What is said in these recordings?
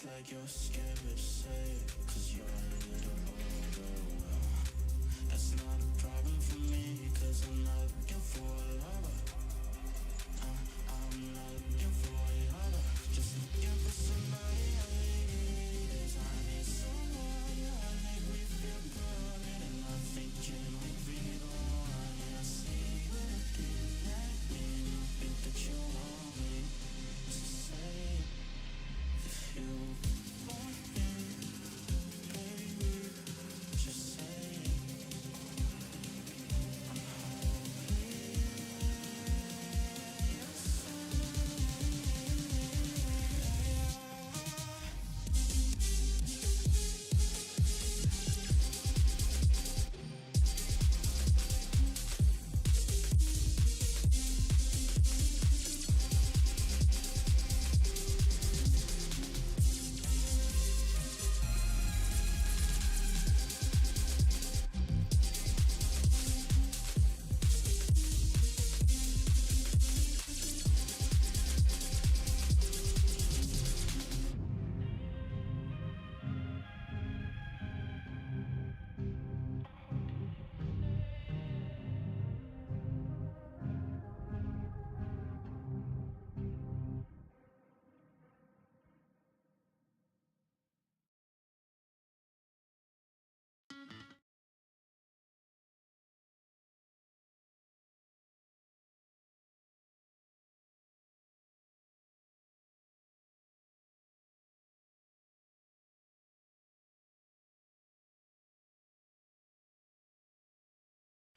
like you're scared to say, cause you're a little older. That's not a problem for me, cause I'm not looking for a lover. I'm not looking for a lover. Just looking for somebody else. I need someone that make me feel good. And I think you might be the one. And I see you looking at me. And I think that you want me to say, if you want me, baby, just say.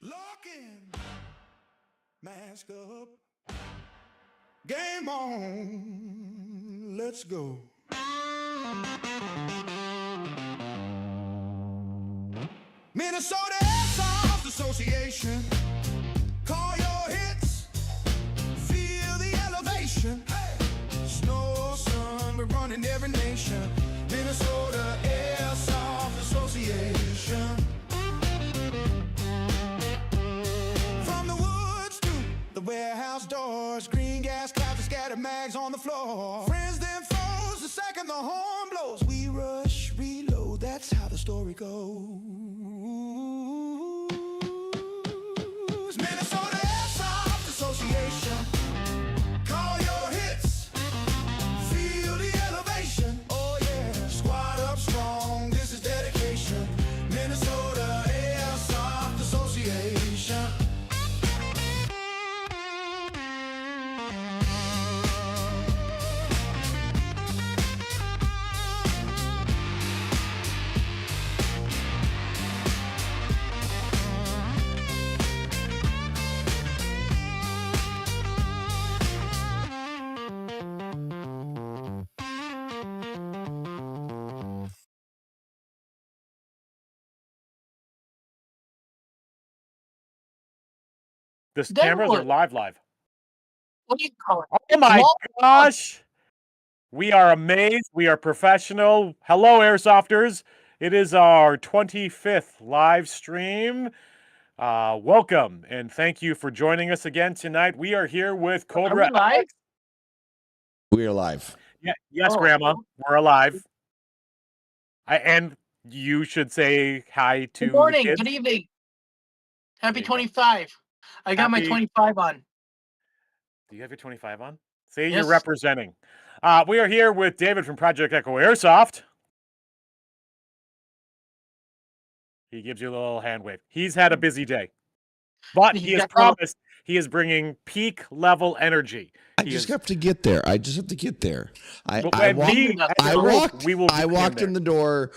Lock in, mask up, game on, let's go. Minnesota Airsoft Association, call your hits, feel the elevation. Hey. Snow, sun, we're running every nation. Minnesota Airsoft Association. From the woods to the warehouse doors, green gas clouds and scattered mags on the floor. Friends then foes, the second the horn blows, we rush, reload, that's how the story goes. Minnesota Airsoft Association, call your hits, feel the elevation. Oh yeah, squad up strong, this is dedication. Minnesota Airsoft Association. This cameras are Deadwood. live. What do you call it? Oh my Lol. gosh! We are amazed. We are professional. Hello, Airsofters. It is our 25th live stream. Welcome, and thank you for joining us again tonight. We are here with Cobra. Are we live? We are live. Yeah, yes, Oh. Grandma. We're alive. And you should say hi to Good morning. the kids. Good evening. Happy There you go. 25. I got my Happy- 25 on. Do you have your 25 on? Say Yes. you're representing. We are here with David from Project Echo Airsoft. He gives you a little hand wave. He's had a busy day, but he has promised he is bringing peak level energy. I just have to get there. I just have to get there. I walked in the door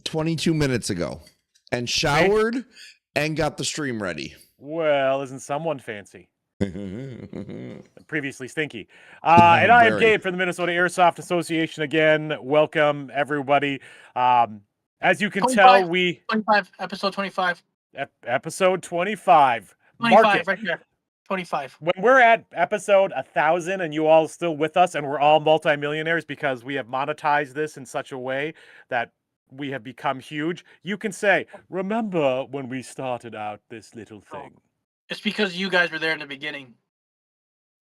22 minutes ago and showered and got the stream ready. Well, isn't someone fancy? Previously stinky. And I am Gabe from the Minnesota Airsoft Association again. Welcome, everybody. As you can tell, 25, episode 25. Episode 25. 25, right here. 25. When we're at episode 1,000 and you all still with us and we're all multimillionaires because we have monetized this in such a way that we have become huge, you can say, remember when we started out this little thing? It's because you guys were there in the beginning.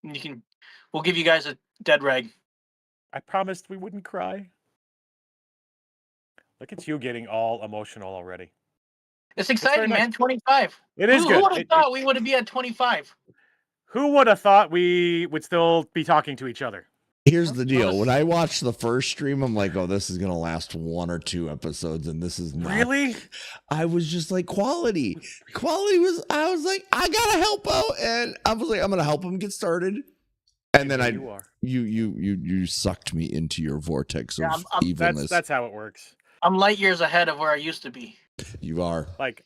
We'll give you guys a dead rag. I promised we wouldn't cry. Look at you getting all emotional already. It's exciting, nice. man. 25. It is Who good. would have thought we would be at 25? Who would have thought we would still be talking to each other? Here's the deal. When I watched the first stream, I'm like, oh, this is going to last 1 or 2 episodes, and this is not. Really? I was just like, quality. Quality was, I was like, I got to help out. And I was like, I'm going to help him get started. And then you sucked me into your vortex of evilness. That's how it works. I'm light years ahead of where I used to be. You are. Like,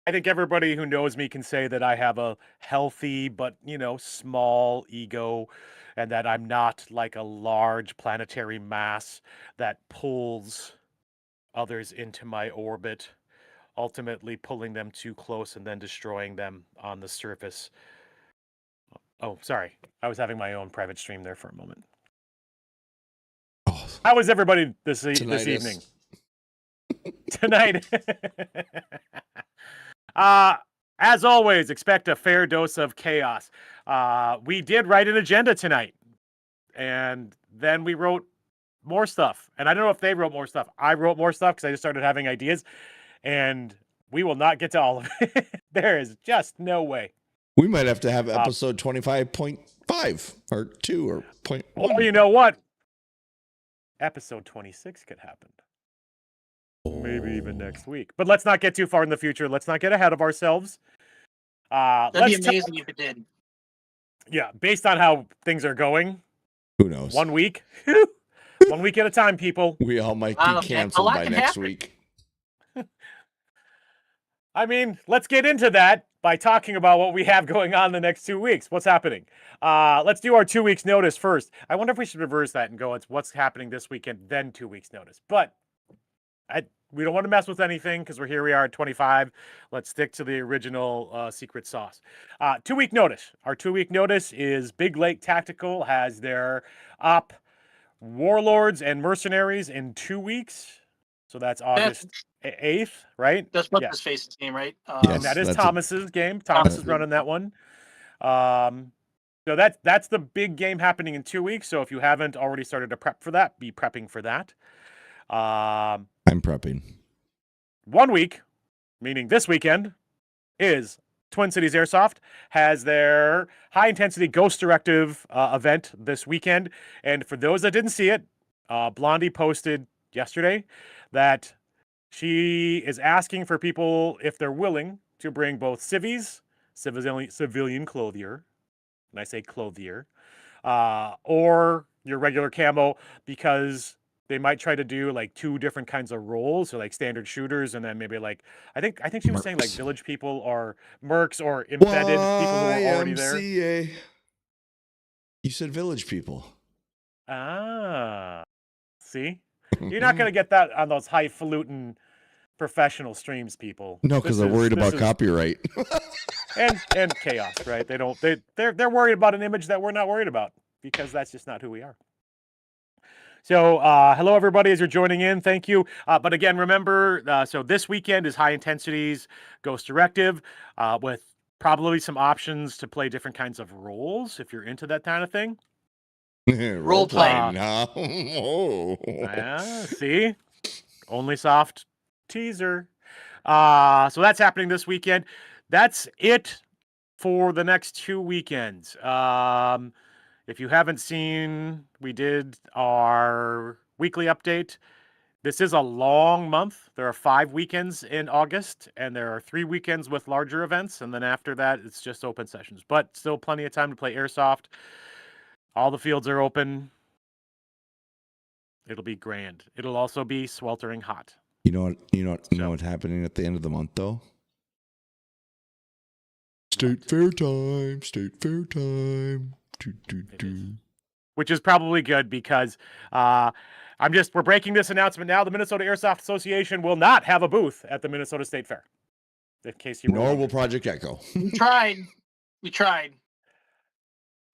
I think everybody who knows me can say that I have a healthy but, small ego, and that I'm not like a large planetary mass that pulls others into my orbit, ultimately pulling them too close and then destroying them on the surface. Oh, sorry. I was having my own private stream there for a moment. Oh, how was everybody this evening? Tonight. As always, expect a fair dose of chaos. We did write an agenda tonight, and then we wrote more stuff. And I don't know if they wrote more stuff. I wrote more stuff because I just started having ideas, and we will not get to all of it. There is just no way. We might have to have episode 25.5 or 2 or 0.1. Or you know what? Episode 26 could happen. Maybe even next week. But let's not get too far in the future. Let's not get ahead of ourselves. That'd be amazing if it did. Yeah, based on how things are going. Who knows? 1 week. 1 week at a time, people. We all might be canceled by next week. I mean, let's get into that by talking about what we have going on the next 2 weeks. What's happening? Let's do our 2 weeks notice first. I wonder if we should reverse that and go, it's what's happening this weekend, then 2 weeks notice. But we don't want to mess with anything because we are at 25. Let's stick to the original secret sauce. 2 week notice. Our 2 week notice is Big Lake Tactical has their op Warlords and Mercenaries in 2 weeks. So that's August 8th, right? That's what's his face's game, right? Yes, and that is Thomas's game. Thomas is running that one. So that's the big game happening in 2 weeks. So if you haven't already started to prep for that, be prepping for that. I'm prepping. 1 week, meaning this weekend, is Twin Cities Airsoft has their high intensity Ghost Directive event this weekend. And for those that didn't see it, Blondie posted yesterday that she is asking for people, if they're willing, to bring both civvies, civilian clothier, and I say clothier, or your regular camo, because they might try to do like 2 different kinds of roles, so like standard shooters, and then maybe like I think she was saying like village people or mercs or embedded people who are already there. You said village people. See, you're not gonna get that on those highfalutin professional streams, people. No, because they're worried about copyright and chaos, right? They're worried about an image that we're not worried about because that's just not who we are. So, hello everybody as you're joining in. Thank you. But again, remember, so this weekend is High Intensity's Ghost Directive with probably some options to play different kinds of roles if you're into that kind of thing. Role playing. See? Only soft teaser. So that's happening this weekend. That's it for the next 2 weekends. If you haven't seen, we did our weekly update. This is a long month. There are 5 weekends in August, and there are 3 weekends with larger events. And then after that, it's just open sessions. But still plenty of time to play Airsoft. All the fields are open. It'll be grand. It'll also be sweltering hot. You know what's happening at the end of the month, though? State fair time. Which is probably good because we're breaking this announcement now. The Minnesota Airsoft Association will not have a booth at the Minnesota State Fair. In case you nor will Project Echo. We tried.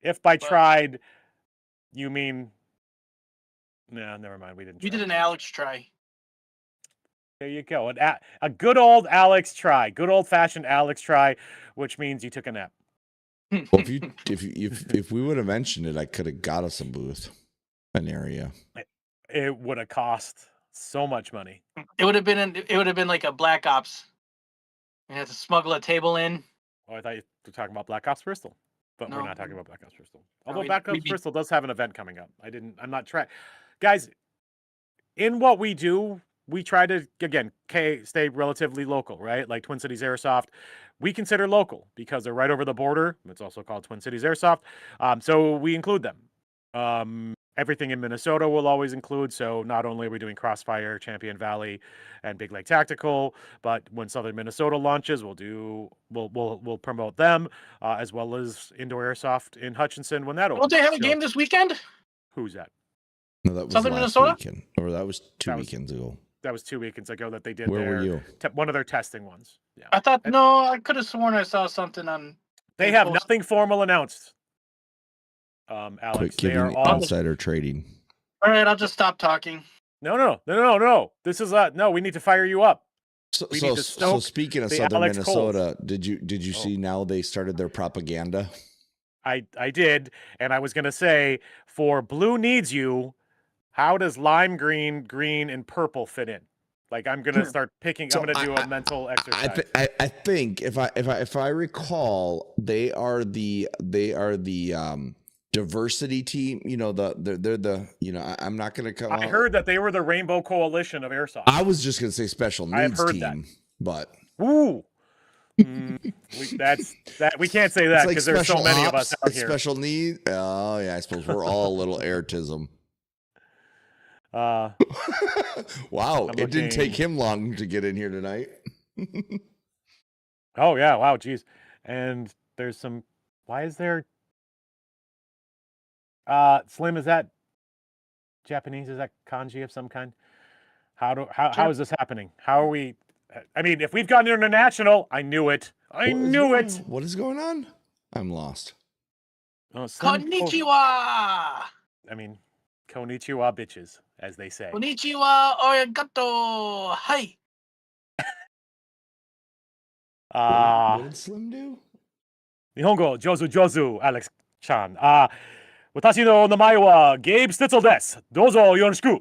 If by tried you mean no, never mind. We didn't. We did an Alex try. There you go. A good old Alex try. Good old fashioned Alex try, which means you took a nap. Well, if we would have mentioned it, I could have got us some booth. an area. It would have cost so much money. It would have been like a Black Ops. You had to smuggle a table in. Oh, I thought you were talking about Black Ops Bristol, but No. we're not talking about Black Ops Bristol. Although we'd Black Ops be- Bristol does have an event coming up. I'm not trying. Guys, in what we do, we try to, again, stay relatively local, right? Like Twin Cities Airsoft, we consider local because they're right over the border. It's also called Twin Cities Airsoft. So we include them. Everything in Minnesota will always include. So not only are we doing Crossfire, Champion Valley, and Big Lake Tactical, but when Southern Minnesota launches, we'll promote them, as well as Indoor Airsoft in Hutchinson when that opens. Don't they have a game this weekend? Who's that? No, that was Southern last Minnesota? weekend, or that was two weekends ago. That was 2 weekends ago that they did. Where were you? One of their testing ones. Yeah. I thought no. I could have sworn I saw something on. They have nothing formal announced. Alex, Quit they giving are all insider trading. All right, I'll just stop talking. No. This is no. We need to fire you up. So So speaking of the Southern Alex Minnesota, did you see now they started their propaganda? I did, and I was gonna say for Blue Needs You, how does lime green, green, and purple fit in? Like I'm gonna start picking. So I'm gonna do a mental exercise. I think if I recall, they are the diversity team. You know they're the I'm not gonna come. I heard that they were the Rainbow Coalition of Airsoft. I was just gonna say special needs heard team, that. but Ooh. We can't say that because there's so many of us out here. Special need. Oh yeah, I suppose we're all a little airtism. Wow, it didn't take him long to get in here tonight. Oh yeah, wow, geez. And there's some. Why is there? Slim, is that Japanese? Is that kanji of some kind? How is this happening? How are we? I mean, if we've gone international, I knew it. I knew it. What is going on? I'm lost. Oh, Slim, Konnichiwa. I mean, konnichiwa, bitches, as they say. Konnichiwa, arigato. Hi. What did Slim do? Nihongo, jozu, Alex-chan. 私の名前は Gabe Stitzel です。どうぞよろしく。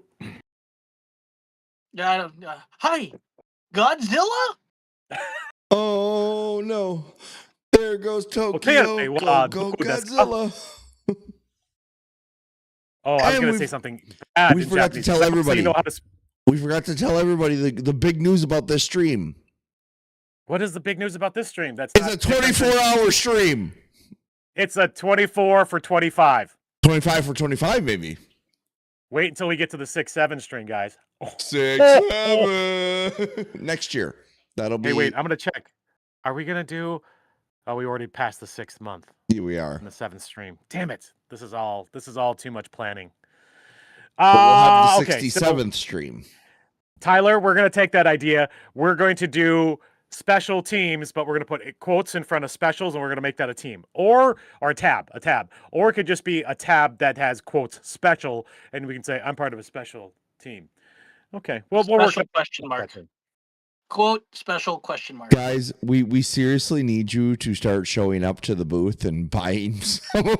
Hi. Godzilla? Oh no. There goes Tokyo. Go Godzilla. Oh, I was going to say something bad. We forgot to tell everybody. We forgot to tell everybody the big news about this stream. What is the big news about this stream? It's a 24-hour stream. It's a 24 for 25. 25 for 25, maybe. Wait until we get to the 6-7 stream, guys. 6-7 next year. That'll be. Hey, wait, I'm going to check. Are we going to do? Oh, we already passed the 6th month. Yeah, we are. In the 7th stream. Damn it! This is all too much planning. But we'll have the 67th stream. Tyler, we're going to take that idea. We're going to do special teams, but we're going to put quotes in front of specials, and we're going to make that a team or a tab, or it could just be a tab that has quotes special, and we can say I'm part of a special team. Okay, well, we'll work. Question mark. Quote special question mark. Guys, we seriously need you to start showing up to the booth and buying some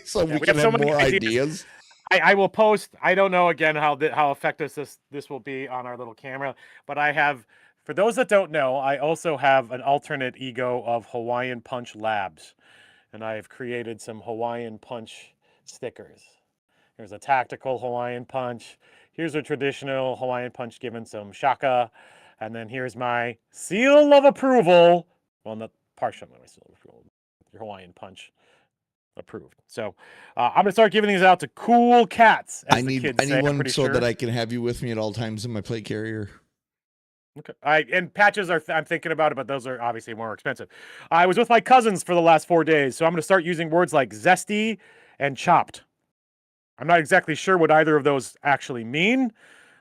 so we can have more ideas. I will post. I don't know again how effective this will be on our little camera, but I have. For those that don't know, I also have an alternate ego of Hawaiian Punch Labs, and I have created some Hawaiian Punch stickers. Here's a tactical Hawaiian Punch. Here's a traditional Hawaiian Punch given some shaka. And then here's my seal of approval. Well, not partial my seal of approval. Your Hawaiian Punch approved. So I'm going to start giving these out to cool cats. I need one so that I can have you with me at all times in my plate carrier. Okay. And patches I'm thinking about it, but those are obviously more expensive. I was with my cousins for the last 4 days, so I'm going to start using words like zesty and chopped. I'm not exactly sure what either of those actually mean.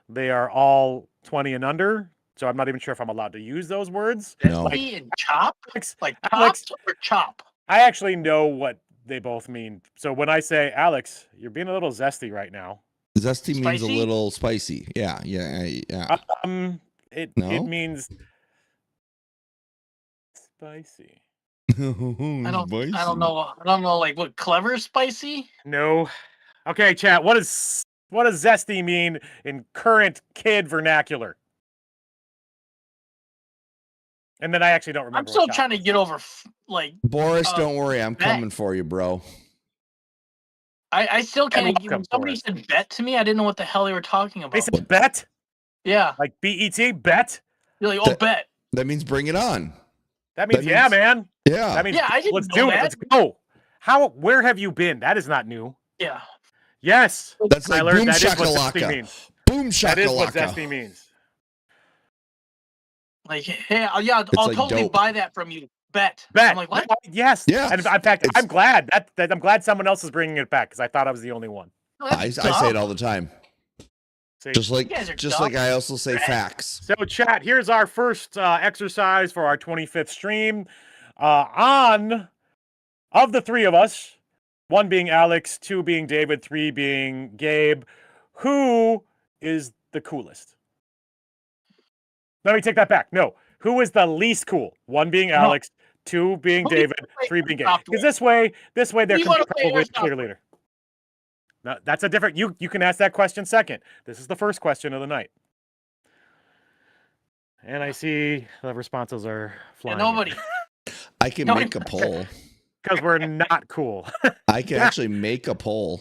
They are all 20 and under, so I'm not even sure if I'm allowed to use those words. No. And chop? Like chopped or chop? I actually know what they both mean. So when I say, Alex, you're being a little zesty right now. Zesty means a little spicy. Yeah. It means spicy. I don't know. Like what? Clever spicy? No. Okay, chat. What does zesty mean in current kid vernacular? And then I actually don't remember. I'm still trying to get over like Boris, don't worry, I'm coming for you, bro. I still can't. welcome, When somebody Boris. said bet to me, I didn't know what the hell they were talking about. They said bet? Yeah. Like B-E-T, bet? You're like, oh, bet. That means bring it on. That means, yeah, man. Yeah. That means, Yeah, I didn't let's know do it. that. Let's go. Where have you been? That is not new. Yeah. Yes. That's like Tyler, boom that is what zesty shakalaka. means. Boom That is what shakalaka. zesty means. Like, hey, yeah, I'll like totally dope. buy that from you. Bet. Bet. I'm like, what? Yes. Yeah. And in fact, I'm glad that I'm glad someone else is bringing it back because I thought I was the only one. I say it all the time. See? Just like dumb. I also say facts. So, chat, here's our first exercise for our 25th stream. Of the three of us, one being Alex, two being David, three being Gabe, who is the coolest? Let me take that back. No. Who is the least cool? One being Alex, two being David, three being Gabe. Because this way there can be probably a clear leader. No, that's a different. You can ask that question second. This is the first question of the night. And I see the responses are flying. Yeah, nobody. I can make a poll. Because we're not cool. I can actually make a poll.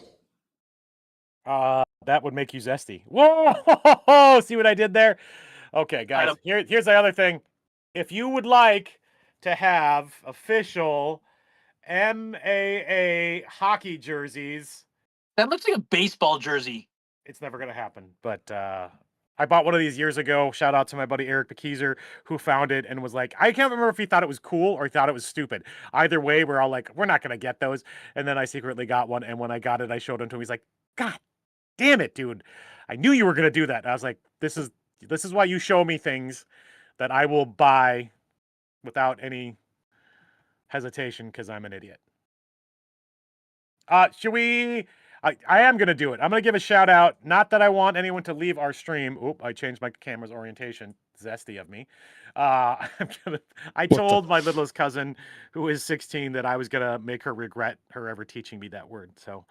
That would make you zesty. Whoa! See what I did there? Okay, guys. Here's the other thing. If you would like to have official MAA hockey jerseys, That looks like a baseball jersey. it's never gonna happen. But I bought one of these years ago. Shout out to my buddy Eric Bekeezer, who found it and was like, I can't remember if he thought it was cool or he thought it was stupid. Either way, we're all like, we're not gonna get those. And then I secretly got one, and when I got it, I showed him to him. He's like, God damn it, dude! I knew you were gonna do that. And I was like, this is why you show me things that I will buy without any hesitation because I'm an idiot. Should we? I am going to do it. I'm going to give a shout out. Not that I want anyone to leave our stream. Oop, I changed my camera's orientation. Zesty of me. I told my littlest cousin, who is 16, that I was going to make her regret her ever teaching me that word. So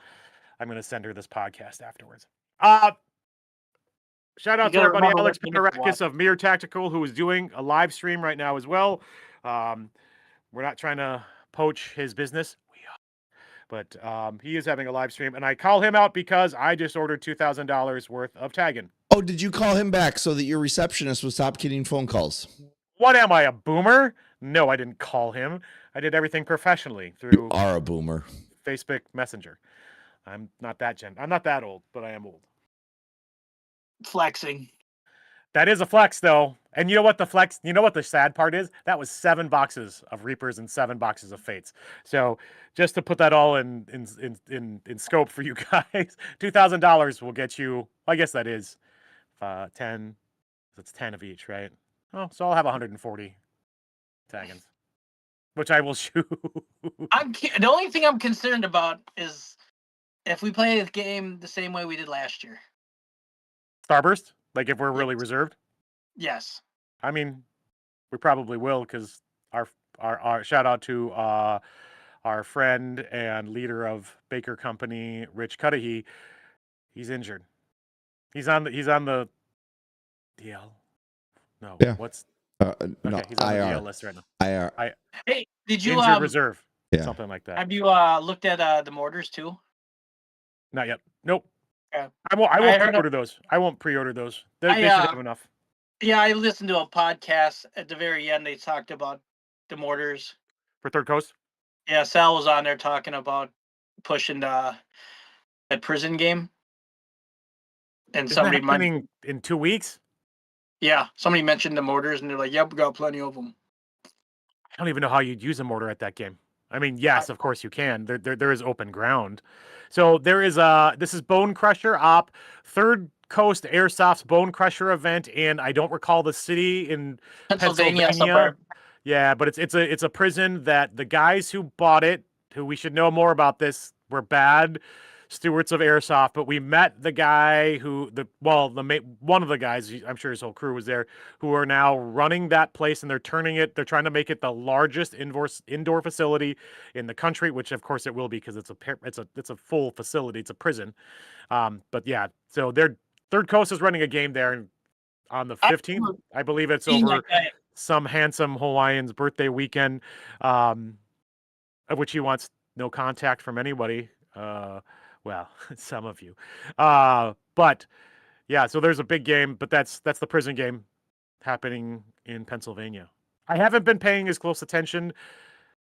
I'm going to send her this podcast afterwards. Shout out to our buddy Alex Pinarakis of Mere Tactical, who is doing a live stream right now as well. We're not trying to poach his business. But he is having a live stream, and I call him out because I just ordered $2,000 worth of tagging. Oh, did you call him back so that your receptionist would stop getting phone calls? What am I, a boomer? No, I didn't call him. I did everything professionally through. You are a boomer. Facebook Messenger. I'm not that old, but I am old. Flexing. That is a flex, though. And you know what the sad part is? That was 7 boxes of Reapers and 7 boxes of Fates. So just to put that all in scope for you guys, $2,000 will get you, I guess that is 10. That's 10 of each, right? Oh, so I'll have 140 taggins, which I will shoot. The only thing I'm concerned about is if we play the game the same way we did last year. Starburst? Like if we're really reserved? Yes. I mean, we probably will because our shout out to our friend and leader of Baker Company, Rich Cudahy. He's injured. He's on the DL. No. Yeah. What's no, he's on the IR. DL list right now. IR. Hey, did you injured reserve? Yeah. Something like that. Have you looked at the mortars too? Not yet. Nope. Okay. I won't pre-order those. I won't pre-order those. They should have enough. Yeah, I listened to a podcast at the very end. They talked about the mortars For Third Coast. Yeah, Sal was on there talking about pushing that prison game, and Isn't somebody that happening in 2 weeks? Yeah, somebody mentioned the mortars, and they're like, "Yep, we got plenty of them." I don't even know how you'd use a mortar at that game. I mean, yes, of course you can. There is open ground. So there is this is Bone Crusher Op, Third Coast Airsoft's Bone Crusher event, and I don't recall the city in Pennsylvania. Somewhere. Yeah, but it's a prison that the guys who bought it, who we should know more about this, were bad. stewards of Airsoft, but we met the guy who one of the guys, I'm sure his whole crew was there, who are now running that place, and they're trying to make it the largest indoor facility in the country, which of course it will be because it's a full facility, it's a prison. But yeah, so their Third Coast is running a game there on the 15th. I believe it's over some handsome Hawaiian's birthday weekend, of which he wants no contact from anybody. Well, some of you. But yeah, so there's a big game, but that's the prison game happening in Pennsylvania. I haven't been paying as close attention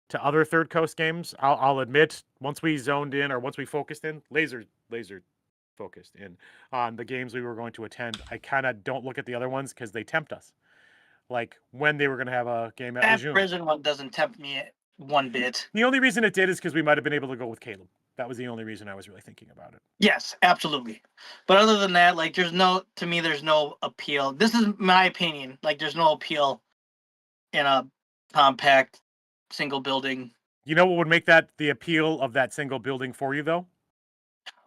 to other Third Coast games. I'll admit, once we zoned in or once we focused in, laser focused in on the games we were going to attend, I kind of don't look at the other ones because they tempt us. Like when they were going to have a game at Lejeune. That prison one doesn't tempt me one bit. The only reason it did is because we might have been able to go with Caleb. That was the only reason I was really thinking about it. Yes, absolutely. But other than that, like, there's no appeal. This is my opinion. Like, there's no appeal in a compact single building. You know what would make that the appeal of that single building for you, though?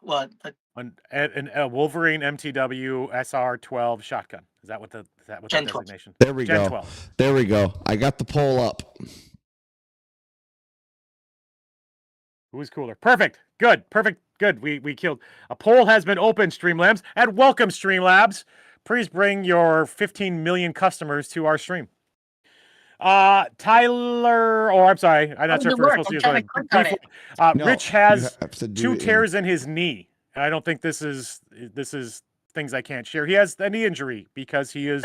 What? A Wolverine MTW SR12 shotgun. Is that what the Gen designation? 12. There we Gen go. 12. There we go. I got the poll up. Who's cooler? Perfect. Good. Perfect. Good. We killed. A poll has been opened, Streamlabs, and welcome, Streamlabs. Please bring your 15 million customers to our stream. Tyler, or I'm sorry, I'm not sure if we're supposed to use it. Rich has 2 tears in his knee, and I don't think this is things I can't share. He has a knee injury because he is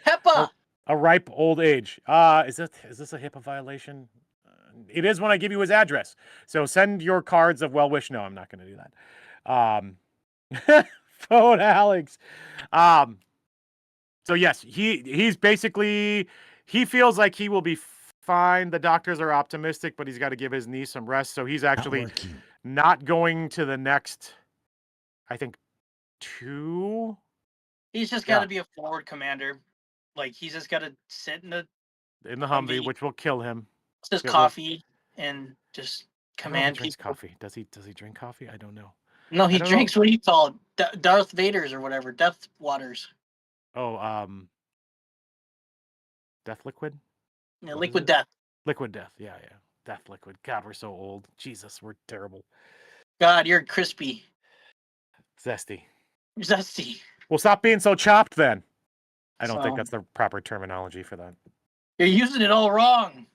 HIPAA. A ripe old age. Is this a HIPAA violation? It is when I give you his address. So send your cards of well wish. No, I'm not going to do that. Phone Alex. So yes, he's basically, he feels like he will be fine. The doctors are optimistic, but he's got to give his knee some rest. So he's actually not going to the next, I think, 2. He's just got to be a forward commander. Like, he's just got to sit in the Humvee, which will kill him. Just coffee and just command people. people. Coffee. Does he drink coffee? I don't know. No, he drinks what do you call it? Darth Vader's or whatever. Death waters. Oh, Death liquid? Yeah, liquid death. Liquid death. Yeah. Death liquid. God, we're so old. Jesus, we're terrible. God, you're crispy. Zesty. Well, stop being so chopped then. I don't think that's the proper terminology for that. You're using it all wrong.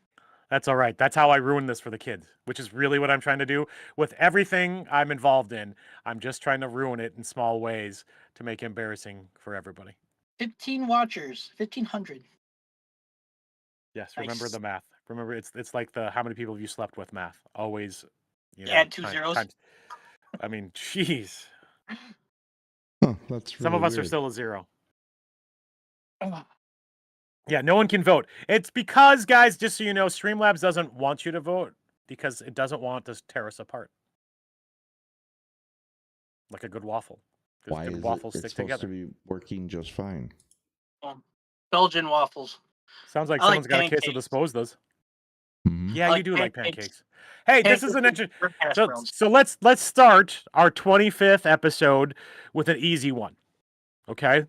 That's all right. That's how I ruin this for the kids, which is really what I'm trying to do with everything I'm involved in. I'm just trying to ruin it in small ways to make it embarrassing for everybody. 15 watchers, 1,500. Yes, remember the math. Remember, it's like the how many people have you slept with math. Always, add 2 zeros. I mean, jeez. Huh, that's really some of us weird. are still a 0. Yeah, no one can vote. It's because, guys, just so you know, Streamlabs doesn't want you to vote because it doesn't want to tear us apart. Like a good waffle. Why is waffles it's stick supposed together. to be working just fine? Belgian waffles. Sounds like someone's got a case of disposed. Yeah, you do like pancakes. Hey, this is an interesting. So let's start our 25th episode with an easy one. Okay?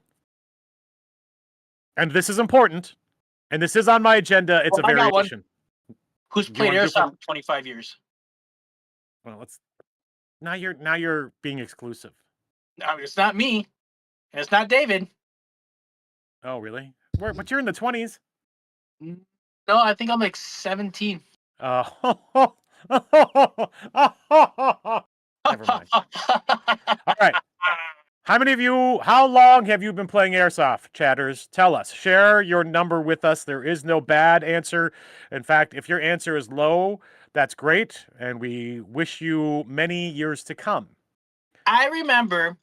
And this is important. And this is on my agenda. It's a variation. Who's played Airsoft for 25 years? Well, now you're being exclusive. No, it's not me. And it's not David. Oh, really? But you're in the 20s. No, I think I'm like 17. Never mind. All right. How long have you been playing Airsoft, chatters? Tell us. Share your number with us. There is no bad answer. In fact, if your answer is low, that's great. And we wish you many years to come. I remember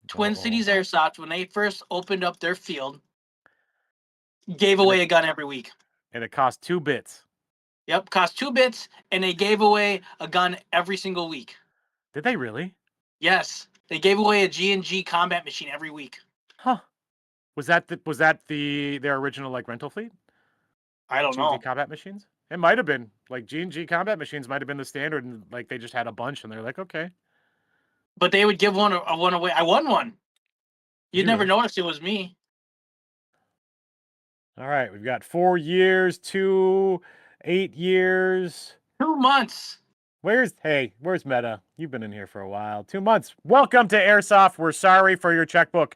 Twin Cities Airsoft, when they first opened up their field, gave away a gun every week. And it cost 2 bits. Yep, cost 2 bits, and they gave away a gun every single week. Did they really? Yes. They gave away a G&G combat machine every week. Huh. Was that their original like rental fleet? I don't know. G&G combat machines? It might have been. Like G&G combat machines might have been the standard, and like they just had a bunch and they're like, okay. But they would give one away. I won one. You'd never really? notice it was me. All right, we've got 4 years, 2, 8 years. 2 months. Where's Meta? You've been in here for a while. 2 months. Welcome to Airsoft. We're sorry for your checkbook.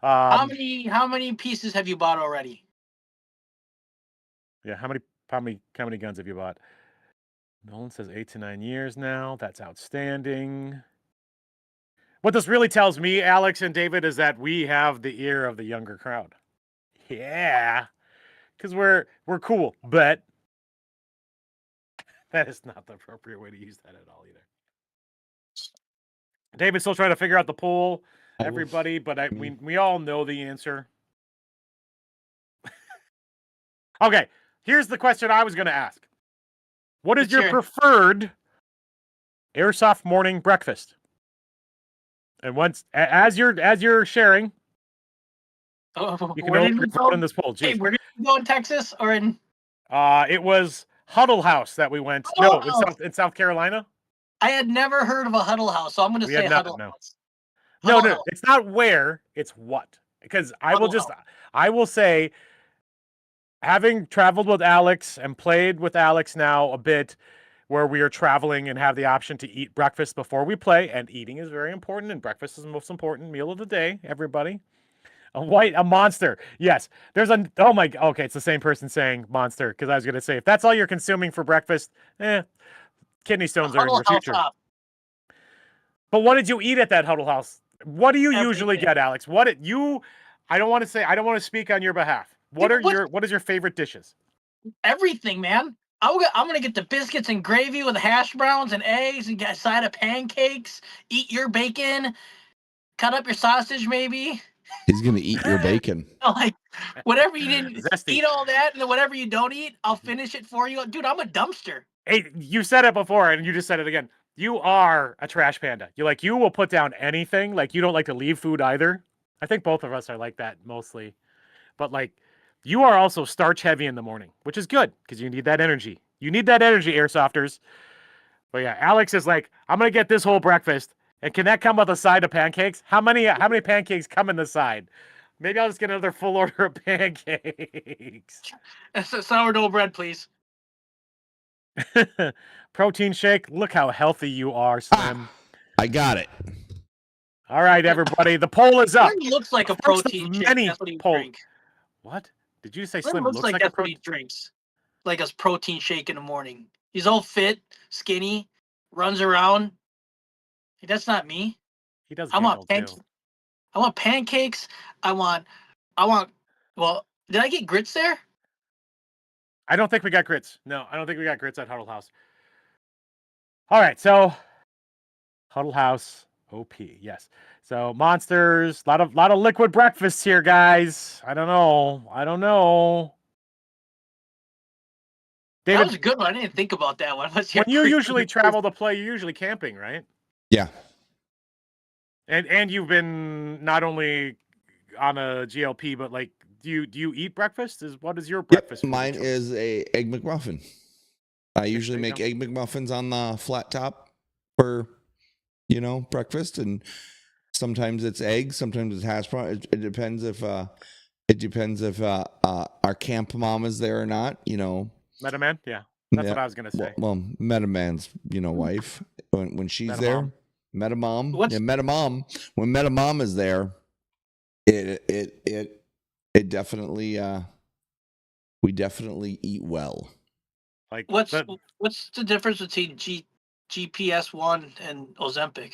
How many pieces have you bought already? Yeah, how many guns have you bought? Nolan says 8 to 9 years now. That's outstanding. What this really tells me, Alex and David, is that we have the ear of the younger crowd. Yeah, because we're cool, but that is not the appropriate way to use that at all either. David's still trying to figure out the poll, everybody, but we all know the answer. Okay, here's the question I was going to ask. What is your preferred Airsoft morning breakfast? And once as you're sharing, you can only vote in this poll. Hey, where did you go in Texas or in? It was Huddle House that we went. No, in South Carolina. I had never heard of a Huddle House, so I'm going to say Huddle House. No, it's not where, it's what. Because I will say, having traveled with Alex and played with Alex now a bit, where we are traveling and have the option to eat breakfast before we play, and eating is very important, and breakfast is the most important meal of the day, everybody. A monster. Yes. Okay, it's the same person saying monster, because I was going to say, if that's all you're consuming for breakfast, kidney stones are in your future. But what did you eat at that Huddle House? What do you usually get, Alex? I don't want to speak on your behalf. What is your favorite dishes? Everything, man. I'm gonna get the biscuits and gravy with hash browns and eggs and get a side of pancakes. Eat your bacon. Cut up your sausage, maybe. He's gonna eat your bacon. Like whatever you didn't eat all that, and then whatever you don't eat, I'll finish it for you, dude. I'm a dumpster. Hey, you said it before, and you just said it again. You are a trash panda. You will put down anything. Like, you don't like to leave food either. I think both of us are like that mostly, but like. You are also starch heavy in the morning, which is good because you need that energy. You need that energy, Airsofters. But yeah, Alex is like, I'm going to get this whole breakfast. And can that come with a side of pancakes? How many pancakes come in the side? Maybe I'll just get another full order of pancakes. Sourdough bread, please. Protein shake. Look how healthy you are, Slim. I got it. All right, everybody. The poll is up. Slim looks like a protein shake. That's what he drinks. What? Did you say Slim looks like that's what he drinks? Like a protein shake in the morning. He's all fit, skinny, runs around. Hey, that's not me. He does. I want pancakes. I want pancakes. I want. Well, did I get grits there? I don't think we got grits. No, I don't think we got grits at Huddle House. All right, so Huddle House OP, yes. So monsters, lot of liquid breakfasts here, guys. I don't know. David, that was a good one. I didn't think about that one. When you usually travel to play, you're usually camping, right? Yeah. And you've been not only on a GLP, but like, do you eat breakfast? What is your breakfast? Yep, mine is a Egg McMuffin. I usually make Egg McMuffins on the flat top for, breakfast, and sometimes it's eggs, sometimes it's hash brown. It depends if our camp mom is there or not. Metaman, yeah, that's what I was gonna say. Well, Metaman's wife when she's Metamom. There. Metamom, Metamom. When Metamom is there, it definitely we definitely eat well. Like what's the difference between GPS-1 and Ozempic?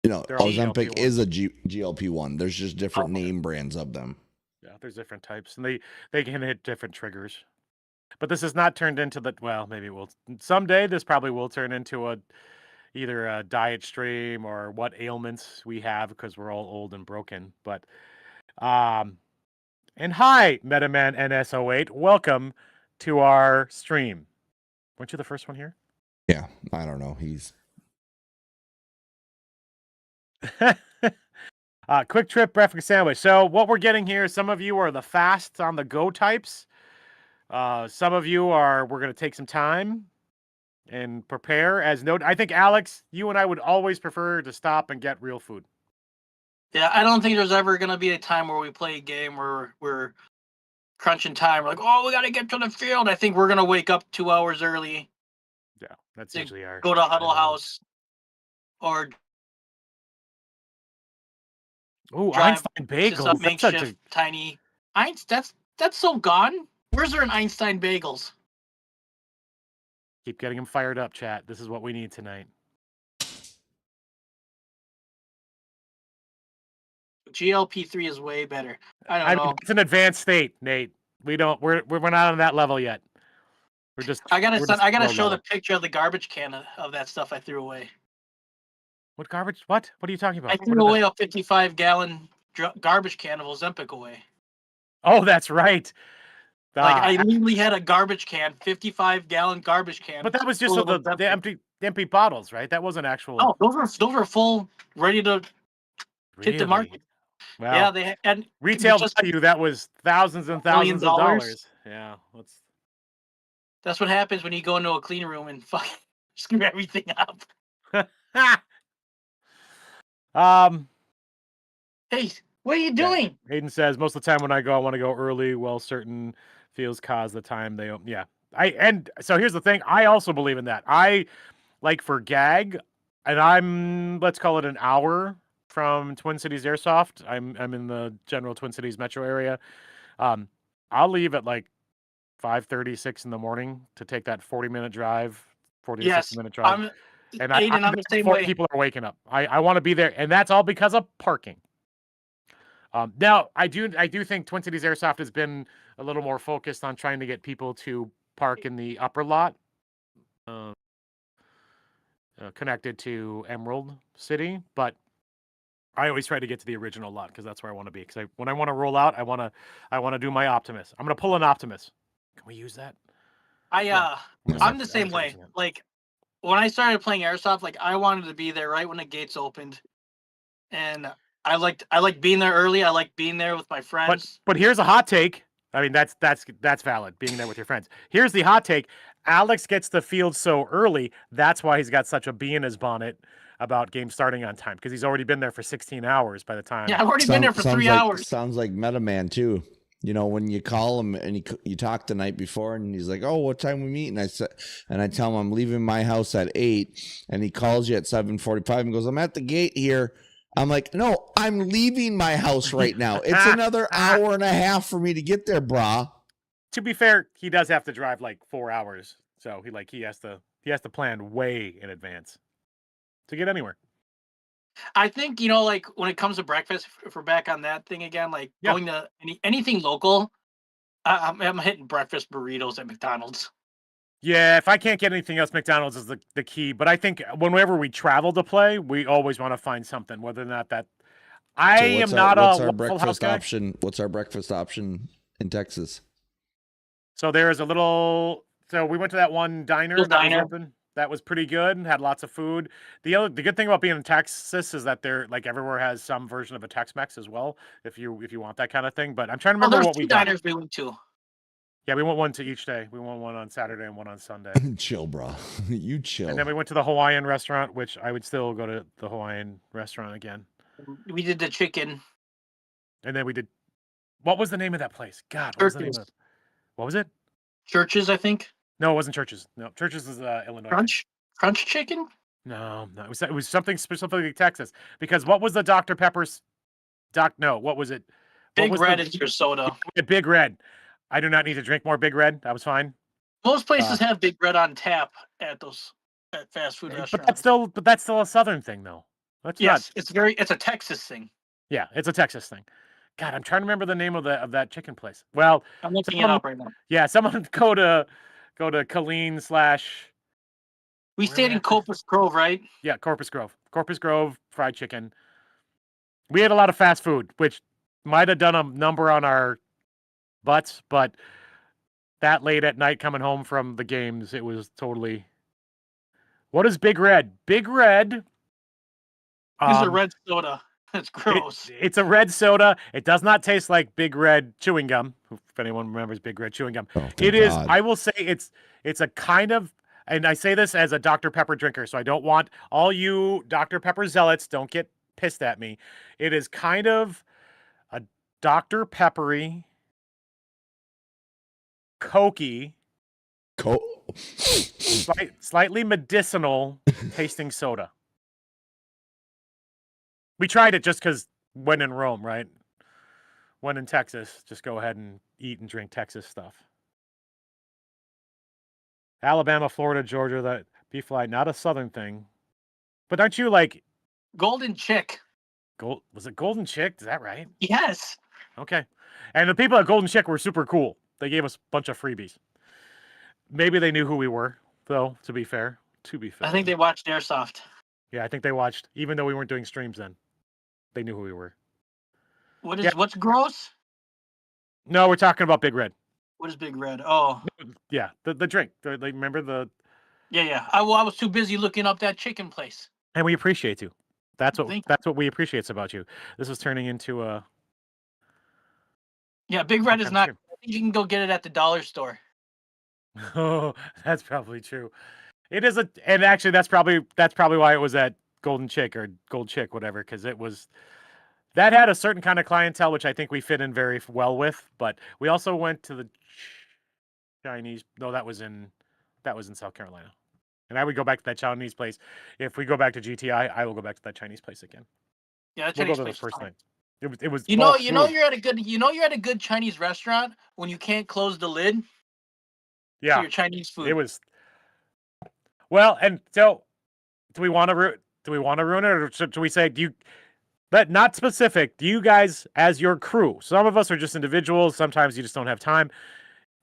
Ozempic is a GLP-1. There's just different name brands of them. Yeah, there's different types, and they can hit different triggers. But this has not turned into maybe it will someday. This probably will turn into either a diet stream or what ailments we have because we're all old and broken. But and hi, Metaman NS08, welcome to our stream. Weren't you the first one here? Yeah, I don't know. He's quick trip breakfast sandwich. So what we're getting here, some of you are the fast on the go types. Some of you we're going to take some time. and prepare. As noted, I think Alex, you and I would always prefer to stop and get real food. Yeah, I don't think there's ever gonna be a time where we play a game where we're crunching time. We're like, oh, we gotta get to the field. I think we're gonna wake up 2 hours early. Yeah, that's to usually our go to Huddle House or Oh, drive Einstein to some bagels. That's such a makeshift tiny. That's so gone. Where's there an Einstein bagels? keep getting them fired up, chat. This is what we need tonight. GLP-3 is way better. I don't know. It's an advanced state, Nate. We're not on that level yet. We're just. I gotta low show level. the picture of the garbage can of that stuff I threw away. What garbage? What? What are you talking about? I threw away a 55-gallon garbage can of Ozempic away. Oh, that's right. Like I literally had a garbage can, 55-gallon garbage can. But that was just the empty bottles, right? That wasn't actual. Oh, those were full, ready to hit the market. Wow. Yeah, they and retail value that was thousands and thousands of dollars. Yeah, that's what happens when you go into a clean room and fucking screw everything up. Hey, what are you doing? Yeah. Hayden says most of the time when I go, I want to go early. Well, certain fields cause the time they open. Yeah, so here's the thing. I also believe in that. I like for gag, and I'm let's call it an hour from Twin Cities Airsoft. I'm in the general Twin Cities metro area. I'll leave at like 5:36 in the morning to take that 40-minute drive, 40 to 60-minute drive. And I'm the same way. People are waking up. I want to be there, and that's all because of parking. Now I do think Twin Cities Airsoft has been a little more focused on trying to get people to park in the upper lot, connected to Emerald City, but I always try to get to the original lot because that's where I want to be. Because when I want to roll out, I want to do my Optimus. I'm gonna pull an Optimus. Can we use that? I'm the same way. Like when I started playing Airsoft, like I wanted to be there right when the gates opened, and I like being there early. I like being there with my friends. But here's a hot take. I mean, that's valid, being there with your friends. Here's the hot take. Alex gets the field so early, that's why he's got such a bee in his bonnet about game starting on time, because he's already been there for 16 hours by the time. Yeah, I've already been there for 3 hours. Sounds like Metaman too. You know, when you call him and you talk the night before, and he's like, "Oh, what time we meet?" And I tell him I'm leaving my house at 8, and he calls you at 7:45 and goes, "I'm at the gate here." I'm like, "No, I'm leaving my house right now. It's another hour and a half for me to get there, brah." To be fair, he does have to drive like 4 hours, so he has to plan way in advance to get anywhere. I think, you know, like when it comes to breakfast, if we're back on that thing again, like going to anything local, I'm hitting breakfast burritos at McDonald's. Yeah, if I can't get anything else, McDonald's is the key. But I think whenever we travel to play, we always want to find something, whether or not that. What's our breakfast option? What's our breakfast option in Texas? So there's a little. So we went to that one diner that was open. That was pretty good. Had lots of food. The good thing about being in Texas is that they're like everywhere has some version of a Tex-Mex as well. If you want that kind of thing. But I'm trying to remember what we got. Diners we went to. Yeah, we went one to each day. We went one on Saturday and one on Sunday. Chill, bro. You chill. And then we went to the Hawaiian restaurant, which I would still go to the Hawaiian restaurant again. We did the chicken. And then we did. What was the name of that place? God, what was the name of it? What was it? Churches, I think. No, it wasn't Churches. No, Churches is Illinois. Crunch chicken? No, it was something specifically Texas. Because what was the Dr. Pepper's? What was it? Big Red is your soda. Big Red. I do not need to drink more Big Red. That was fine. Most places have Big Red on tap at fast food restaurants. But that's still a Southern thing, though. It's a Texas thing. Yeah, it's a Texas thing. God, I'm trying to remember the name of that chicken place. Well, I'm looking it up right now. Yeah, someone go to Colleen / We stayed in Corpus Grove, right? Yeah, Corpus Grove. Corpus Grove fried chicken. We had a lot of fast food, which might have done a number on our butts, but that late at night coming home from the games, it was totally. What is Big Red? Big Red. It's a red soda. It's gross. It's a red soda. It does not taste like Big Red chewing gum. If anyone remembers Big Red chewing gum, it is. I will say it's a kind of and I say this as a Dr. Pepper drinker, so I don't want all you Dr. Pepper zealots don't get pissed at me. It is kind of a Dr. Peppery, cokey, slightly medicinal tasting soda. We tried it just because when in Rome, right? When in Texas, just go ahead and eat and drink Texas stuff. Alabama, Florida, Georgia, that beef fly, not a southern thing. But aren't you like Golden Chick? Was it Golden Chick? Is that right? Yes. Okay. And the people at Golden Chick were super cool. They gave us a bunch of freebies. Maybe they knew who we were, though, to be fair. I think they watched Airsoft. Yeah, I think they watched, even though we weren't doing streams then. They knew who we were. What's gross? No, we're talking about Big Red. What is Big Red? Oh. Yeah, the drink. Remember the... Yeah. I was too busy looking up that chicken place. And we appreciate you. That's what we appreciate about you. This is turning into a... Yeah, Big Red is not... I think you can go get it at the dollar store. Oh, that's probably true. It is and actually that's probably why it was at Golden Chick or Gold Chick, whatever, because that had a certain kind of clientele, which I think we fit in very well with. But we also went to the Chinese. No, that was in South Carolina. And I would go back to that Chinese place. If we go back to GTI, I will go back to that Chinese place again. Yeah, Chinese place. The first night. It was. You're at a good Chinese restaurant when you can't close the lid. Yeah, to your Chinese food. It was. Well, and so, do we want to ruin it, or should we say, but not specific? Do you guys, as your crew? Some of us are just individuals. Sometimes you just don't have time.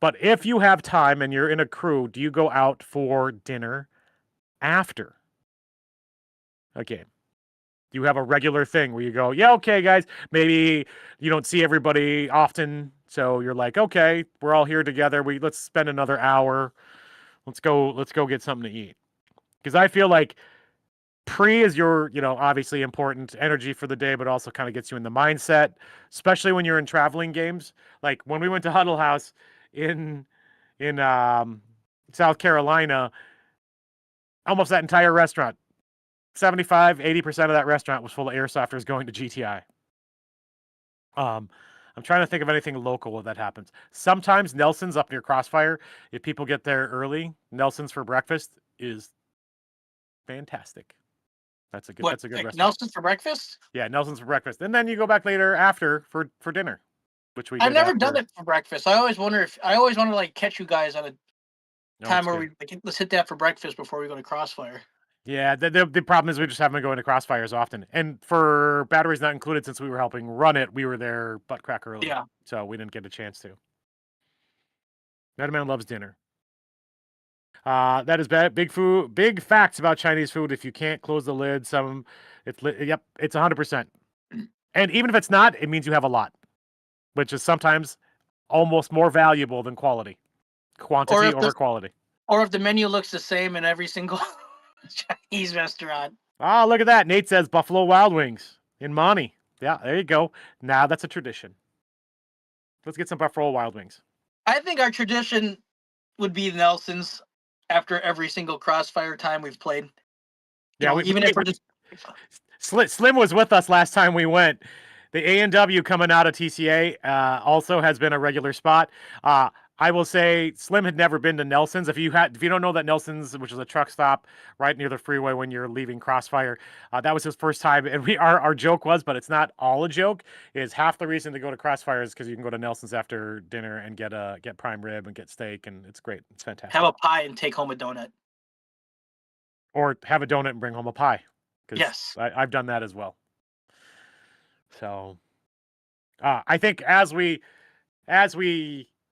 But if you have time and you're in a crew, do you go out for dinner after? Okay. You have a regular thing where you go, yeah, okay, guys. Maybe you don't see everybody often, so you're like, okay, we're all here together. Let's spend another hour. Let's go get something to eat. Because I feel like pre is your, obviously important energy for the day, but also kind of gets you in the mindset, especially when you're in traveling games. Like when we went to Huddle House in South Carolina, almost that entire restaurant, 75-80% of that restaurant was full of airsofters going to GTI. I'm trying to think of anything local where that happens. Sometimes Nelson's up near Crossfire. If people get there early, Nelson's for breakfast is fantastic. That's a good restaurant. Nelson's for breakfast? Yeah, Nelson's for breakfast. And then you go back later after for dinner, which we I've never done it for breakfast. I always want to like catch you guys on a time where let's hit that for breakfast before we go to Crossfire. Yeah, the problem is we just haven't been going to Crossfires often. And for batteries not included, since we were helping run it, we were there butt crack early. Yeah. So we didn't get a chance to. Madman loves dinner. That is bad. Big facts about Chinese food. If you can't close the lid, it's 100%. And even if it's not, it means you have a lot, which is sometimes almost more valuable than quality. Quantity over quality. Or if the menu looks the same in every single Chinese restaurant. Ah, look at that. Nate says Buffalo Wild Wings in Monty. Yeah, there you go. Now that's a tradition. Let's get some Buffalo Wild Wings. I think our tradition would be Nelson's after every single Crossfire time we've played. Yeah, even if we're just... Slim was with us last time we went. The A&W coming out of TCA also has been a regular spot. I will say Slim had never been to Nelson's. If you don't know that Nelson's, which is a truck stop right near the freeway when you're leaving Crossfire, that was his first time. And our joke was, but it's not all a joke, is half the reason to go to Crossfire is because you can go to Nelson's after dinner and get prime rib and get steak, and it's great. It's fantastic. Have a pie and take home a donut. Or have a donut and bring home a pie. Yes. I've done that as well. So I think as we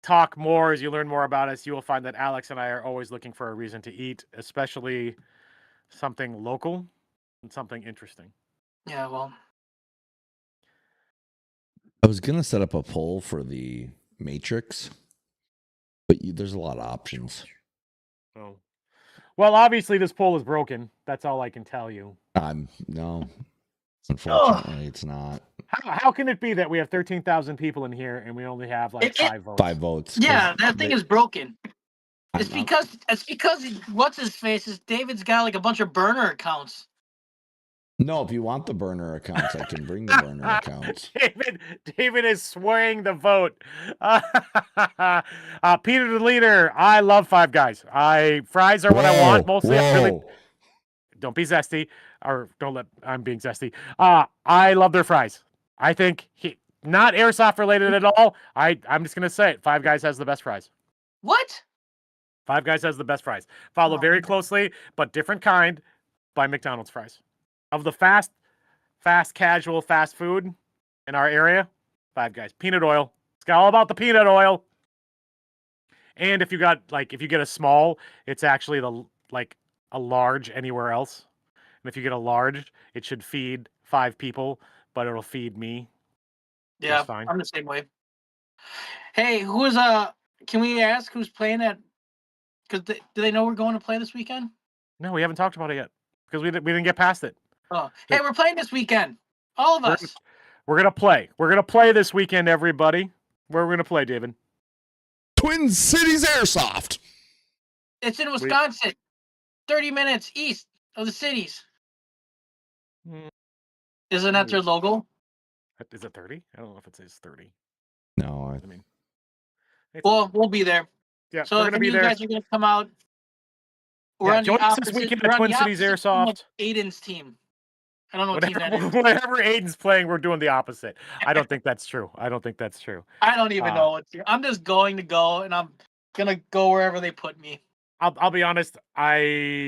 talk more, as you learn more about us, you will find that Alex and I are always looking for a reason to eat, especially something local and something interesting. Yeah, well, I was gonna set up a poll for the Matrix, but there's a lot of options. Oh, well, obviously this poll is broken. That's all I can tell you. No, unfortunately, it's not. How can it be that we have 13,000 people in here and we only have like 5 votes? 5 votes. Yeah, that thing is broken. It's because what's his face is David's got like a bunch of burner accounts. No, if you want the burner accounts, I can bring the burner accounts. David is swaying the vote. Peter the leader. I love Five Guys. Fries are what I want mostly. Really, don't be zesty, or don't let. I'm being zesty. I love their fries. I think not Airsoft related at all. I'm just gonna say it. Five Guys has the best fries. What? Five Guys has the best fries. Followed very closely, but different kind, by McDonald's fries. Of the fast casual fast food in our area, Five Guys. Peanut oil. It's all about the peanut oil. And if you get a small, it's actually a large anywhere else. And if you get a large, it should feed 5 people, but it'll feed me. Yeah, fine. I'm the same way. Hey, can we ask who's playing at? Because do they know we're going to play this weekend? No, we haven't talked about it yet because we didn't get past it. Oh, hey, we're playing this weekend. All of us. We're gonna play. We're gonna play this weekend, everybody. Where are we gonna play, David? Twin Cities Airsoft. It's in Wisconsin. 30 minutes east of the cities. Isn't that their logo? Is it 30? I don't know if it says 30. No, I mean. Well, we'll be there. Yeah, so we're gonna be there. You guys are gonna come out. We're on join us this weekend at Twin Cities Airsoft. Aiden's team. I don't know what team that is. Whatever Aiden's playing, we're doing the opposite. I don't think that's true. I don't even know what team. I'm just going to go, and I'm gonna go wherever they put me. I'll be honest. I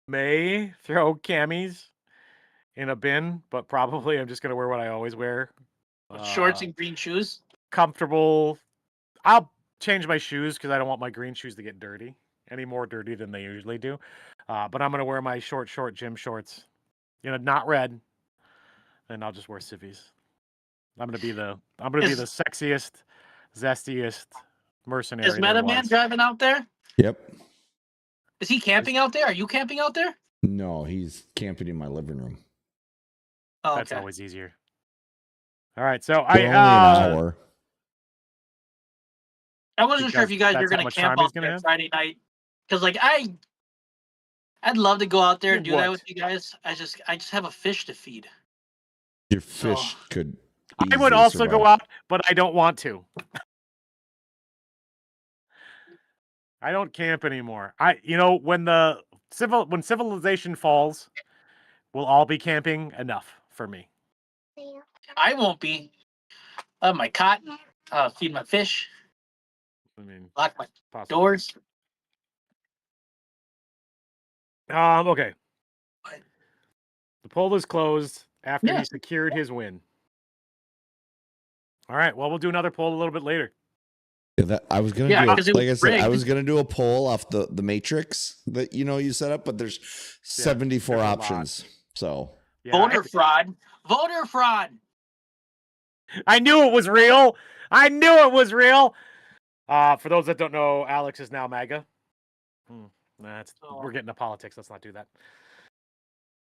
may throw camis in a bin, but probably I'm just gonna wear what I always wear. Shorts and green shoes. Comfortable. I'll change my shoes because I don't want my green shoes to get dirty. Any more dirty than they usually do. But I'm going to wear my short gym shorts. Not red. And I'll just wear civvies. I'm going to be the sexiest, zestiest mercenary. Is Metaman driving out there? Yep. Is he camping out there? Are you camping out there? No, he's camping in my living room. Oh, that's always easier. All right, so only an hour. I wasn't sure if you guys were going to camp out there Friday night. Because I'd love to go out there and do that with you guys. I just have a fish to feed. Your fish could. I would also go out, but I don't want to. I don't camp anymore. When civilization falls, we'll all be camping. Enough for me. I won't be. I have my cot. Feed my fish. Lock my doors. Okay. The poll is closed after he secured his win. All right. Well, we'll do another poll a little bit later. Yeah, I was gonna I was gonna do a poll off the matrix that you set up, but there's 74 options. So voter fraud. I knew it was real. For those that don't know, Alex is now MAGA. We're getting to politics. Let's not do that.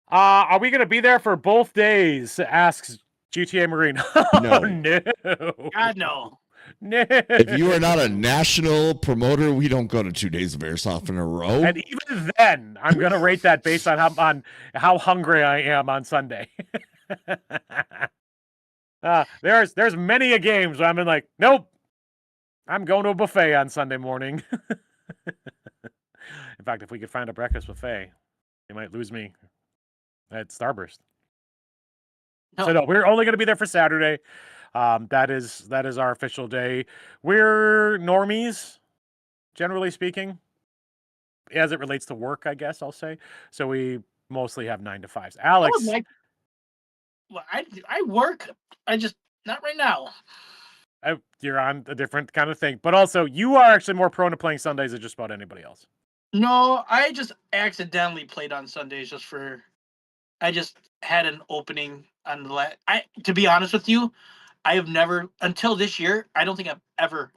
Are we going to be there for both days? Asks GTA Marine. No. No. God, no. No. If you are not a national promoter, we don't go to 2 days of Airsoft in a row. And even then, I'm going to rate that based on how hungry I am on Sunday. There's many a games where I'm like, nope, I'm going to a buffet on Sunday morning. In fact, if we could find a breakfast buffet, they might lose me at Starburst. No. So no, we're only going to be there for Saturday. That is our official day. We're normies, generally speaking, as it relates to work, I guess I'll say. So we mostly have 9 to 5s. Alex, I work. I just not right now. You're on a different kind of thing, but also you are actually more prone to playing Sundays than just about anybody else. No, I just accidentally played on Sundays I just had an opening on the to be honest with you, I have never until this year. I don't think I've ever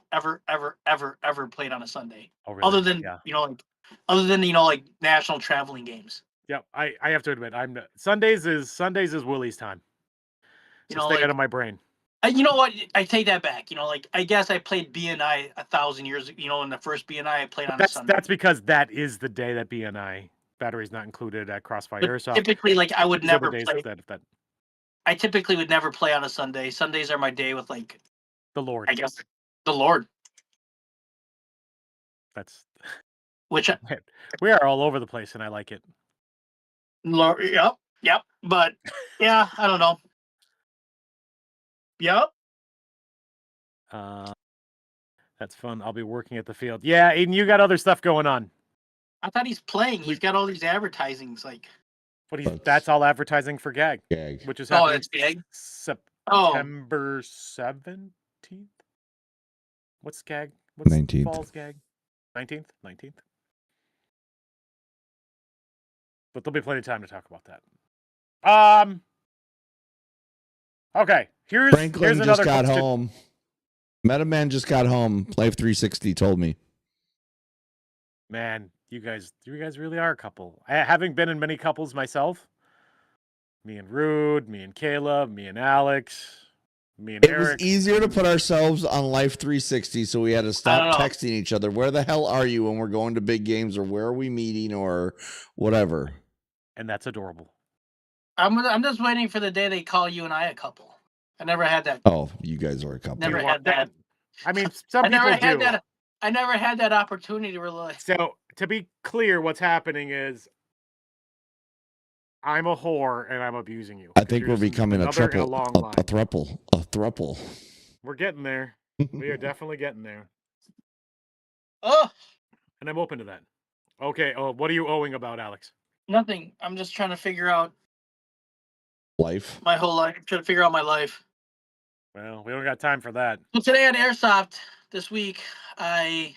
played on a Sunday. Oh, really? Other than like national traveling games. Yeah, I have to admit, Sundays is Willie's time. So stay out of my brain. You know what? I take that back. Like I guess I played BNI 1,000 years. In the first BNI I played on a Sunday. That's because that is the day that BNI battery's not included at Crossfire Airsoft. Typically, like I would never play. I typically would never play on a Sunday. Sundays are my day with like the Lord. I guess the Lord. That's which we are all over the place, and I like it. Lord, yep. But yeah, I don't know. Yep. That's fun. I'll be working at the field. Yeah, Aiden, you got other stuff going on. I thought he's playing. He's got all these advertisings, like. But that's all advertising for Gag. Which is happening. That's Gag. September 17th. What's Gag? What's 19th. Fall's Gag? 19th. But there'll be plenty of time to talk about that. Okay. Franklin here's just got home. Metaman just got home. Life 360 told me. Man, you guys really are a couple. Having been in many couples myself, me and Rude, me and Caleb, me and Alex, me and Eric. It was easier to put ourselves on Life 360, so we had to stop texting each other. Where the hell are you when we're going to big games, or where are we meeting, or whatever? And that's adorable. I'm just waiting for the day they call you and I a couple. I never had that. Oh, you guys are a couple. Never had that. I mean, some people do. I never had that opportunity. Really. So to be clear, what's happening is I'm a whore and I'm abusing you. I think we're becoming a thruple. We're getting there. We are definitely getting there. Oh. And I'm open to that. Okay. Oh, what are you owing about, Alex? Nothing. I'm just trying to figure out life. My whole life. I'm trying to figure out my life. Well, we don't got time for that. So today at Airsoft this week, I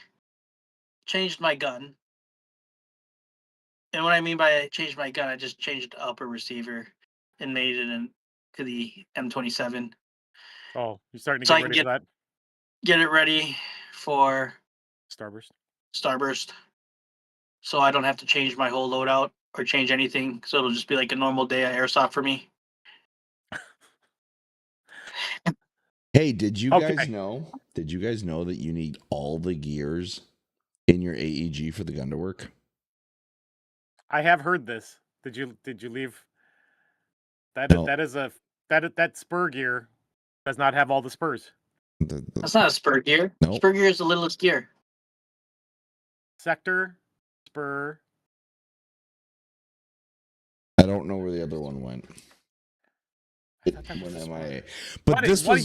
changed my gun. And what I mean by I changed my gun, I just changed the upper receiver and made it into the M27. Oh, you're starting to get ready for that? Get it ready for Starburst. So I don't have to change my whole loadout or change anything. So it'll just be like a normal day at Airsoft for me. Hey, did you guys know? Did you guys know that you need all the gears in your AEG for the gun to work? I have heard this. Did you leave? That spur gear does not have all the spurs. That's not a spur gear. Nope. Spur gear is the littlest gear. Sector, spur. I don't know where the other one went. But this was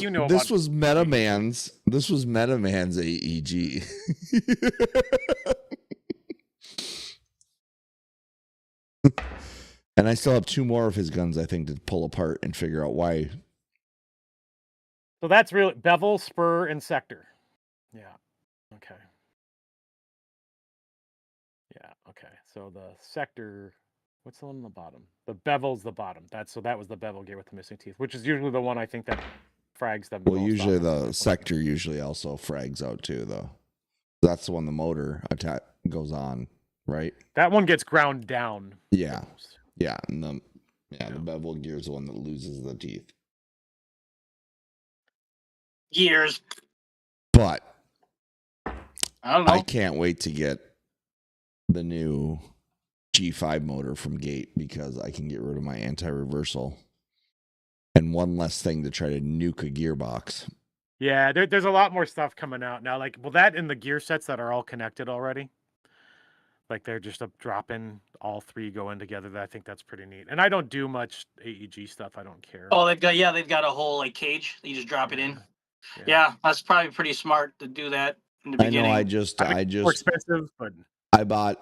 Metaman's. This was Metaman's AEG. And I still have 2 more of his guns, I think, to pull apart and figure out why. So that's really bevel, spur, and sector. Yeah. Okay. Yeah. Okay. So the sector. What's the one on the bottom? The bevel's the bottom. That was the bevel gear with the missing teeth, which is usually the one I think that frags them. Well, usually the sector usually also frags out too, though. That's the one the motor attack goes on, right? That one gets ground down. Yeah. Yeah. And the bevel gear is the one that loses the teeth. Gears. But I don't know. I can't wait to get the new G5 motor from Gate because I can get rid of my anti-reversal and one less thing to try to nuke a gearbox. Yeah, there's a lot more stuff coming out now. Like, well, that and the gear sets that are all connected already. Like they're just a drop in, all 3 going together. I think that's pretty neat. And I don't do much AEG stuff. I don't care. Oh, they've got a whole like cage that you just drop it in. Yeah, that's probably pretty smart to do that in the beginning. I know. I just more expensive, but I bought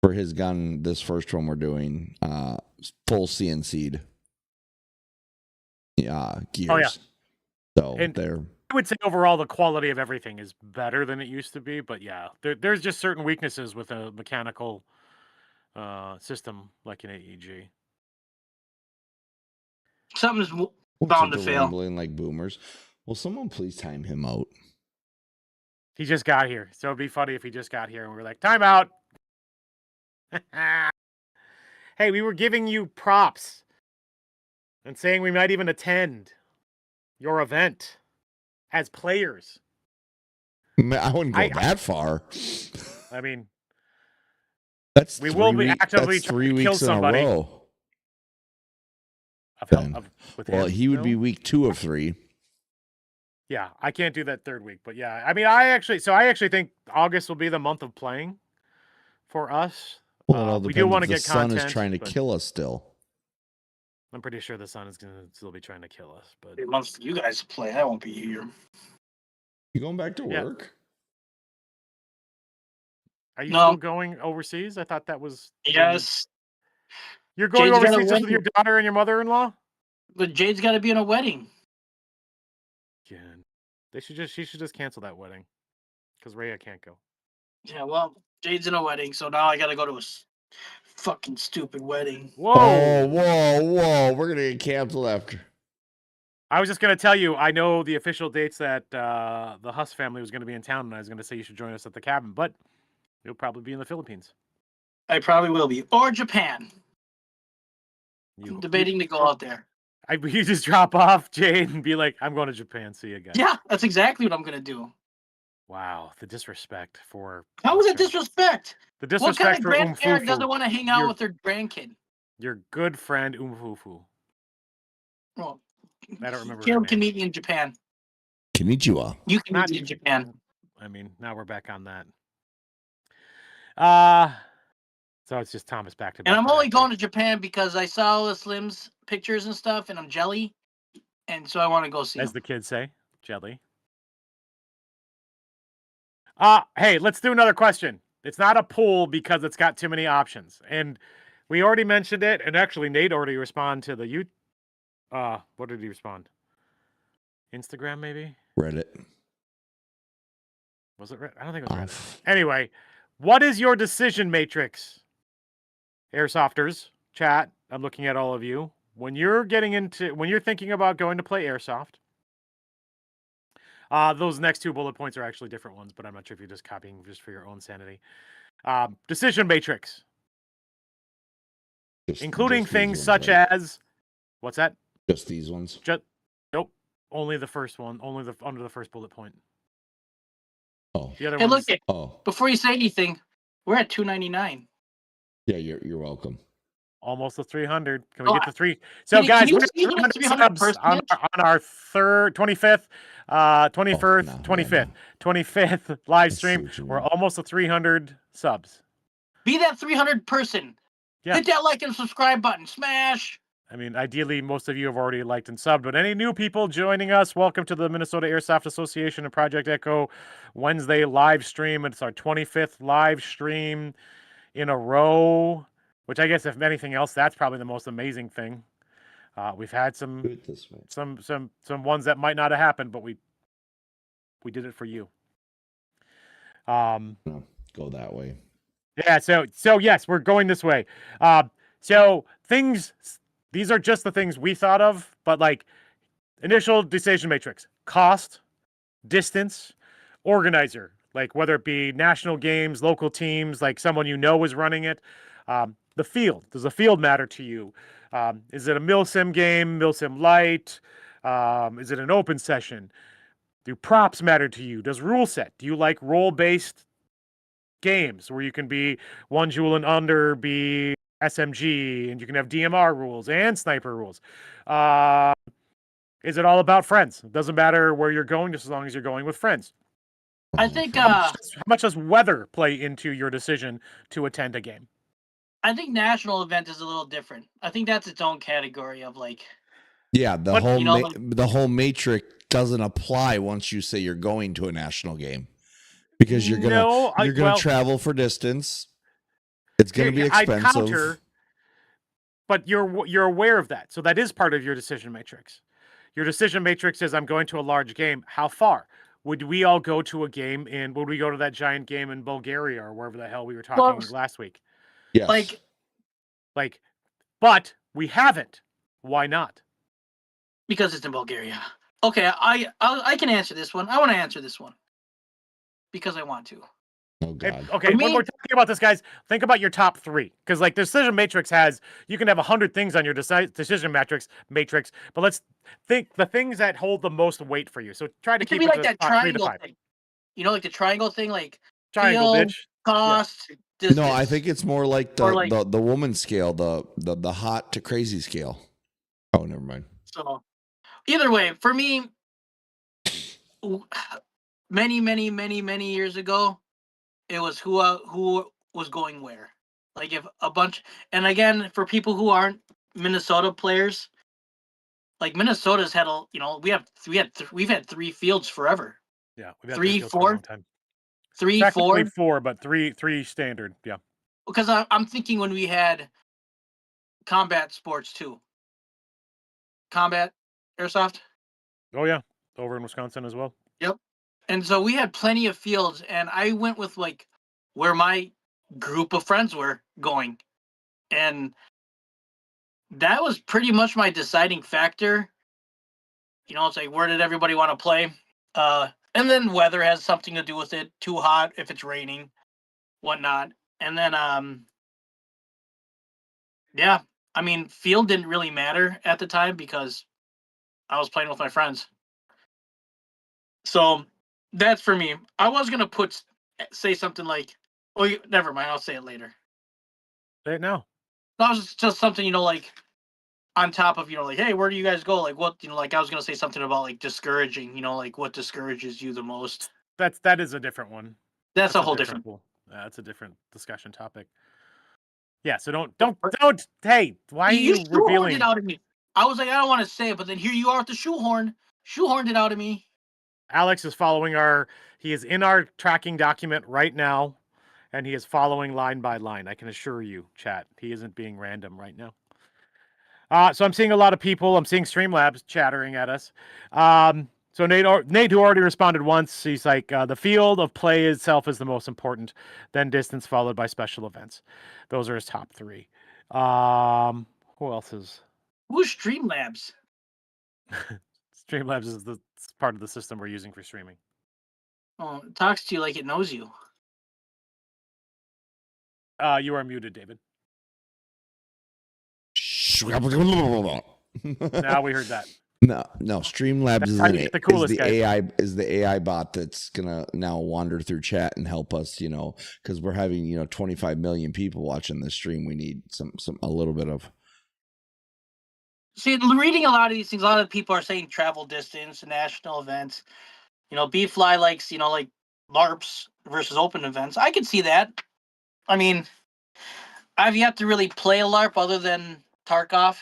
for his gun this first one we're doing full CNC'd gears. Oh yeah. So and they're. I would say overall the quality of everything is better than it used to be, but yeah, there's just certain weaknesses with a mechanical system like an AEG. Something's bound to fail. Rumbling like boomers. Will someone please time him out? He just got here, so it'd be funny if he just got here and we're like, time out. Hey, we were giving you props and saying we might even attend. your event as players. I wouldn't go that far. I mean, that's we will be actively that's trying 3 to kill weeks in a somebody. row. With well, him, he would be week 2 of 3. Yeah, I can't do that 3rd week, but yeah, I mean, I actually think August will be the month of playing for us. Well, it all we do depends want to if the get sun content. is trying to kill us still. I'm pretty sure the sun is going to still be trying to kill us. But months for you guys to play, I won't be here. You going back to work? Are you still going overseas? I thought that was yes. You're going Jade's overseas just with your daughter and your mother-in-law? But Jade's got to be in a wedding. Yeah, she should just cancel that wedding because Rhea can't go. Yeah, well, Jade's in a wedding, so now I got to go to a fucking stupid wedding. Whoa! Oh, whoa! We're gonna get canceled after. I was just going to tell you, I know the official dates that the Huss family was going to be in town, and I was going to say you should join us at the cabin, but you'll probably be in the Philippines. I probably will be. Or Japan. I'm debating to go out there. You just drop off Jade and be like, I'm going to Japan. See you guys. Yeah, that's exactly what I'm going to do. Wow, the disrespect for... How was it disrespect? The disrespect for grandparent doesn't want to hang out with their grandkid? Your good friend Umfufu. Well, I don't remember. Caleb can meet you in Japan. Konnichiwa. You can meet me in Japan. I mean, now we're back on that. So it's just Thomas back to back. And I'm only going to Japan because I saw all the Slim's pictures and stuff, and I'm jelly. And so I want to go see As him. the kids say, jelly. Hey, let's do another question. It's not a poll because it's got too many options. And we already mentioned it, and actually Nate already responded to the what did he respond? Instagram, maybe? Reddit. Was it Reddit? I don't think it was Reddit. Anyway, what is your decision matrix? Airsofters, chat, I'm looking at all of you. When you're thinking about going to play Airsoft, those next 2 bullet points are actually different ones, but I'm not sure if you're just copying just for your own sanity. Decision matrix. Including things such as... What's that? Just these ones? Nope. Only the first one. Only under the first bullet point. Oh. The other hey, ones... look, before you say anything, we're at 299. Yeah, you're welcome. Almost to 300. Can we get to 3? So, guys, we're at 300 subs on our 25th live stream. We're almost to 300 subs. Be that 300 person. Yeah. Hit that like and subscribe button. Smash. I mean, ideally, most of you have already liked and subbed, but any new people joining us, welcome to the Minnesota Airsoft Association and Project Echo Wednesday live stream. It's our 25th live stream in a row, which I guess, if anything else, that's probably the most amazing thing. We've had some ones that might not have happened, but we did it for you. No, go that way. Yeah. So yes, we're going this way. So these are just the things we thought of, but like initial decision matrix: cost, distance, organizer. Like whether it be national games, local teams, like someone you know is running it. The field. Does the field matter to you? Is it a Milsim game, Milsim Light? Is it an open session? Do props matter to you? Does rule set? Do you like role-based games where you can be 1 joule and under, be SMG, and you can have DMR rules and sniper rules? Is it all about friends? It doesn't matter where you're going, just as long as you're going with friends. I think how much does weather play into your decision to attend a game? I think national event is a little different. I think that's its own category of like. Yeah, the whole matrix doesn't apply once you say you're going to a national game, because you're gonna travel for distance. It's gonna be expensive. But you're aware of that, so that is part of your decision matrix. Your decision matrix is, I'm going to a large game. How far? Would we all go to a game would we go to that giant game in Bulgaria or wherever the hell we were talking last week? Yes. Like, but we haven't. Why not? Because it's in Bulgaria. Okay, I can answer this one. I want to answer this one because I want to. Oh God. Okay, when we're talking about this, guys, think about your top 3, because like decision matrix you can have 100 things on your decision matrix, but let's think the things that hold the most weight for you. So try to It could keep be it like to that top 3 to triangle 5. thing. You know, like the triangle thing, like Triangle field, ditch. cost, distance. No, I think it's more like Or like- the woman scale, the hot to crazy scale. Oh, never mind. So either way, for me, many years ago, it was who was going where. Like if a bunch, and again, for people who aren't Minnesota players, like Minnesota's had we've had 3 fields forever. Yeah, we've had 3, fields for a 4, long time. 3, Technically 4. 4, but three standard. Yeah. Because I'm thinking when we had combat sports too. Combat airsoft. Oh yeah, over in Wisconsin as well. Yep. And so we had plenty of fields, and I went with like where my group of friends were going, and that was pretty much my deciding factor. You know, it's like where did everybody want to play? And then weather has something to do with it. Too hot if it's raining, whatnot. And then yeah, I mean, field didn't really matter at the time because I was playing with my friends. So that's for me. I was gonna say something like, "Oh, never mind. I'll say it later." Say it now. That was just something, like on top of, like, hey, where do you guys go? Like what, like I was gonna say something about like discouraging. Like what discourages you the most. That is a different one. That's a whole different. That's a different discussion topic. Yeah, so don't. Hey, why are you shoehorned revealing it out of me? I was like, I don't want to say it, but then here you are with the shoehorned it out of me. Alex is he is in our tracking document right now, and he is following line by line. I can assure you, chat, he isn't being random right now. So I'm seeing a lot of people. I'm seeing Streamlabs chattering at us. So Nate, who already responded once, he's like, the field of play itself is the most important, then distance followed by special events. Those are his top 3. Who else is? Who's Streamlabs? Streamlabs is the part of the system we're using for streaming. Oh, it talks to you like it knows you. You are muted, David. Now we heard that. No. Streamlabs is the AI bot that's gonna now wander through chat and help us. Because we're having 25 million people watching this stream. We need a little bit of. See, reading a lot of these things, a lot of people are saying travel distance, national events. B-Fly likes, like LARPs versus open events. I could see that. I mean, I've yet to really play a LARP other than Tarkov,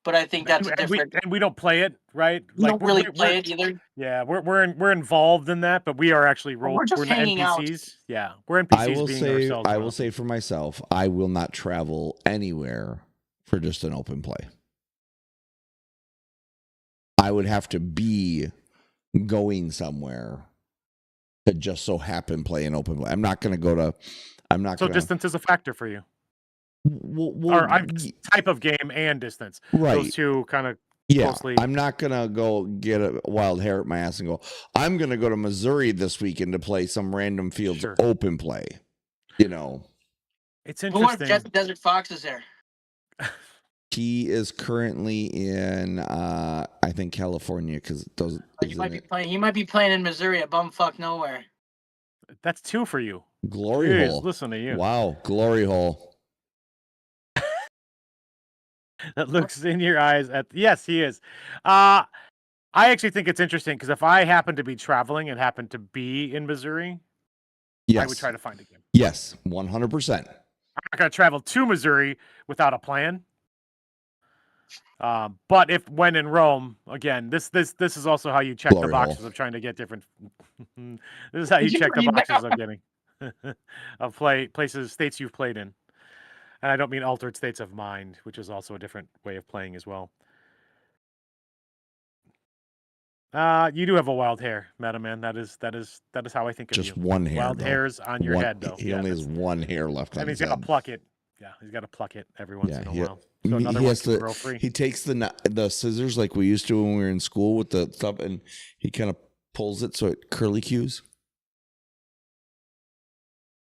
but I think that's different. And we don't play it, right? We don't really play it either. Yeah, we're involved in that, but we are actually we're just hanging NPCs. Out. Yeah, we're NPCs I will say for myself, I will not travel anywhere for just an open play. I would have to be going somewhere to just so happen play an open play. I'm not going to go to. So distance is a factor for you. Or type of game and distance. Right. Those two kind of. Yeah, closely. I'm not going to go get a wild hair at my ass and go, I'm going to go to Missouri this weekend to play some random fields open play. It's interesting. Who are Desert Fox is there? He is currently in, I think, California because those. He might be playing in Missouri at bumfuck nowhere. That's 2 for you. Glory hole. Listen to you. Wow, glory hole. That looks in your eyes yes, he is. I actually think it's interesting because if I happen to be traveling and happen to be in Missouri, I would try to find a game. Yes, 100%. I'm not going to travel to Missouri without a plan. But when in Rome, again, this is also how you check the boxes of trying to get different. This is how you check the boxes of getting of states you've played in, and I don't mean altered states of mind, which is also a different way of playing as well. You do have a wild hair, Metaman. That is how I think of you. Just one hair. Wild hairs on your head, though. He only has one hair left on his head. And he's got to pluck it. Yeah, he's got to pluck it every once in a while. So another one can grow free. He takes the scissors like we used to when we were in school with the stuff, and he kind of pulls it so it curly cues.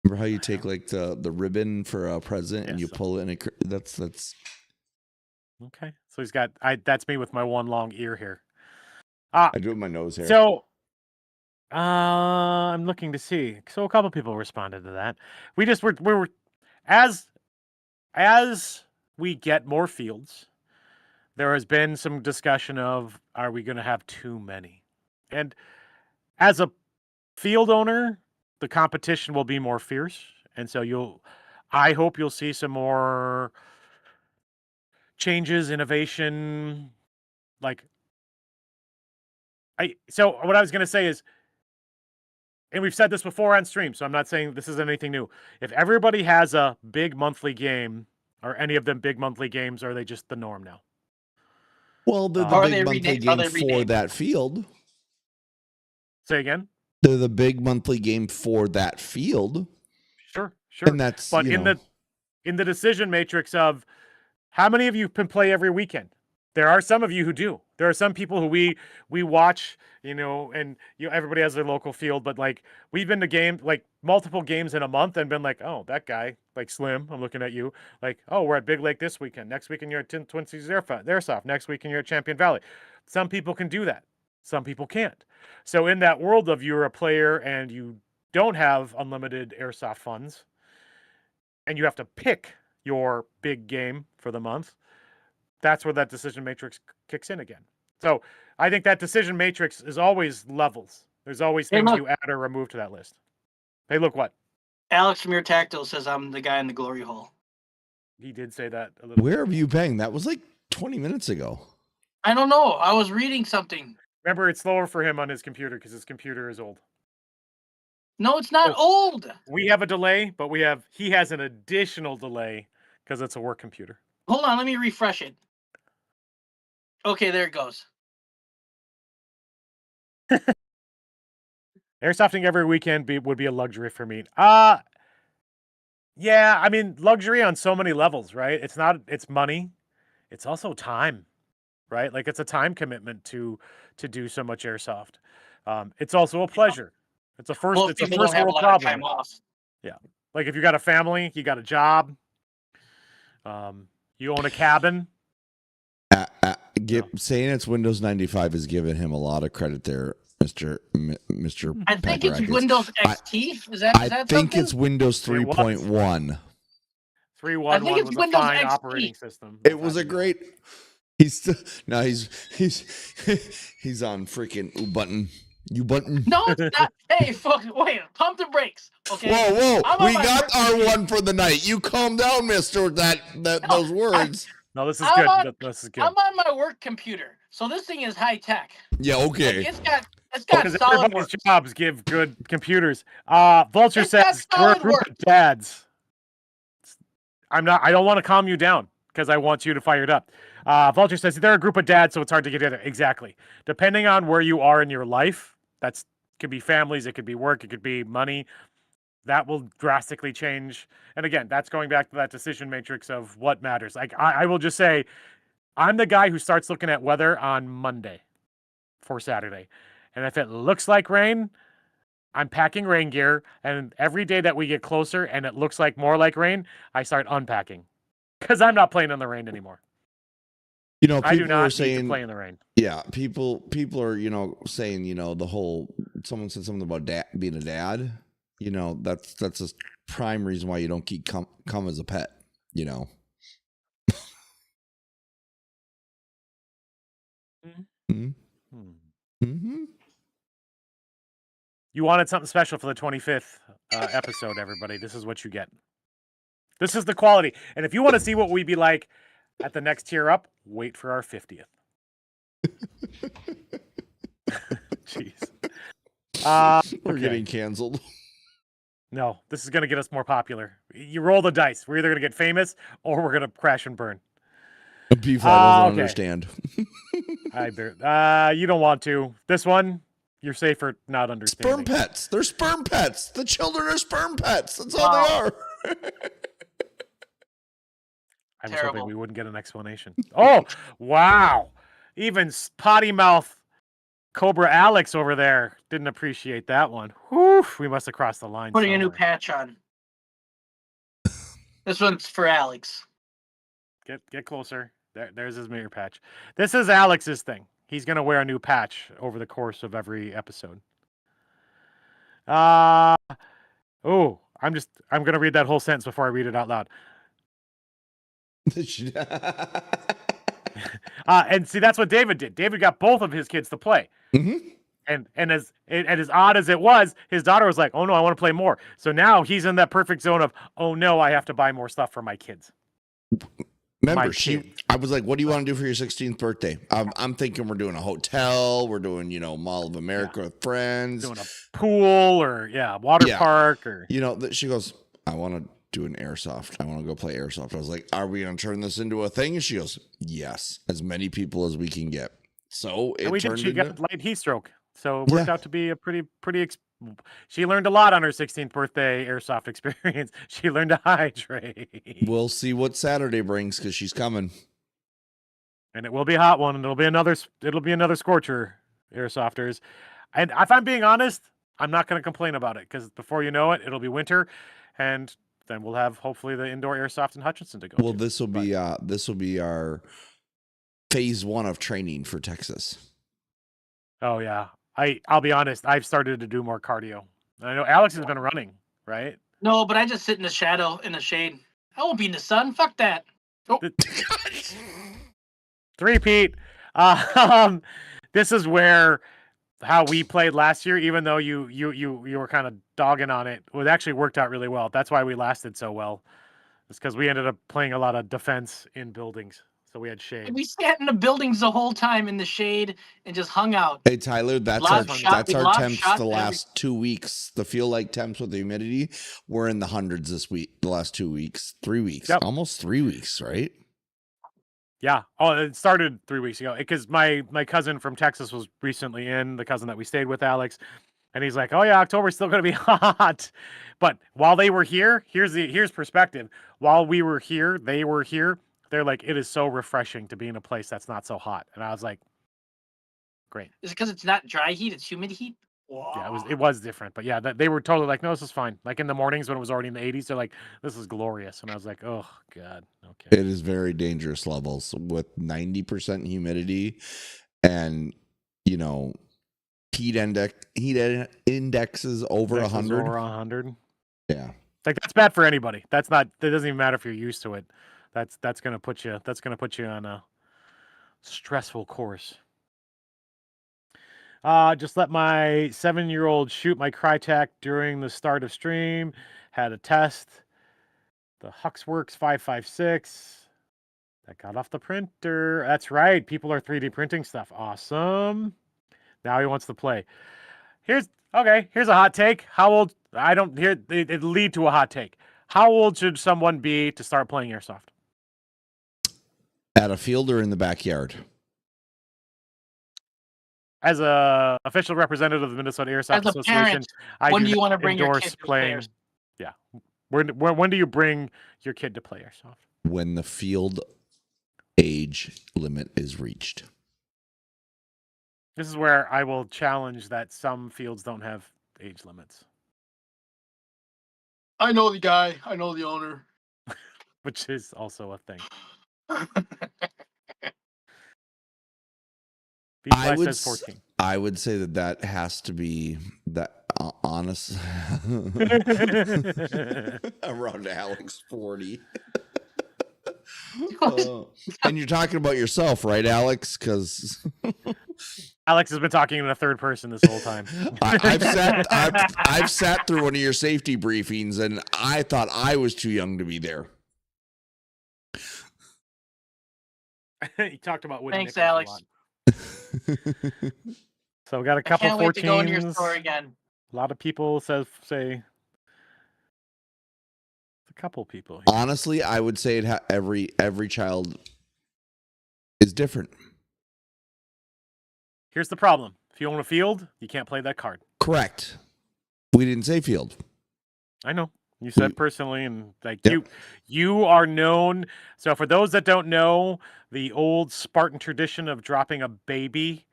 Remember how you take like the ribbon for a present and you pull it and that's okay. So he's got that's me with my one long ear here. I do it with my nose hair. So I'm looking to see. So a couple people responded to that. We were as we get more fields, there has been some discussion of, are we going to have too many? And as a field owner, the competition will be more fierce. And so I hope you'll see some more changes, innovation. So what I was going to say is, and we've said this before on stream, so I'm not saying this is anything new. If everybody has a big monthly game, or any of them big monthly games, are they just the norm now? Well, they're the big monthly game for that field. Say again? They're the big monthly game for that field. Sure. And that's, but in the decision matrix of how many of you can play every weekend? There are some of you who do. There are some people who we watch, and everybody has their local field, but like we've been to multiple games in a month and been like, oh, that guy, like Slim, I'm looking at you, like, oh, we're at Big Lake this weekend. Next weekend you're at Twin Cities Airsoft. Next weekend you're at Champion Valley. Some people can do that. Some people can't. So in that world of you're a player and you don't have unlimited airsoft funds, and you have to pick your big game for the month, that's where that decision matrix kicks in again. So I think that decision matrix is always levels. There's always things you add or remove to that list. Hey, look what? Alex from your Tactile says I'm the guy in the glory hole. He did say that a little Where have you been? That was like 20 minutes ago. I don't know. I was reading something. Remember, it's slower for him on his computer because his computer is old. No, it's not old. We have a delay, but he has an additional delay because it's a work computer. Hold on, let me refresh it. Okay, there it goes. Airsofting every weekend would be a luxury for me. Yeah, I mean, luxury on so many levels, right? It's money. It's also time, right? Like it's a time commitment to do so much airsoft. It's also a pleasure. It's a first world problem. Yeah. Like if you got a family, you got a job, you own a cabin. Saying it's Windows 95 is giving him a lot of credit there, Mr. I think it's Windows XT. Is that I think it's Windows 3.1. 3.1 was a fine operating system. It was a great. He's still he's on freaking Ubuntu. No, it's not. Hey, wait, pump the brakes. Okay. Whoa! We got R1 for the night. You calm down, Mister. Those words. No, this is good. This is good. I'm on my work computer, so this thing is high tech. Yeah, okay. Like, it's got because solid everybody's works. jobs give good computers. Vulture says we're a group of dads. I don't want to calm you down because I want you to fire it up. Vulture says they're a group of dads, so it's hard to get in it. Exactly. Depending on where you are in your life, could be families, it could be work, it could be money. That will drastically change. And again, that's going back to that decision matrix of what matters. Like I will just say, I'm the guy who starts looking at weather on Monday for Saturday. And if it looks like rain, I'm packing rain gear. And every day that we get closer and it looks like more like rain, I start unpacking because I'm not playing in the rain anymore. I do not need to play in the rain. Yeah, people are saying the whole. Someone said something about being a dad. That's a prime reason why you don't keep come as a pet. Mm-hmm. You wanted something special for the 25th episode, everybody. This is what you get. This is the quality. And if you want to see what we'd be like at the next tier up, wait for our 50th. Jeez. We're getting canceled. No, this is going to get us more popular. You roll the dice. We're either going to get famous or we're going to crash and burn. P5 doesn't understand. You don't want to. This one, you're safer not understanding. Sperm pets. They're sperm pets. The children are sperm pets. That's all they are. I was hoping we wouldn't get an explanation. Oh, wow. Even potty mouth Cobra Alex over there didn't appreciate that one. Whew, we must have crossed the line. Putting a new patch on. This one's for Alex. Get closer. There's his mirror patch. This is Alex's thing. He's gonna wear a new patch over the course of every episode. I'm gonna read that whole sentence before I read it out loud. And see, that's what David did. David got both of his kids to play. Mm-hmm. And as odd as it was, his daughter was like, "Oh no, I want to play more." So now he's in that perfect zone of, "Oh no, I have to buy more stuff for my kids." Remember, I was like, "What do you want to do for your 16th birthday?" I'm thinking we're doing a hotel. We're doing, Mall of America with friends, doing a pool or water park or She goes, "I want to do an airsoft. I want to go play airsoft." I was like, "Are we going to turn this into a thing?" And she goes, "Yes, as many people as we can get." So she got light heat stroke. So it worked out to be a pretty. She learned a lot on her 16th birthday airsoft experience. She learned to hydrate. We'll see what Saturday brings because she's coming, and it will be a hot one, and it'll be another scorcher, airsofters. And if I'm being honest, I'm not going to complain about it because before you know it, it'll be winter, and then we'll have hopefully the indoor airsoft in Hutchinson to go. Well, this will be our phase 1 of training for Texas. Oh yeah. I'll be honest, I've started to do more cardio. I know Alex has been running, right? No, but I just sit in the shadow, in the shade. I won't be in the sun. Fuck that. Oh. Three-peat. This is how we played last year, even though you were kind of dogging on it. It actually worked out really well. That's why we lasted so well. It's because we ended up playing a lot of defense in buildings. So we had shade. And we sat in the buildings the whole time in the shade and just hung out. Hey Tyler, that's our temps the last 2 weeks. The feel like temps with the humidity, we're in the hundreds this week. The last 2 weeks, 3 weeks, almost 3 weeks, right? Yeah. Oh, it started 3 weeks ago because my cousin from Texas was recently in, the cousin that we stayed with, Alex, and he's like, "Oh yeah, October's still going to be hot." But while they were here, here's perspective. While we were here, they were here. They're like, "It is so refreshing to be in a place that's not so hot." And I was like, "Great." Is it because it's not dry heat; it's humid heat? Wow. Yeah, it was different, but yeah, they were totally like, "No, this is fine." Like in the mornings when it was already in the 80s, they're like, "This is glorious," and I was like, "Oh God, okay." It is very dangerous levels with 90% humidity, and heat indexes over 100. Over 100. Yeah, like that's bad for anybody. That doesn't even matter if you're used to it. That's gonna put you on a stressful course. Just let my 7-year-old shoot my Crytek during the start of stream. Had a test. The Huxworks 556. That got off the printer. That's right. People are 3D printing stuff. Awesome. Now he wants to play. Here's a hot take. How old? I don't hear it lead to a hot take. How old should someone be to start playing airsoft? At a field or in the backyard? As a official representative of the Minnesota Airsoft Association, when do you want to bring your kid to playing? Yeah. When do you bring your kid to play airsoft? When the field age limit is reached. This is where I will challenge that some fields don't have age limits. I know the guy. I know the owner. Which is also a thing. Says 14. I would say that has to be that honest. Around Alex 40. And you're talking about yourself, right, Alex? Because Alex has been talking in a third person this whole time. I've sat through one of your safety briefings, and I thought I was too young to be there. He talked about winning. Thanks, Alex. So we got a couple 14s. Wait to go into your store again. A lot of people say a couple people. Here. Honestly, I would say every child is different. Here's the problem: if you own a field, you can't play that card. Correct. We didn't say field. I know. You said personally, and you are known. So for those that don't know, the old Spartan tradition of dropping a baby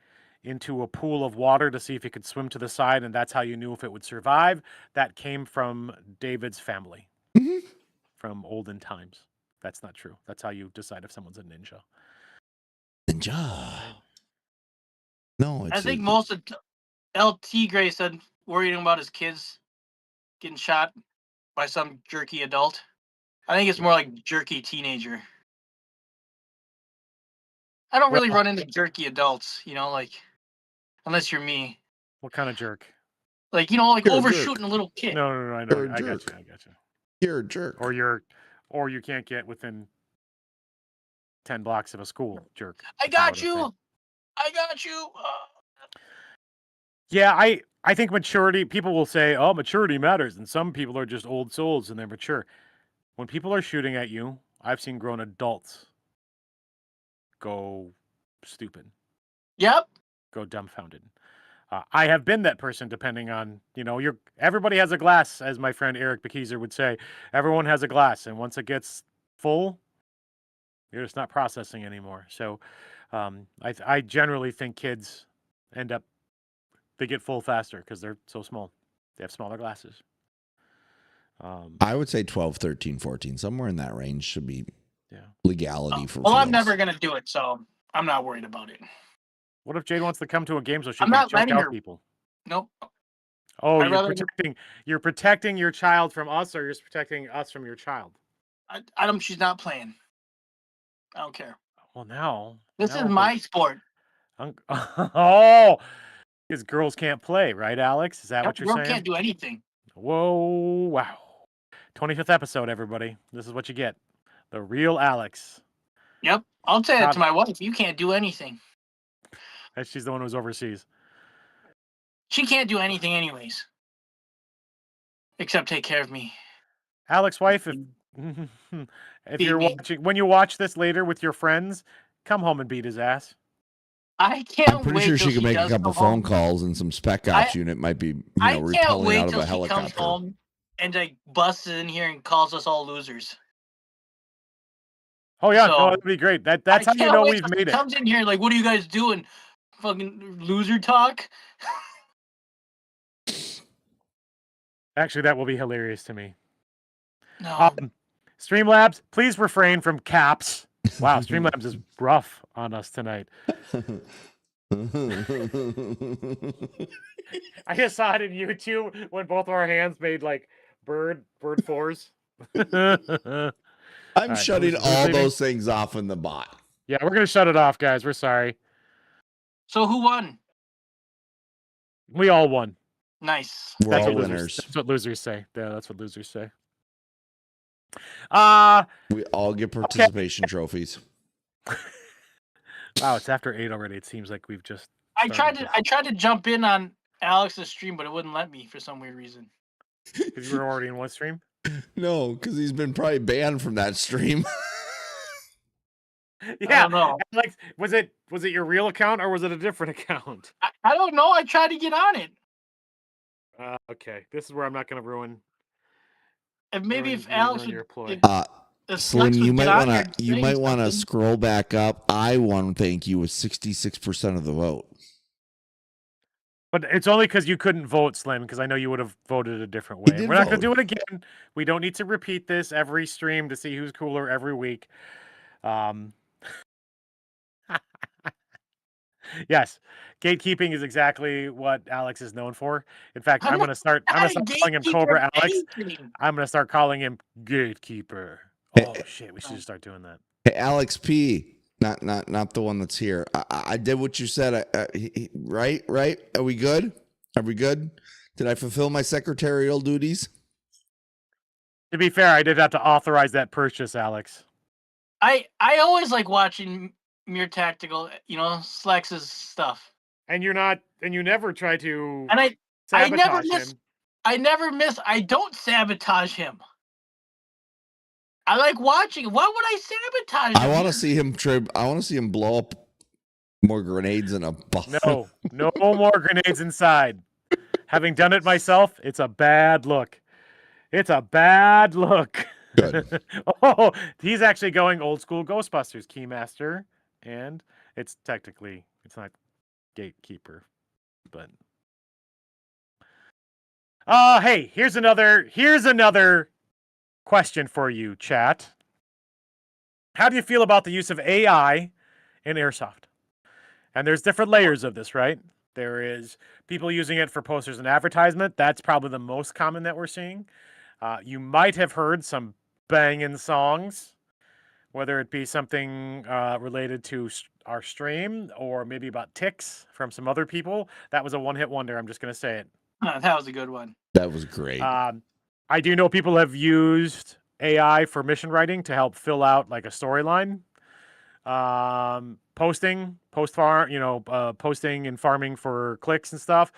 into a pool of water to see if it could swim to the side, and that's how you knew if it would survive, that came from David's family. Mm-hmm. from olden times. That's not true. That's how you decide if someone's a ninja. Ninja. No, I think most of LT Gray said worrying about his kids getting shot by some jerky adult. I think it's more like jerky teenager. I don't really run into jerky adults, like unless you're me. What kind of jerk? Like, like overshooting a little kid. No, I know. I got you. You're a jerk. Or you can't get within 10 blocks of a school, jerk. I got you. Yeah, I think maturity, people will say, oh, maturity matters. And some people are just old souls and they're mature. When people are shooting at you, I've seen grown adults go stupid. Yep. Go dumbfounded. I have been that person, depending on, everybody has a glass, as my friend Eric Bekeezer would say. Everyone has a glass, and once it gets full, you're just not processing anymore. So I generally think kids they get full faster because they're so small. They have smaller glasses. I would say 12, 13, 14. Somewhere in that range should be legality for Well, fields. I'm never going to do it, so I'm not worried about it. What if Jade wants to come to a game so she can choke out people? Nope. Oh, you're protecting your child from us, or you're protecting us from your child? She's not playing. I don't care. Well, now this is my sport. Oh, because girls can't play, right, Alex? Is that what you're saying? Girls can't do anything. Whoa, wow. 25th episode, everybody. This is what you get. The real Alex. Yep. I'll say that to my wife. You can't do anything. And she's the one who's overseas. She can't do anything anyways. Except take care of me. Alex, wife, if you're watching, when you watch this later with your friends, come home and beat his ass. I can't wait. I'm pretty sure she can make a couple phone calls and some spec ops unit might be, repelling out of a helicopter. She comes home and busts in here and calls us all losers. Oh yeah, no, that'd be great. That's how you know we've made it. Comes in here like, what are you guys doing? Fucking loser talk. Actually, that will be hilarious to me. No. Streamlabs, please refrain from caps. Wow, Streamlabs is rough on us tonight. I just saw it in YouTube when both of our hands made like bird fours. I'm shutting all those things off in the bot. Yeah, we're gonna shut it off, guys. We're sorry. So who won? We all won. Nice. We're all winners. That's what losers say. Yeah, that's what losers say. We all get participation trophies. Wow, it's after 8 already. It seems like we've just. I tried to jump in on Alex's stream, but it wouldn't let me for some weird reason. Because you were already in one stream? No, because he's been probably banned from that stream. Yeah, I don't know. Like, was it your real account or was it a different account? I don't know. I tried to get on it. Okay, this is where I'm not going to ruin. And maybe if Alex would, Slim, you might want to scroll back up. I want to thank you with 66% of the vote. But it's only because you couldn't vote, Slim, because I know you would have voted a different way. We're not going to do it again. We don't need to repeat this every stream to see who's cooler every week. Yes, gatekeeping is exactly what Alex is known for. In fact, I'm going to start calling him Cobra Alex. I'm going to start calling him Gatekeeper. Oh shit, we should just start doing that. Hey, Alex P, not the one that's here. I did what you said. Right? Are we good? Did I fulfill my secretarial duties? To be fair, I did have to authorize that purchase, Alex. I always like watching Mere Tactical, Slex's stuff. And you never try to sabotage him. I don't sabotage him. I like watching. Why would I sabotage him? I want to see him blow up more grenades in a bottle. No more grenades inside. Having done it myself, it's a bad look. Good. Oh, he's actually going old school Ghostbusters Keymaster, and it's not Gatekeeper, but hey, here's another question for you, chat. How do you feel about the use of AI in Airsoft? And there's different layers of this, right? There is people using it for posters and advertisement. That's probably the most common that we're seeing. You might have heard some banging songs, whether it be something related to our stream or maybe about ticks from some other people. That was a one-hit wonder. I'm just going to say it. That was a good one. That was great. I do know people have used AI for mission writing to help fill out like a storyline. Posting and farming for clicks and stuff.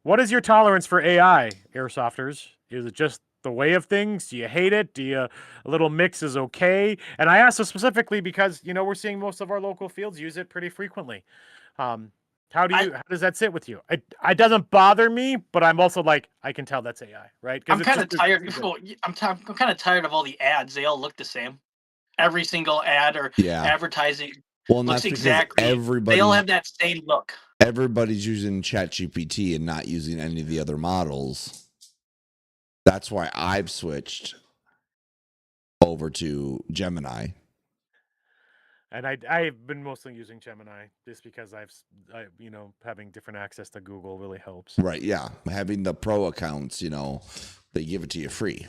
What is your tolerance for AI, Airsofters? Is it just the way of things? Do you hate it? A little mix is okay? And I ask this specifically because, we're seeing most of our local fields use it pretty frequently. How does that sit with you? It doesn't bother me, but I'm also like, I can tell that's AI, right? I'm kind of tired. I'm kind of tired of all the ads. They all look the same. Every single ad or advertising looks exactly. They all have that same look. Everybody's using ChatGPT and not using any of the other models. That's why I've switched over to Gemini. And I've been mostly using Gemini just because having different access to Google really helps. Right, yeah. Having the pro accounts, they give it to you free.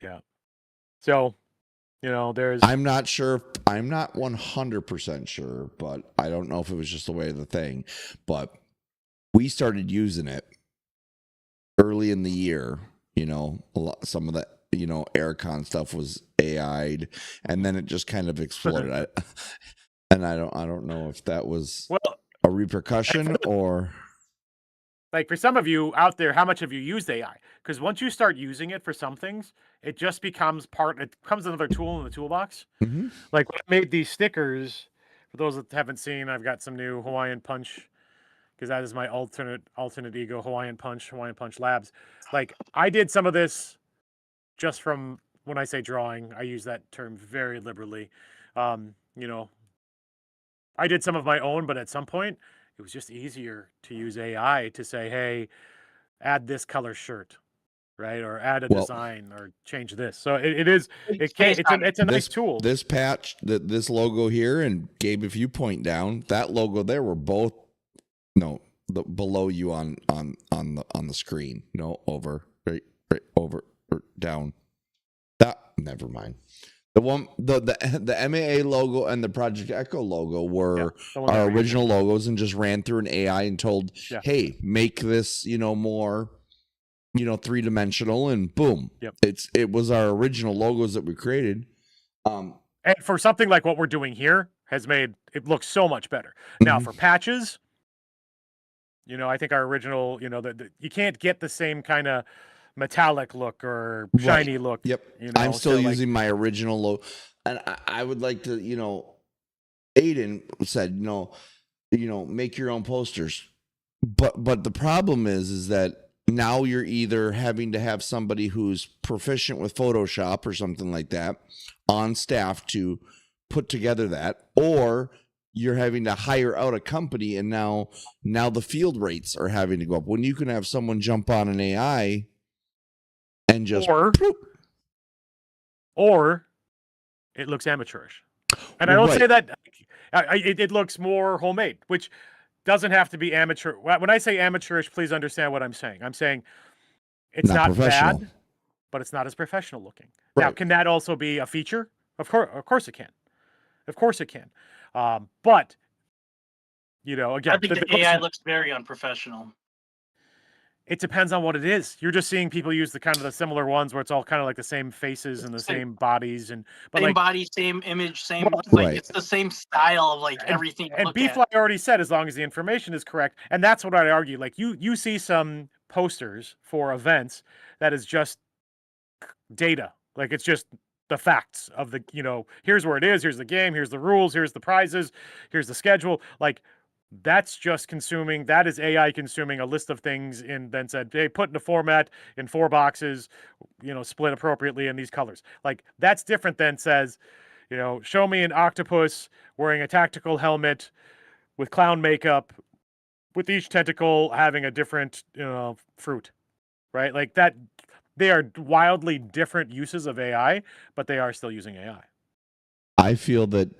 Yeah. So, there's... I'm not sure. I'm not 100% sure, but I don't know if it was just the way of the thing. But we started using it early in the year. Some of the, Aircon stuff was AI'd, and then it just kind of exploded. I don't know if that was a repercussion or... Like for some of you out there, how much have you used AI? Because once you start using it for some things, it just becomes another tool in the toolbox. Mm-hmm. Like when I made these stickers, for those that haven't seen, I've got some new Hawaiian Punch, because that is my alternate ego, Hawaiian Punch Labs. Like I did some of this just from, when I say drawing, I use that term very liberally. I did some of my own, but at some point, it was just easier to use AI to say, hey, add this color shirt, right? Or add a design or change this. So it's a nice tool. This patch, this logo here, and Gabe, if you point down, that logo there were both below you on the screen. No, over, right over or down. That never mind. The one, the MAA logo and the Project Echo logo were our original logos, and just ran through an AI and told, hey, make this, more, 3-dimensional, and boom. Yep. It was our original logos that we created. And for something like what we're doing here has made it look so much better. Now for patches, I think our original, you can't get the same kind of metallic look or shiny look. Yep. I'm still using my original logo, and I would like to, Aiden said, make your own posters, but the problem is that now you're either having to have somebody who's proficient with Photoshop or something like that on staff to put together that, or you're having to hire out a company, and now the field rates are having to go up when you can have someone jump on an AI and just or it looks amateurish. And I don't say that it looks more homemade, which doesn't have to be amateur. When I say amateurish, please understand what I'm saying. I'm saying it's not bad, but it's not as professional looking. Right. Now, can that also be a feature? Of course it can. Of course it can. But again, I think the AI looks very unprofessional. It depends on what it is. You're just seeing people use the similar ones where it's all kind of like the same faces and the same bodies same body, same image, same it's the same style of everything. And B-Fly already said as long as the information is correct, and that's what I argue. Like you see some posters for events that is just data. Like it's just the facts of the here's where it is, here's the game, here's the rules, here's the prizes, here's the schedule. Like that's just consuming, that is AI consuming a list of things and then said, hey, put in a format in 4 boxes, split appropriately in these colors. Like that's different than says, show me an octopus wearing a tactical helmet with clown makeup, with each tentacle having a different, fruit, right? Like that They are wildly different uses of AI, but they are still using AI. I feel that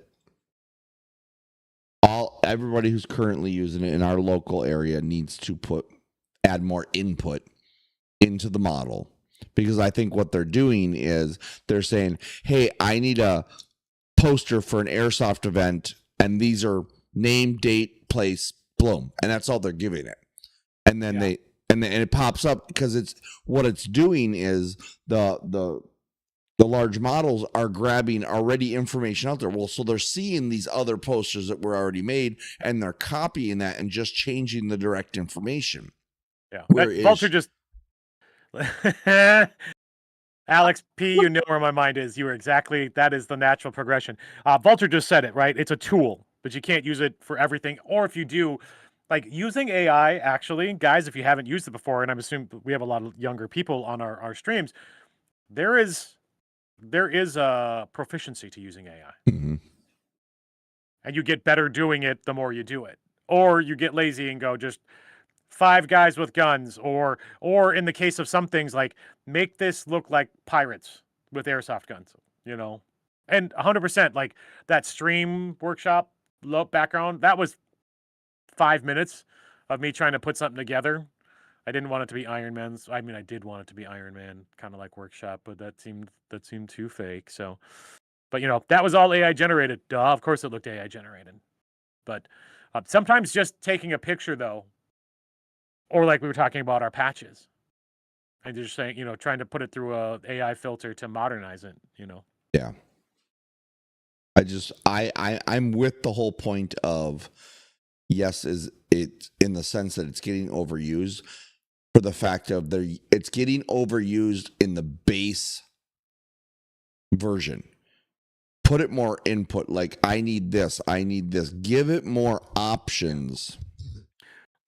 everybody who's currently using it in our local area needs to add more input into the model, because I think what they're doing is they're saying, hey, I need a poster for an airsoft event, and these are name, date, place, bloom, and that's all they're giving it. And then and it pops up, because it's doing is the large models are grabbing already information out there. Well, so they're seeing these other posters that were already made, and they're copying that and just changing the direct information. Yeah, Vulture just Alex P, you know where my mind is. That is the natural progression. Vulture just said it, right? It's a tool, but you can't use it for everything. Or if you do, like using AI, actually, guys, if you haven't used it before, and I'm assuming we have a lot of younger people on our streams, there is a proficiency to using AI. Mm-hmm. And you get better doing it the more you do it. Or you get lazy and go just 5 guys with guns, or in the case of some things, like make this look like pirates with airsoft guns, you know. And 100%, like that stream workshop background, that was 5 minutes of me trying to put something together. I didn't want it to be Iron Man's. I mean, I did want it to be Iron Man, kind of like workshop, but that seemed too fake. So, but you know, that was all AI generated. Duh, of course it looked AI generated. But sometimes just taking a picture, though, or like we were talking about our patches, and just saying, you know, trying to put it through a AI filter to modernize it, you know. Yeah. I'm with the whole point of, yes, is it in the sense that it's getting overused, for the fact of it's getting overused in the base version. Put it more input, like I need this. Give it more options.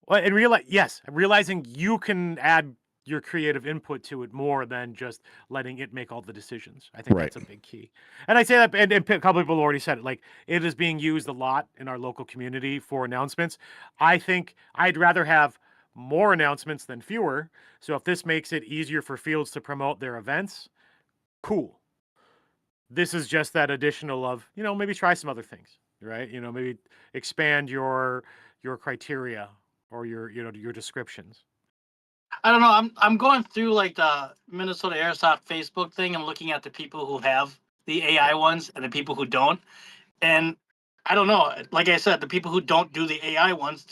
Well, and realizing you can add your creative input to it more than just letting it make all the decisions. I think that's a big key. And I say that, and a couple people already said it, like it is being used a lot in our local community for announcements. I think I'd rather have more announcements than fewer. So if this makes it easier for fields to promote their events, cool. This is just that additional of, you know, maybe try some other things, right? You know, maybe expand your criteria or your descriptions. I don't know. I'm going through like the Minnesota Airsoft Facebook thing. I'm looking at the people who have the AI ones and the people who don't. And I don't know. Like I said, the people who don't do the AI ones,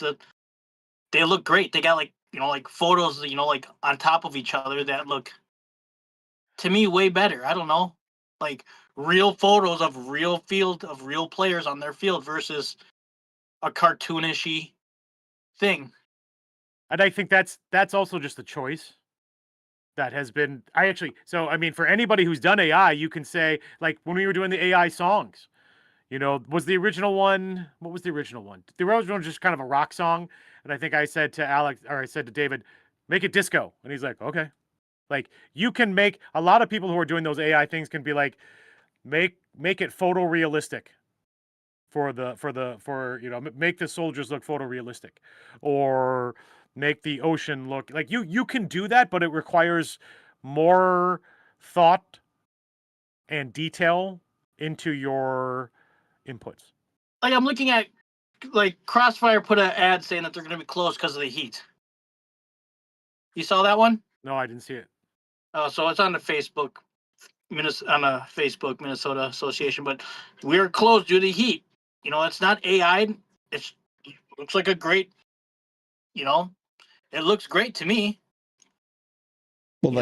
they look great. They got like, you know, like photos, you know, like on top of each other that look, to me, way better. I don't know. Like real photos of real players on their field versus a cartoonishy thing. And I think that's also just a choice that has been, so I mean, for anybody who's done AI, you can say, like when we were doing the AI songs, you know, was the original one, what was the original one? The original one was just kind of a rock song. And I think I said to David, make it disco. And he's like, okay. Like you can make, a lot of people who are doing those AI things can be like, make it photorealistic for you know, make the soldiers look photorealistic, or make the ocean look like, you can do that, but it requires more thought and detail into your inputs. Like I'm looking at, like Crossfire put an ad saying that they're going to be closed because of the heat. You saw that one? No, I didn't see it. Oh, so it's on the Facebook, Minnesota Association, but we're closed due to heat. You know, it's not AI. It looks like a great, you know, it looks great to me. Well,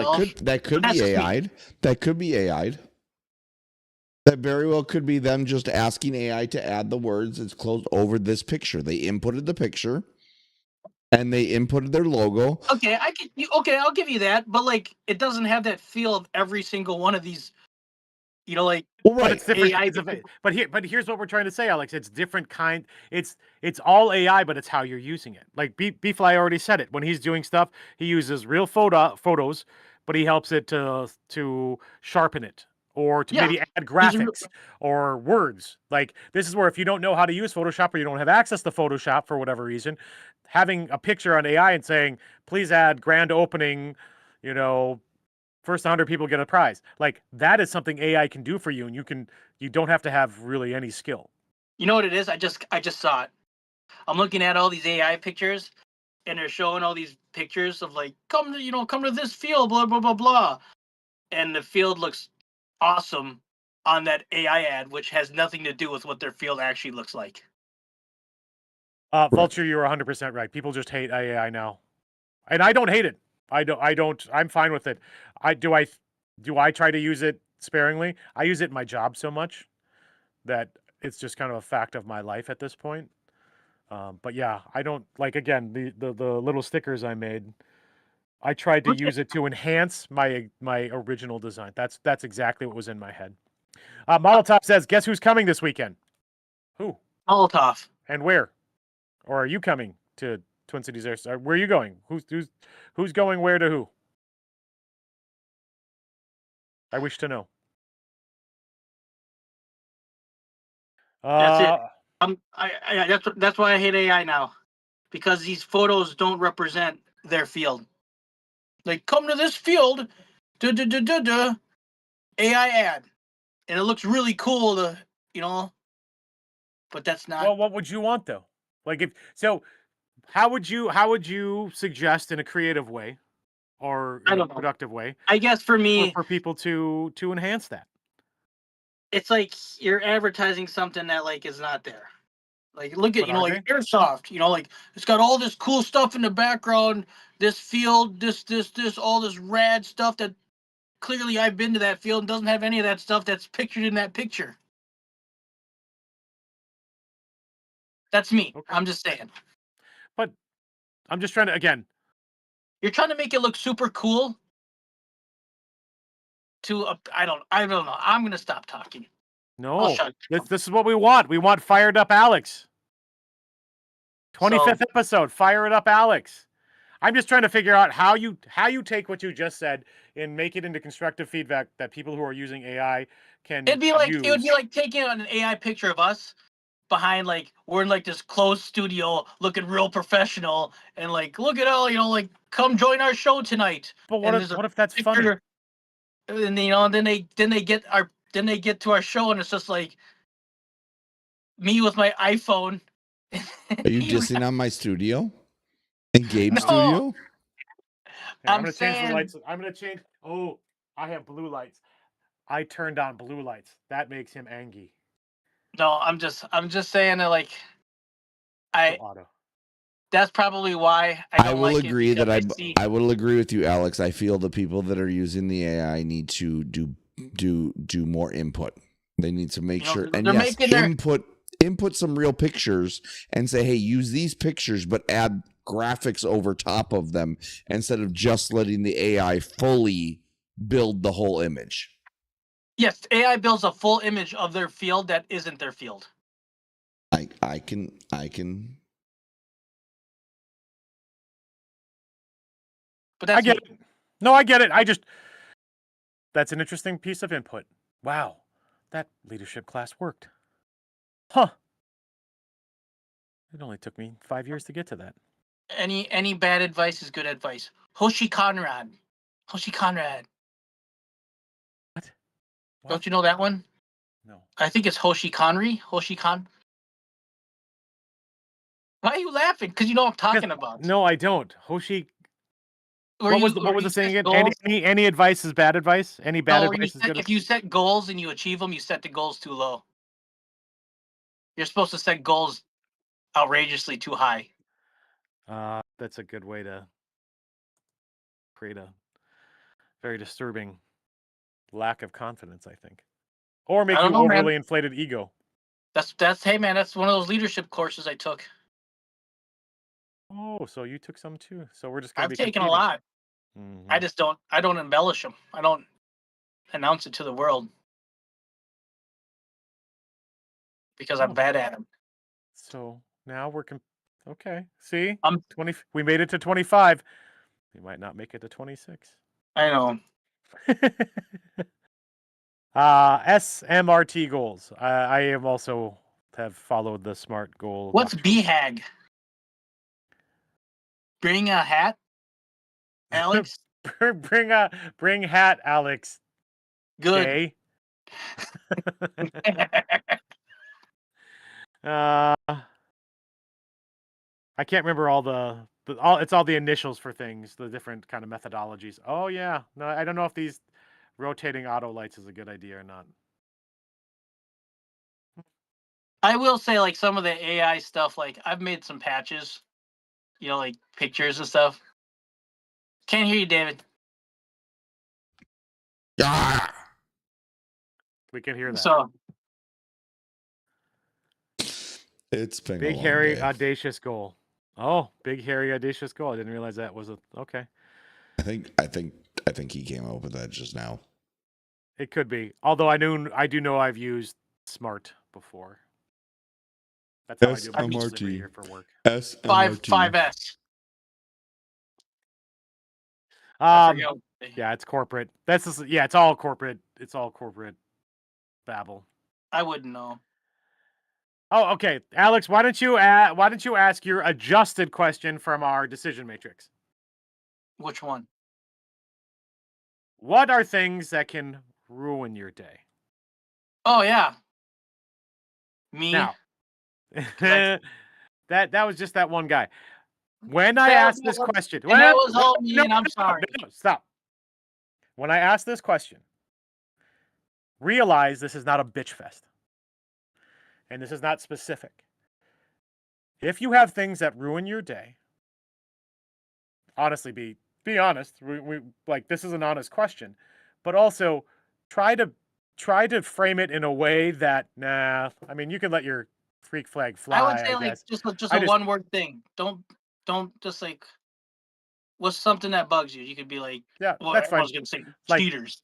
that could be AI'd. That could be AI'd. That very well could be them just asking AI to add the words "it's closed" over this picture. They inputted the picture, and they inputted their logo. Okay, I'll give you that, but like, it doesn't have that feel of every single one of these. You know, like, well, right. But it's different. AI, but here's what we're trying to say, Alex. It's different kind. It's all AI, but it's how you're using it. Like B-Fly already said it. When he's doing stuff, he uses real photos, but he helps it to sharpen it, or to maybe add graphics or words. Like this is where, if you don't know how to use Photoshop, or you don't have access to Photoshop for whatever reason, having a picture on AI and saying, please add grand opening, you know, first 100 people get a prize. Like that is something AI can do for you, and you don't have to have really any skill. You know what it is? I just saw it. I'm looking at all these AI pictures, and they're showing all these pictures of like, come to this field, blah blah blah blah, and the field looks awesome on that AI ad, which has nothing to do with what their field actually looks like. Vulture, you're 100% right. People just hate AI now, and I don't hate it. I don't. I'm fine with it. Do I try to use it sparingly? I use it in my job so much that it's just kind of a fact of my life at this point. But yeah, I don't like, again, the little stickers I made. I tried to use it to enhance my original design. That's exactly what was in my head. Molotov says, "Guess who's coming this weekend?" Who? Molotov. And where? Or are you coming to Twin Cities Airsoft? Where are you going? Who's going where to who? I wish to know. That's it. That's why I hate AI now, because these photos don't represent their field. Like, come to this field, AI ad, and it looks really cool but that's not. Well, what would you want though? Like how would you suggest in a creative way or in a productive way? I guess for me, for people to enhance that. It's like you're advertising something that like is not there. Like look at like Airsoft, like it's got all this cool stuff in the background, this field, this, all this rad stuff that clearly I've been to that field and doesn't have any of that stuff that's pictured in that picture. That's me. Okay. I'm just saying. But I'm just trying to, again. You're trying to make it look super cool. I don't know. I'm gonna stop talking. No, this is what we want. We want fired up Alex. 25th episode, fire it up, Alex. I'm just trying to figure out how you take what you just said and make it into constructive feedback that people who are using AI can. It would be like taking an AI picture of us behind, like we're in like this closed studio looking real professional, and like look at all like come join our show tonight. But what if that's funny? And then they get to our show and it's just like me with my iPhone. Are you dissing on my studio? In Gabe's studio? I'm gonna change the lights. I'm gonna change. Oh, I have blue lights. I turned on blue lights. That makes him angry. No, I'm just saying that like that's probably why I will agree that I will agree with you, Alex. I feel the people that are using the AI need to do more input. They need to make sure and yes, input some real pictures and say, hey, use these pictures, but add graphics over top of them instead of just letting the AI fully build the whole image. Yes, AI builds a full image of their field that isn't their field. I can. But I get it. No, I get it. That's an interesting piece of input. Wow, that leadership class worked. Huh. It only took me 5 years to get to that. Any bad advice is good advice. Hoshi Conrad. What? Don't you know that one? No. I think it's Hoshi Conry. Why are you laughing? Because you know what I'm talking about. No, I don't. Hoshi. What was the saying again? Any advice is bad advice? Any bad advice is good? If you set goals and you achieve them, you set the goals too low. You're supposed to set goals outrageously too high. That's a good way to create a very disturbing lack of confidence, I think. Or make you overly inflated ego. Hey man, that's one of those leadership courses I took. Oh, so you took some too. So we're just gonna I've taken a lot. Mm-hmm. I don't embellish them. I don't announce it to the world. Because I'm bad at them. So now we're okay. See? 20 we made it to 25. We might not make it to 26. I know. SMRT goals. I have also followed the SMART goal. What's BHAG? Bring a hat, Alex? bring hat, Alex. Good. Okay. I can't remember all it's all the initials for things, the different kind of methodologies. Oh yeah. No, I don't know if these rotating auto lights is a good idea or not. I will say, like, some of the AI stuff, like, I've made some patches, you know, like pictures and stuff. Can't hear you, David. Ah! We can hear that. So It's been Big, a long hairy, day. audacious goal. Oh, big, hairy, audacious goal. I didn't realize that was okay. I think he came up with that just now. It could be. Although I do know I've used smart before. That's how I do my pitches every year for work. five S. Yeah, it's corporate. It's all corporate. It's all corporate babble. I wouldn't know. Oh, okay, Alex. Why don't you ask your adjusted question from our decision matrix? Which one? What are things that can ruin your day? Oh yeah. Me. Now, that was just that one guy. When I asked this question, that was all me, and I'm sorry. No, stop. When I asked this question, realize this is not a bitch fest. And this is not specific. If you have things that ruin your day, honestly, be honest. We like, this is an honest question, but also try to frame it in a way that, nah, I mean, you can let your freak flag fly. I would say, I like, guess. just a one word thing. Don't just like, what's something that bugs you? You could be like, yeah, well, that's fine. I was gonna say Like, cheaters.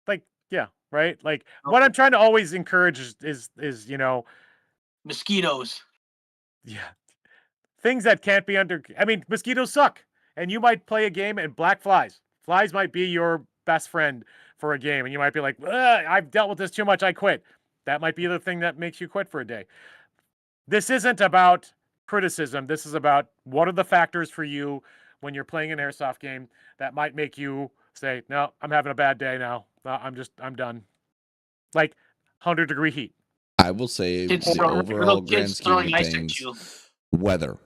Like, yeah, right. Like, Okay. what I'm trying to always encourage is Mosquitoes. Yeah, things that can't be under. I mean, mosquitoes suck, and you might play a game and black flies. Flies might be your best friend for a game, and you might be like, I've dealt with this too much, I quit. That might be the thing that makes you quit for a day. This isn't about criticism. This is about what are the factors for you when you're playing an airsoft game that might make you say, no, I'm having a bad day now. I'm done. Like 100-degree heat. I will say Kids the overall grand scheme of things, weather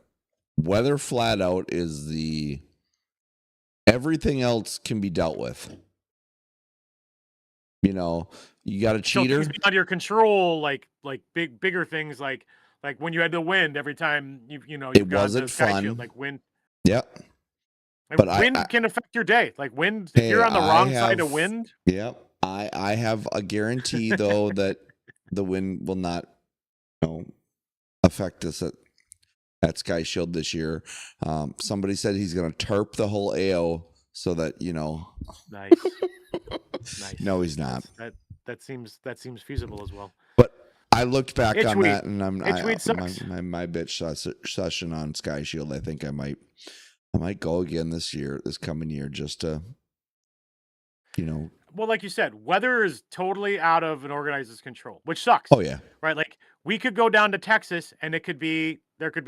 flat out is the everything else can be dealt with. You know, you got a cheater. Things beyond your control, like bigger things, like when you had the wind every time it wasn't fun. Shield, like wind. Yep. But wind can affect your day. Like wind, if you're on the wrong side of wind. Yep. I have a guarantee though that the wind will not, affect us at Sky Shield this year. Somebody said he's going to tarp the whole AO so that Nice. Nice. No, he's not. That seems feasible as well. But I looked back on that, and my bitch session on Sky Shield. I think I might go again this coming year, just to, Well, like you said, weather is totally out of an organizer's control, which sucks. Oh yeah. Right. Like we could go down to Texas, and there could be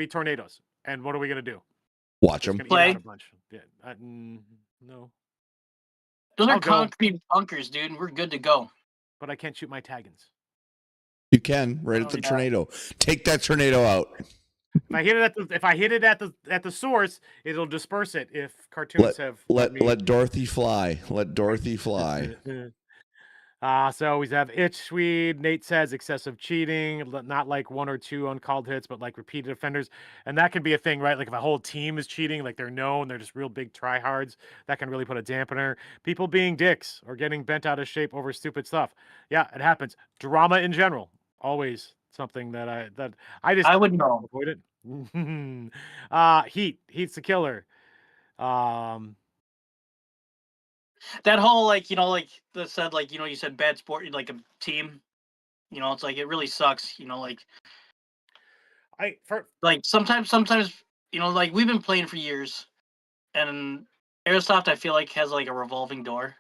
tornadoes, and what are we gonna do? Watch them play. Yeah, no. Those are concrete bunkers, dude. We're good to go. But I can't shoot my taggins. You can at the tornado. Take that tornado out. If I hit it at the source, it'll disperse it. If cartoons let Dorothy fly. Let Dorothy fly. So we have Itch Swede. Nate says excessive cheating, not like one or two uncalled hits, but like repeated offenders. And that can be a thing, right? Like if a whole team is cheating, like they're known, they're just real big tryhards, that can really put a dampener. People being dicks or getting bent out of shape over stupid stuff. Yeah, it happens. Drama in general, always something that I would know. Avoid it. Heat's the killer. That whole like that said you said bad sport like a team, it's like it really sucks. Sometimes like we've been playing for years, and Airsoft I feel like has like a revolving door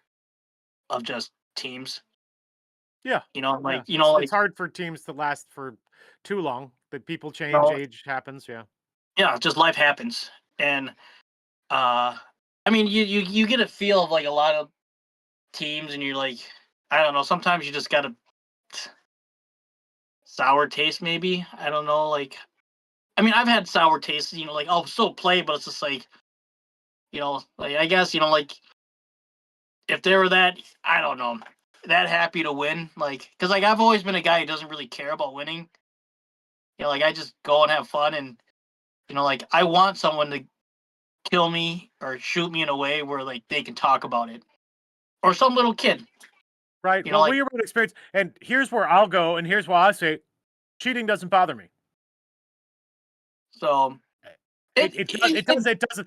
of just teams. Yeah, it's hard for teams to last for too long. But people change, age happens. Yeah, just life happens, and I I mean, you get a feel of like a lot of teams, and you're like, I don't know. Sometimes you just got a sour taste, maybe. I don't know. Like, I mean, I've had sour tastes. Like I'll still play, but it's just like, like I guess like if they were that, I don't know, that happy to win, like, because like I've always been a guy who doesn't really care about winning. Like I just go and have fun, and like I want someone to kill me or shoot me in a way where like they can talk about it, or some little kid. Right. Well, Like, we were experience, and here's where I'll go, and here's why I say, cheating doesn't bother me. So it doesn't.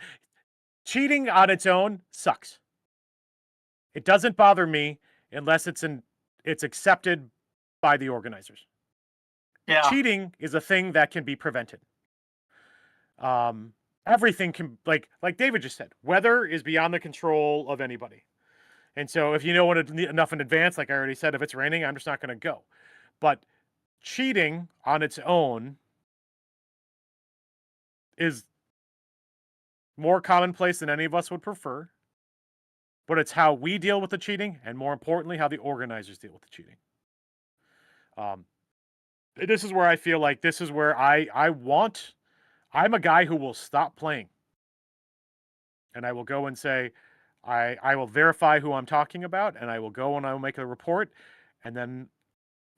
Cheating on its own sucks. It doesn't bother me unless it's accepted by the organizers. Yeah. Cheating is a thing that can be prevented. Everything can, like David just said, weather is beyond the control of anybody. And so if you know enough in advance, like I already said, if it's raining, I'm just not going to go. But cheating on its own is more commonplace than any of us would prefer. But it's how we deal with the cheating, and more importantly, how the organizers deal with the cheating. This is where I feel like this is where I'm a guy who will stop playing. And I will go and say, I will verify who I'm talking about, and I will go and I will make a report. And then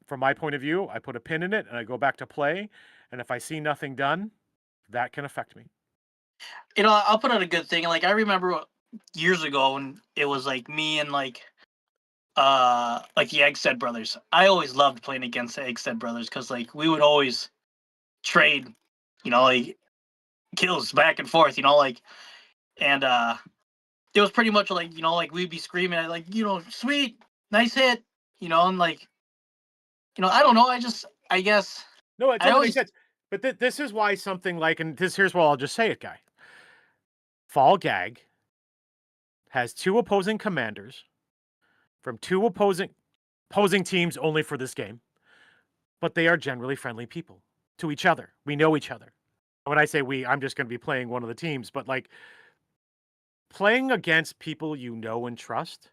from my point of view, I put a pin in it and I go back to play. And if I see nothing done, that can affect me. I'll put out a good thing. Like I remember years ago when it was like me and like the Eggstead brothers. I always loved playing against the Eggstead brothers because like we would always trade, like kills back and forth, like, and it was pretty much like like we'd be screaming at like sweet, nice hit, and like I don't know, I guess no, it totally makes sense. But this is why something like, and here's why I'll just say it, guy. Fall Gag has 2 opposing commanders from 2 opposing teams only for this game, but they are generally friendly people to each other. We know each other. When I say we, I'm just going to be playing one of the teams, but like playing against people you know and trust,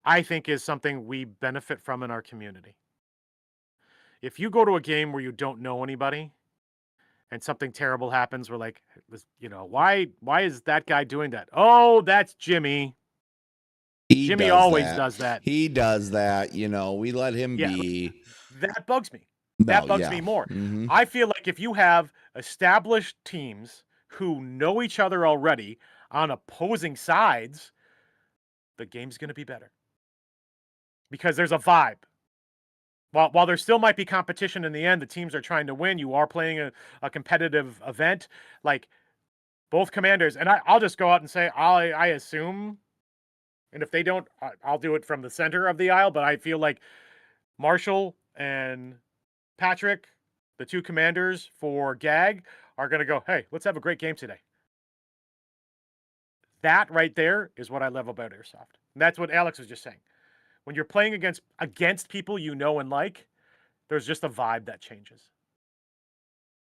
I think is something we benefit from in our community. If you go to a game where you don't know anybody and something terrible happens, we're like, why is that guy doing that? Oh, that's Jimmy. Jimmy always does that. He does that. We let him be. That bugs me. That bugs me more. Mm-hmm. I feel like if you have established teams who know each other already on opposing sides, the game's going to be better. Because there's a vibe. While there still might be competition in the end, the teams are trying to win. You are playing a competitive event. Like, both commanders, and I'll just go out and say, I assume, and if they don't, I'll do it from the center of the aisle, but I feel like Marshall and Patrick, the 2 commanders for Gag, are going to go, hey, let's have a great game today. That right there is what I love about Airsoft. And that's what Alex was just saying. When you're playing against people you know and like, there's just a vibe that changes.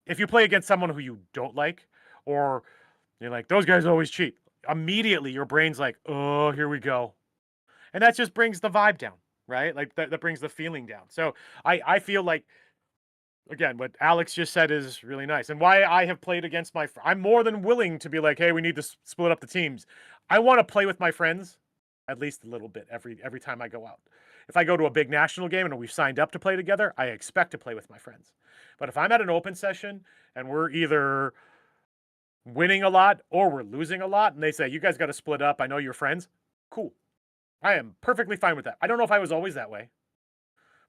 If you play against someone who you don't like, or you're like, those guys always cheat, immediately your brain's like, oh, here we go. And that just brings the vibe down, right? Like that brings the feeling down. So I feel like, again, what Alex just said is really nice. And why I have played against I'm more than willing to be like, hey, we need to split up the teams. I want to play with my friends at least a little bit every time I go out. If I go to a big national game and we've signed up to play together, I expect to play with my friends. But if I'm at an open session and we're either winning a lot or we're losing a lot, and they say, you guys got to split up, I know you're friends, cool. I am perfectly fine with that. I don't know if I was always that way,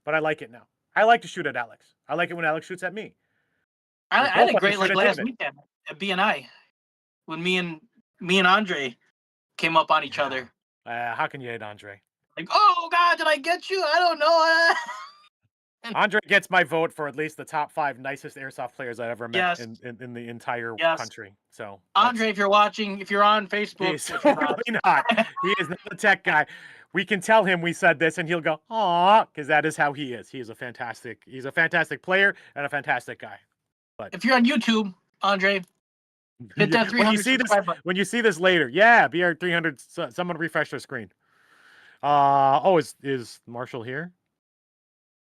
but I like it now. I like to shoot at Alex. I like it when Alex shoots at me. I had a great last weekend at BNI when me and Andre came up on each other. How can you hate Andre? Like, oh God, did I get you? I don't know. Andre gets my vote for at least the top 5 nicest Airsoft players I ever met in the entire country. So Andre, if you're watching, if you're on Facebook, he's really not. He is not a tech guy. We can tell him we said this, and he'll go, "Aw," because that is how he is. He's a fantastic player and a fantastic guy. But if you're on YouTube, Andre, Hit that 300 subscribe button. When you see this later, yeah, BR 300. Someone refresh their screen. Oh, is Marshall here?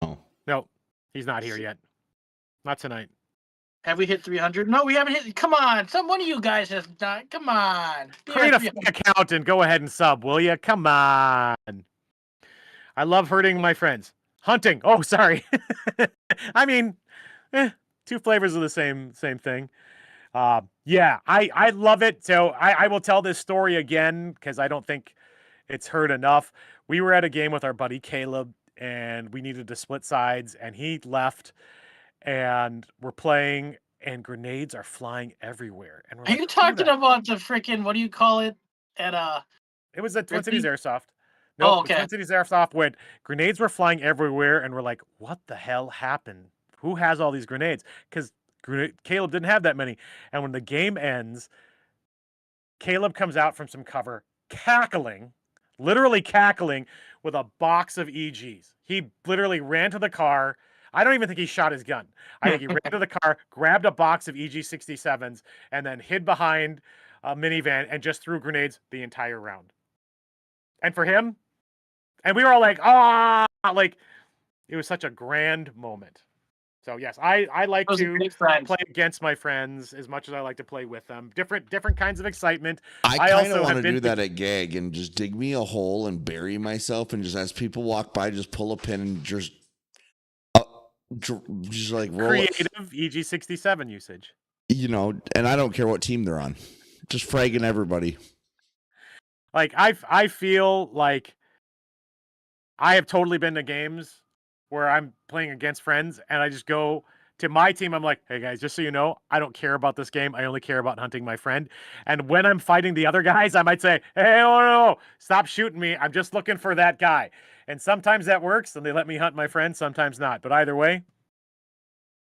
Oh. No, he's not here yet. Not tonight. Have we hit 300? No, we haven't hit. Come on, one of you guys has not. Come on. Create a fake account and go ahead and sub, will you? Come on. I love hurting my friends. Hunting. Oh, sorry. I mean, two flavors of the same thing. Yeah, I love it. So I will tell this story again because I don't think it's heard enough. We were at a game with our buddy Caleb, and we needed to split sides, and he left, and we're playing, and grenades are flying everywhere. And we're Are you talking about the freaking, what do you call it? It was at Twin Cities Airsoft. No, No, Twin Cities Airsoft when grenades were flying everywhere, and we're like, what the hell happened? Who has all these grenades? Because Caleb didn't have that many. And when the game ends, Caleb comes out from some cover, cackling, literally cackling, with a box of EGs. He literally ran to the car. I don't even think he shot his gun. I think he ran to the car, grabbed a box of EG 67s, and then hid behind a minivan and just threw grenades the entire round. And for him, and we were all like, ah, like it was such a grand moment. So yes, I like to play against my friends as much as I like to play with them. Different kinds of excitement. I kind of want to do that at GAG and just dig me a hole and bury myself, and just as people walk by, just pull a pin and just like roll creative EG67 usage. You know, and I don't care what team they're on, just fragging everybody. Like I feel like I have totally been to games where I'm playing against friends and I just go to my team. I'm like, hey guys, just so you know, I don't care about this game. I only care about hunting my friend. And when I'm fighting the other guys, I might say, hey, no, stop shooting me. I'm just looking for that guy. And sometimes that works and they let me hunt my friend, sometimes not. But either way,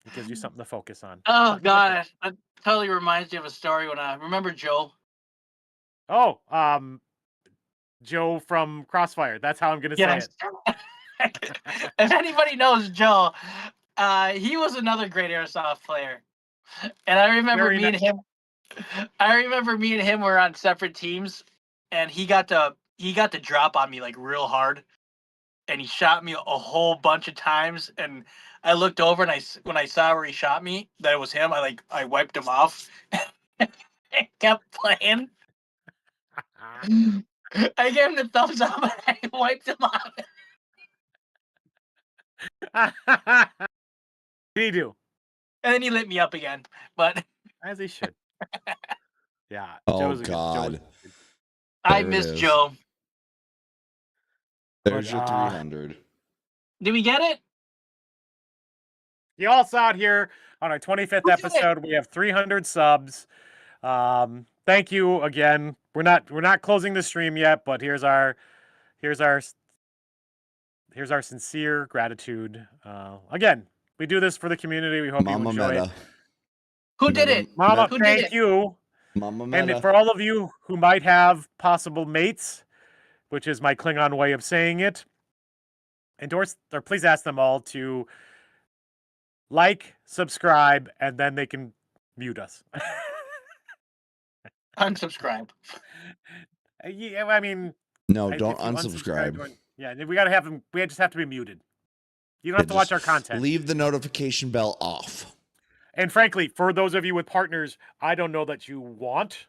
it gives you something to focus on. Oh, God. That totally reminds me of a story when I remember Joe. Oh, Joe from Crossfire. That's how I'm going to say it. If anybody knows Joe, he was another great Airsoft player. And I remember me and him were on separate teams, and he got to drop on me like real hard. And he shot me a whole bunch of times, and I looked over, and when I saw where he shot me, that it was him, I wiped him off and kept playing. I gave him the thumbs up, and I wiped him off. What did he do? And then he lit me up again, but as he should. Yeah. Oh God. I miss Joe. There's your 300. Did we get it? You all saw it here on our 25th episode. We have 300 subs. Thank you again. We're not closing the stream yet, but here's our sincere gratitude. Again, we do this for the community. We hope you enjoy it. Who did it? Mama, thank you. Mama Meta. And for all of you who might have possible mates, which is my Klingon way of saying it, endorse or please ask them all to like, subscribe, and then they can mute us. Unsubscribe. Yeah, I mean, no, don't unsubscribe. Yeah, we gotta have them. We just have to be muted. You don't have to watch our content. Leave the notification bell off. And frankly, for those of you with partners, I don't know that you want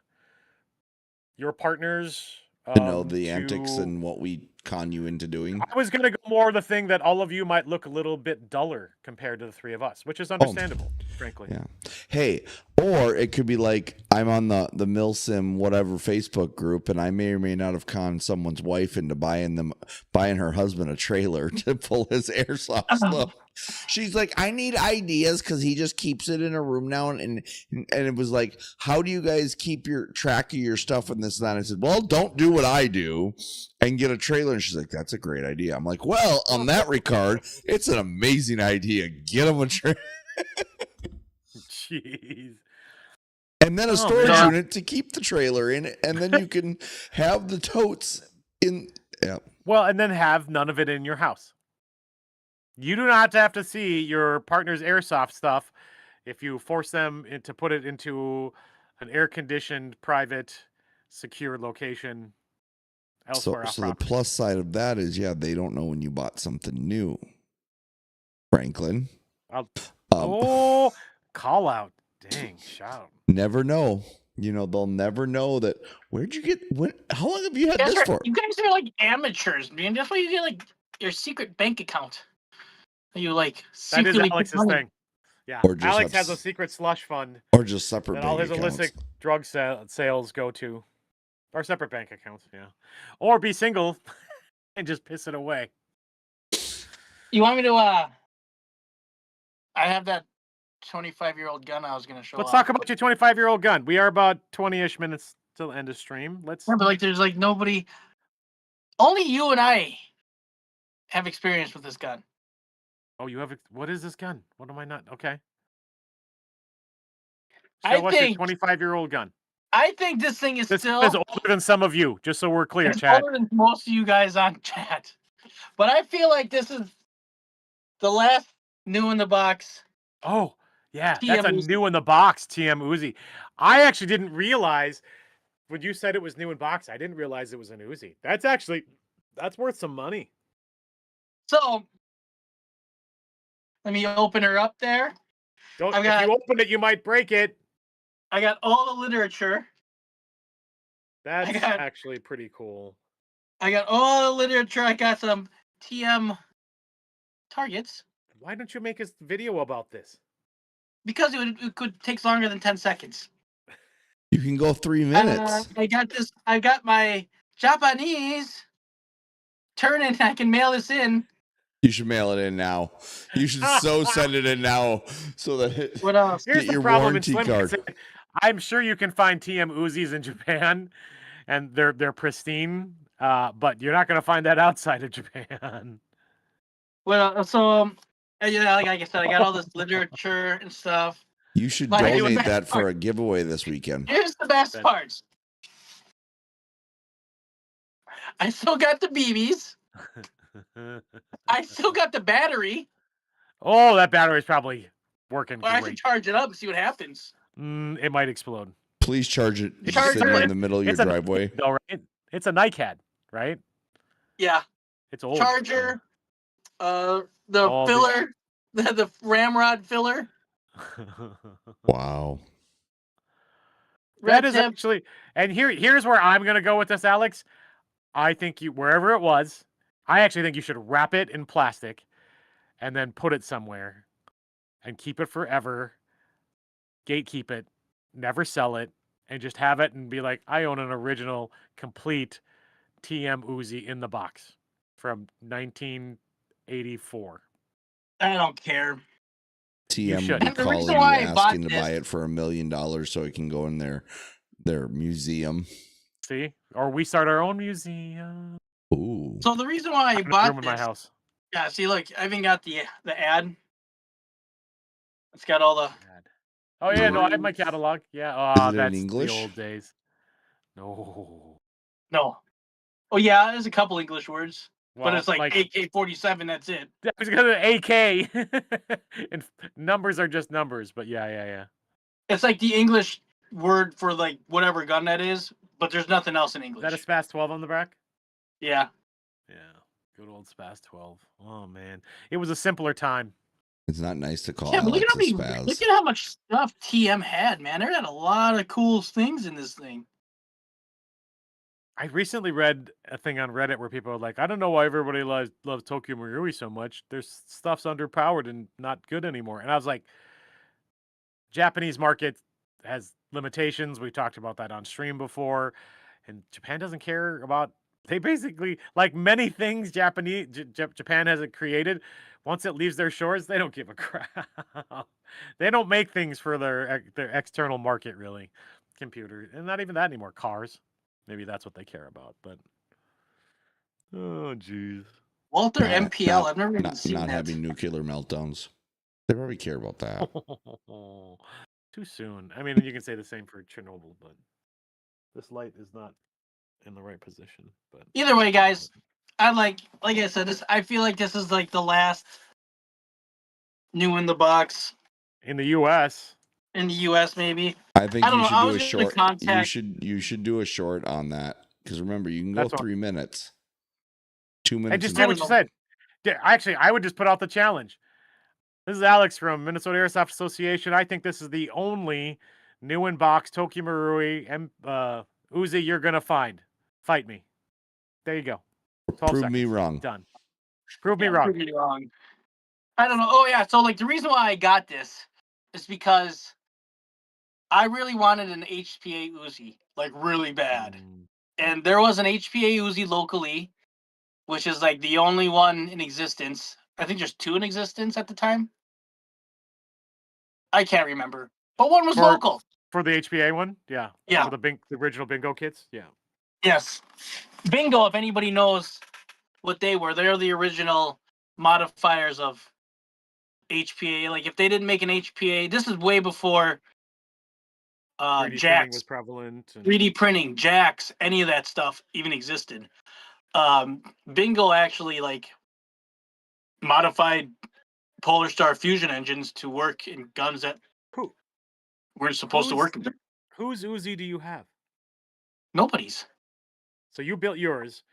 your partners to know the antics and what we con you into doing. I was going to go more the thing that all of you might look a little bit duller compared to the three of us, which is understandable, frankly. Yeah. Hey, or it could be like I'm on the Milsim whatever Facebook group, and I may or may not have conned someone's wife into buying her husband a trailer to pull his airsoft stuff. She's like, I need ideas because he just keeps it in a room now, and it was like, how do you guys keep your track of your stuff and this and that? I said, well, don't do what I do and get a trailer. And she's like, that's a great idea. I'm like, well, on that regard, it's an amazing idea. Get him a trailer. Jeez. And then a storage unit to keep the trailer in it, and then you can have the totes in. Yeah. Well, and then have none of it in your house. You do not have to see your partner's airsoft stuff if you force them to put it into An air-conditioned, private, secure location elsewhere off So the property. plus side of that is, yeah, they don't know when you bought something new. Franklin. Oh, call out. Dang, shout. Never know. You know, they'll never know that. Where'd you get? How long have you had this for? You guys are like amateurs, man. That's why you get like your secret bank account. You like secretly. That is Alex's thing. Yeah, Or just Alex has a secret slush fund. Or just separate that bank all his accounts. illicit drug sales go to. Or separate bank accounts, yeah. Or be single and just piss it away. You want me to I have that 25-year-old gun I was gonna show Let's off. talk about your 25-year-old gun. We are about 20-ish minutes till end of stream. Let's Yeah, but like there's like nobody, only you and I have experience with this gun. Oh, you have what is this gun? What am I not? Okay. I what's think your 25-year-old gun? I think this thing is This still is older than some of you, just so we're clear, it's chat. older than most of you guys on chat. But I feel like this is the last new in the box. Oh, yeah, TM that's a Uzi. new in the box TM Uzi. I actually didn't realize when you said it was new in box, I didn't realize it was an Uzi. That's worth some money. So let me open her up there. If you open it, you might break it. I got all the literature. That's actually pretty cool. I got all the literature. I got some TM targets. Why don't you make a video about this? Because it could take longer than 10 seconds. You can go 3 minutes. I got this. I got my Japanese turn-in. I can mail this in. You should mail it in now. You should send it in now so that What else? Here's the problem in Slim card. I'm sure you can find TM Uzis in Japan, and they're pristine. But you're not going to find that outside of Japan. Well, so yeah, like I said, I got all this literature and stuff. You should donate that for a giveaway this weekend. Here's the best parts. I still got the BBs. I still got the battery. Oh, that battery's probably working great. I should charge it up and see what happens. It might explode. Please charge it sitting in the middle of your driveway. Though, right? It's a NiCad, right? Yeah. It's old. Charger, the filler, the ramrod filler. Wow. That is actually, and here's where I'm gonna go with this, Alex. I think wherever it was, I actually think you should wrap it in plastic and then put it somewhere and keep it forever. Gatekeep it, never sell it, and just have it and be like, I own an original, complete TM Uzi in the box from 1984. I don't care. TM will be calling you asking to buy it for $1 million so it can go in their museum. See? Or we start our own museum. Ooh. So the reason why I bought this, in my house. Yeah, see, look, I even got the ad. It's got all the. Oh yeah, no, I have my catalog. Yeah, Is it that's in English? The old days. No. Oh yeah, there's a couple English words, well, but it's like AK-47. That's it. I was gonna AK, and numbers are just numbers. But yeah. It's like the English word for like whatever gun that is, but there's nothing else in English. Is that a SPAS 12 on the back? Yeah. Yeah. Good old SPAS 12. Oh man, it was a simpler time. It's not nice to call. Yeah, but look at how much stuff TM had, man. There had a lot of cool things in this thing. I recently read a thing on Reddit where people are like, I don't know why everybody loves Tokyo Marui so much. Their stuff's underpowered and not good anymore. And I was like, Japanese market has limitations. We talked about that on stream before. And Japan doesn't care about, they basically, like many things Japan hasn't created, once it leaves their shores, they don't give a crap. They don't make things for their external market, really. Computers, and not even that anymore. Cars. Maybe that's what they care about, but oh jeez. Walter MPL, I've never even seen that. Not having nuclear meltdowns. They probably care about that. Too soon. I mean, you can say the same for Chernobyl, but this light is not in the right position. But either way, guys, I like I said, this. I feel like this is like the last new in the box in the U.S. in the U.S. maybe. I think I don't you know. should I do was a gonna short. contact. You should do a short on that because remember you can go That's what- 3 minutes, 2 minutes. And just and do what you said. Yeah, actually, I would just put out the challenge. This is Alex from Minnesota Airsoft Association. I think this is the only new in box Tokyo Marui and Uzi you're gonna find. Fight me. There you go. 12 Prove seconds. me wrong. Done. Prove me Yeah, wrong. prove me wrong. I don't know. Oh yeah. So like the reason why I got this is because I really wanted an HPA Uzi, like really bad. And there was an HPA Uzi locally, which is like the only one in existence. I think there's 2 in existence at the time. I can't remember, but one was local. For the HPA one? Yeah. Yeah. For the original bingo kits? Yeah. Yes. Bingo, if anybody knows what they were, they're the original modifiers of HPA. Like if they didn't make an HPA, this is way before 3D printing Jacks, was prevalent. And 3D printing, Jacks, any of that stuff even existed. Bingo actually like modified Polar Star fusion engines to work in guns that weren't supposed to work in. Whose Uzi do you have? Nobody's. So you built yours.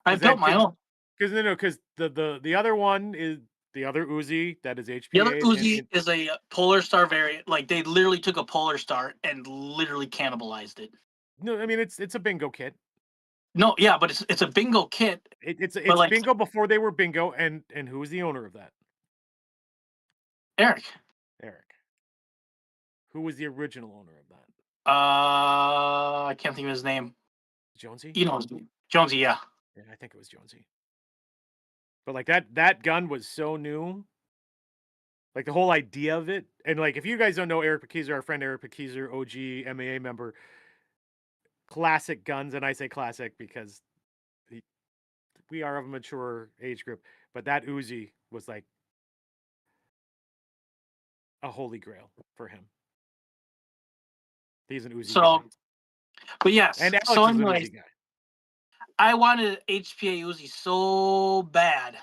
I built my own. Because the other one is the other Uzi that is HPA. The other Uzi is a Polar Star variant. Like they literally took a Polar Star and literally cannibalized it. No, I mean it's a bingo kit. No, yeah, but it's a bingo kit. It's like, bingo before they were bingo, and who was the owner of that? Eric. Who was the original owner of that? I can't think of his name. Jonesy? You know his name. Jonesy, yeah. Yeah, I think it was Jonesy. But like that gun was so new. Like the whole idea of it. And like if you guys don't know Eric Pekeezer, our friend Eric Pekeezer, OG MAA member, classic guns, and I say classic because we are of a mature age group. But that Uzi was like a holy grail for him. He's an Uzi guy. But yes. And Alex so is anyway, an Uzi guy. I wanted HPA Uzi so bad.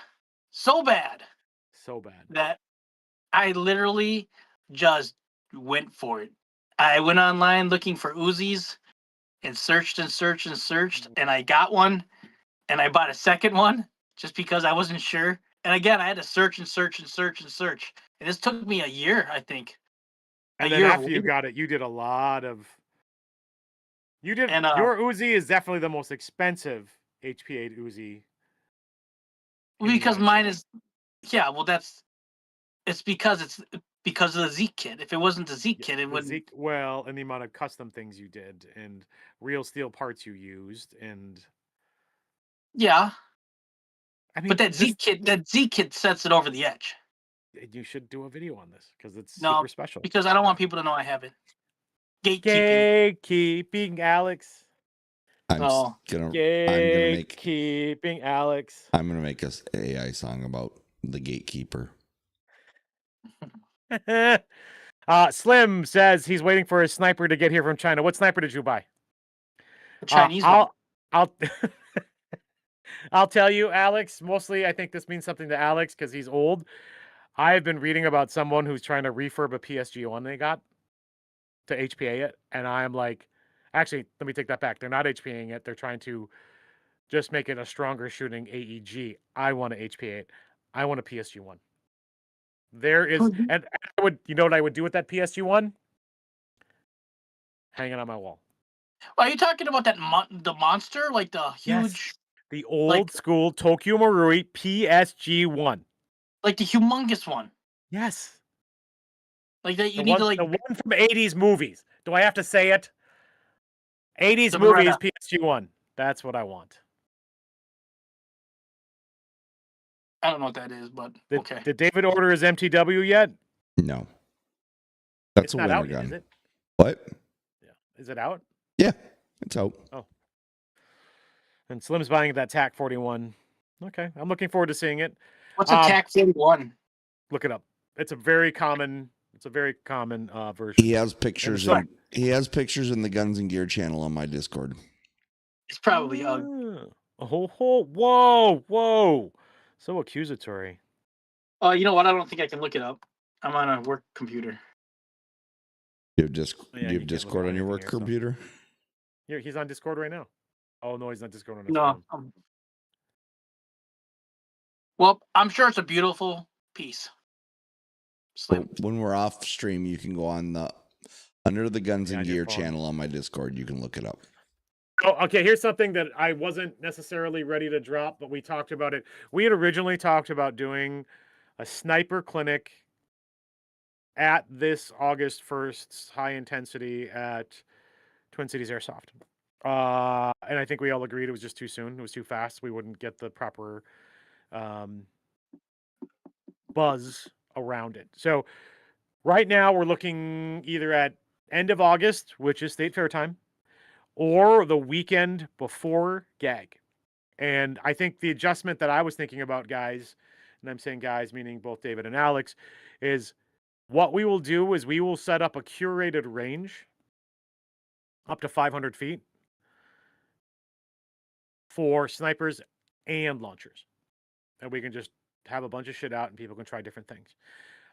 So bad. That I literally just went for it. I went online looking for Uzis and searched and searched and searched, and I got one, and I bought a second one just because I wasn't sure. And again, I had to search and search and search and search. And this took me a year, I think. And then after you got it, you did a lot of... your Uzi is definitely the most expensive HPA Uzi. Because mine is... Yeah, well, it's because of the Zeke kit. If it wasn't the Zeke kit, it wouldn't... and the amount of custom things you did, and real steel parts you used, and... Yeah. I mean, but that Zeke kit sets it over the edge. You should do a video on this, because it's super special. Because I don't want people to know I have it. Gatekeeping, Alex. I'm gonna make Alex. I'm gonna make an AI song about the gatekeeper. Slim says he's waiting for his sniper to get here from China. What sniper did you buy? The Chinese one. I'll tell you, Alex. Mostly, I think this means something to Alex because he's old. I've been reading about someone who's trying to refurb a PSG-1 they got to HPA it, and I'm like, actually, let me take that back. They're not HPAing it. They're trying to just make it a stronger shooting AEG. I want to HPA it. I want a PSG-1. There is, and I would, you know what I would do with that PSG-1? Hang it on my wall. Are you talking about that the monster, like the huge, the old school Tokyo Marui PSG-1, like the humongous one? Yes. Like that, the one from 80s movies. Do I have to say it? 80s movies PSG-1. That's what I want. I don't know what that is, but okay. Did David order his MTW yet? No. That's a winter out gun. Yet, is it? What? Yeah. Is it out? Yeah, it's out. Oh. And Slim's buying that TAC 41. Okay. I'm looking forward to seeing it. What's a TAC 41? Look it up. It's a very common version. He has pictures in the Guns and Gear channel on my Discord. It's probably whoa. So accusatory. You know what? I don't think I can look it up. I'm on a work computer. Do you Yeah, have Discord on your work computer? Yeah, he's on Discord right now. Oh no, he's not Discord on his No. phone. Well, I'm sure it's a beautiful piece. Slim. When we're off stream, you can go on the Under the Guns and Gear channel on my Discord. You can look it up. Oh, okay. Here's something that I wasn't necessarily ready to drop, but we talked about it. We had originally talked about doing a sniper clinic at this August 1st, high intensity at Twin Cities Airsoft. And I think we all agreed it was just too soon. It was too fast. We wouldn't get the proper buzz around it. So right now we're looking either at end of August, which is State Fair time, or the weekend before GAG. And I think the adjustment that I was thinking about, guys, and I'm saying guys meaning both David and Alex, is what we will do is we will set up a curated range up to 500 feet for snipers and launchers. And we can just have a bunch of shit out and people can try different things.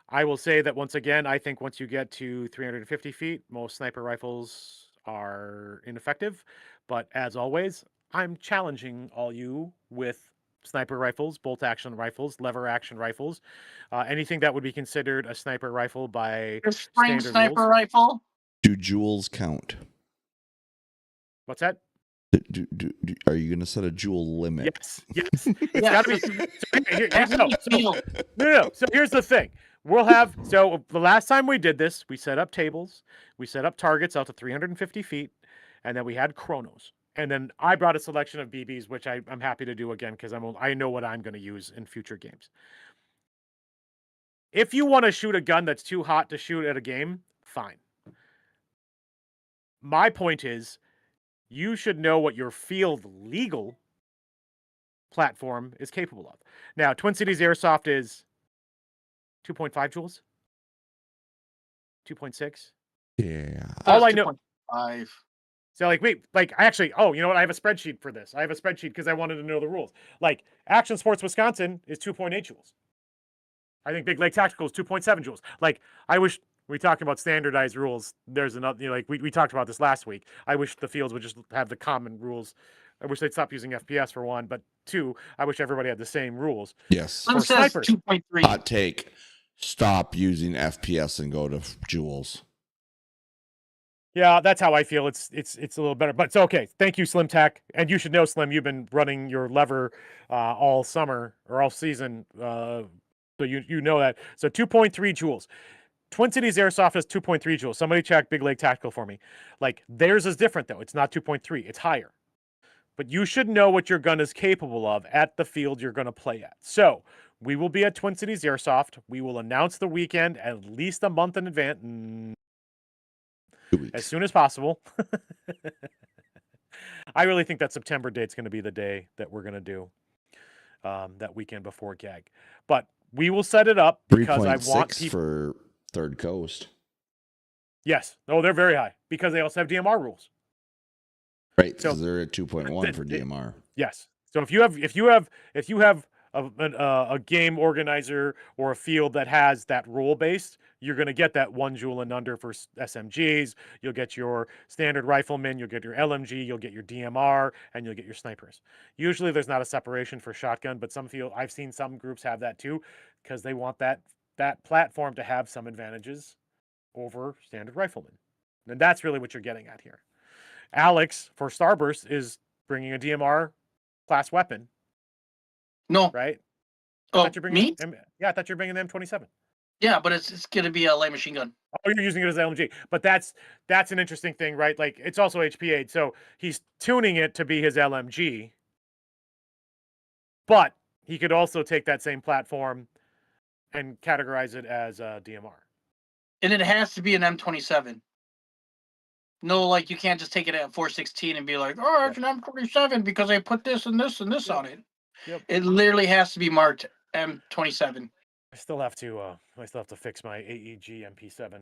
I will say that once again, I think once you get to 350 feet, most sniper rifles are ineffective. But as always, I'm challenging all you with sniper rifles, bolt action rifles, lever action rifles, anything that would be considered a sniper rifle by A spring standard sniper rules. rifle. Do joules count? What's that? Are you going to set a joule limit? Yes. It's got to be. No. So here's the thing. We'll have, so the last time we did this, we set up tables, we set up targets out to 350 feet, and then we had chronos. And then I brought a selection of BBs, which I'm happy to do again because I know what I'm going to use in future games. If you want to shoot a gun that's too hot to shoot at a game, fine. My point is, you should know what your field legal platform is capable of. Now, Twin Cities Airsoft is 2.5 joules, 2.6. Yeah. All I know. 2.5. So I actually, oh, you know what? I have a spreadsheet for this. I have a spreadsheet because I wanted to know the rules. Like Action Sports Wisconsin is 2.8 joules. I think Big Lake Tactical is 2.7 joules. Like I wish we talked about standardized rules. There's another, we talked about this last week. I wish the fields would just have the common rules. I wish they'd stop using FPS for one, but two, I wish everybody had the same rules. Yes. For snipers. 2.3. Hot take. Stop using FPS and go to joules. Yeah, that's how I feel. It's a little better, but it's okay. Thank you, Slim Tech. And you should know, Slim, you've been running your lever all summer or all season, so you know that. So 2.3 joules. Twin Cities Airsoft is 2.3 joules. Somebody check Big Lake Tactical for me. Like theirs is different though. It's not 2.3. It's higher. But you should know what your gun is capable of at the field you're going to play at. So we will be at Twin Cities Airsoft. We will announce the weekend at least a month in advance. 2 weeks. As soon as possible. I really think that September date's going to be the day that we're going to do that weekend before GAG. But we will set it up because I want people for Third Coast. Yes. Oh, they're very high because they also have DMR rules. Right. So they're at 2.1 for DMR. Yes. So if you have a game organizer or a field that has that rule based, you're going to get that 1 joule and under for SMGs. You'll get your standard rifleman, you'll get your LMG, you'll get your DMR, and you'll get your snipers. Usually there's not a separation for shotgun, but I've seen some groups have that too because they want that platform to have some advantages over standard riflemen. And that's really what you're getting at here. Alex for Starburst is bringing a DMR class weapon. No. Right? Oh, me? Yeah, I thought you were bringing the M27. Yeah, but it's going to be a light machine gun. Oh, you're using it as LMG. But that's an interesting thing, right? Like, it's also HP8, so he's tuning it to be his LMG. But he could also take that same platform and categorize it as a DMR. And it has to be an M27. No, like, you can't just take it at 416 and be like, oh, it's an M27 because I put this and this and this on it. Yep. It literally has to be marked M27. I still have to fix my AEG MP7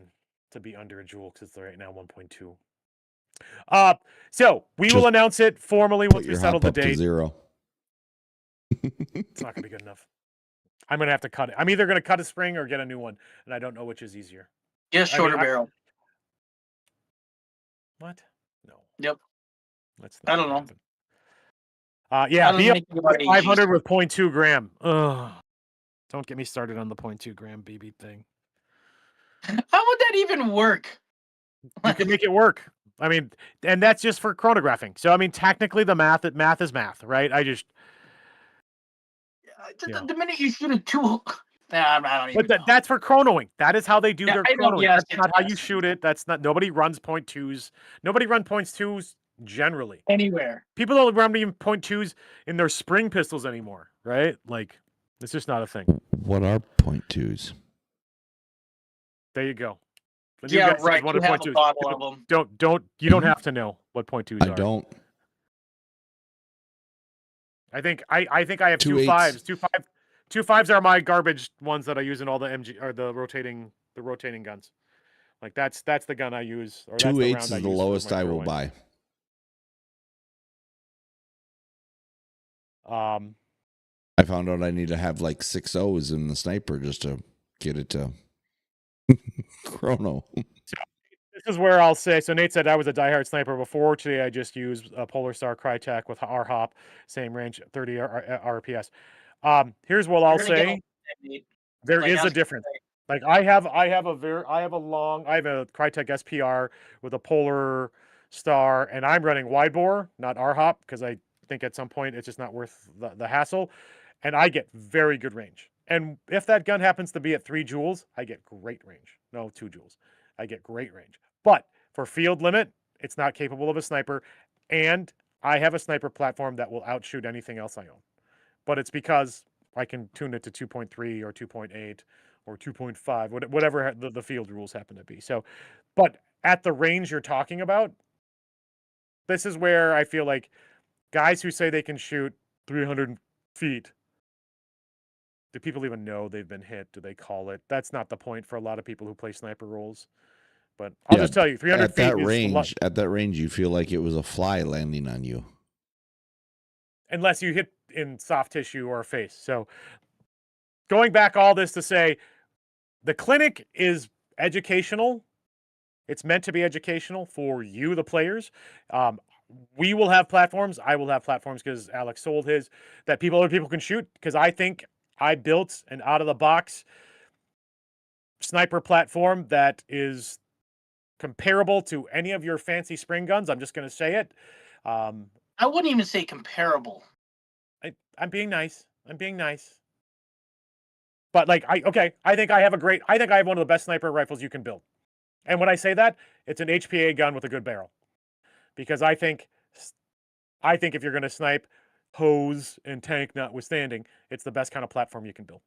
to be under a joule because it's right now 1.2. So we will announce it formally once we settle the date. 0. It's not gonna be good enough. I'm gonna have to cut it. I'm either gonna cut a spring or get a new one, and I don't know which is easier. Yes, shorter barrel. What? No. Yep. That's I not don't know. happen. Yeah, be 500 with 0.2 gram. Ugh. Don't get me started on the 0.2 gram BB thing. How would that even work? You can make it work. I mean, and that's just for chronographing. So I mean, technically, math is math, right? The minute you shoot a two, I don't even know. That's for chronoing. That is how they do their chronoing. Yes, that's not how you shoot it. That's not. Nobody runs 0.2s. Nobody runs 0.2s generally anywhere. People don't run even 0.2s in their spring pistols anymore, right? Like, it's just not a thing. What are 0.2s? There you go. The yeah, right. You have a bottle of them. You don't have to know what 0.2s are. I don't. I think I have 2.5s. 2.5s are my garbage ones that I use in all the MG or the rotating guns. Like that's the gun I use. Or 2.8s is the lowest I will buy. I found out I need to have like 6 O's in the sniper just to get it to chrono. This is where I'll say, so Nate said I was a diehard sniper before. Today I just use a Polar Star Crytek with R-Hop, same range, 30 RPS. Here's what I'll say. There is a difference. Like I have a Crytek SPR with a Polar Star, and I'm running wide bore, not R-Hop, because I think at some point it's just not worth the hassle. And I get very good range. And if that gun happens to be at 3 joules, I get great range. No, 2 joules. I get great range. But for field limit, it's not capable of a sniper. And I have a sniper platform that will outshoot anything else I own. But it's because I can tune it to 2.3 or 2.8 or 2.5, whatever the field rules happen to be. So, but at the range you're talking about, this is where I feel like guys who say they can shoot 300 feet, do people even know they've been hit? Do they call it? That's not the point for a lot of people who play sniper roles. But I'll just tell you, 300 feet at that range, you feel like it was a fly landing on you. Unless you hit in soft tissue or face. So going back all this to say, the clinic is educational. It's meant to be educational for you, the players. We will have platforms. I will have platforms because Alex sold his that other people can shoot. Because I think I built an out-of-the-box sniper platform that is comparable to any of your fancy spring guns. I'm just going to say it. I wouldn't even say comparable. I'm being nice. But like, I think I have one of the best sniper rifles you can build. And when I say that, it's an HPA gun with a good barrel. Because I think if you're going to snipe, hose and tank notwithstanding, it's the best kind of platform you can build.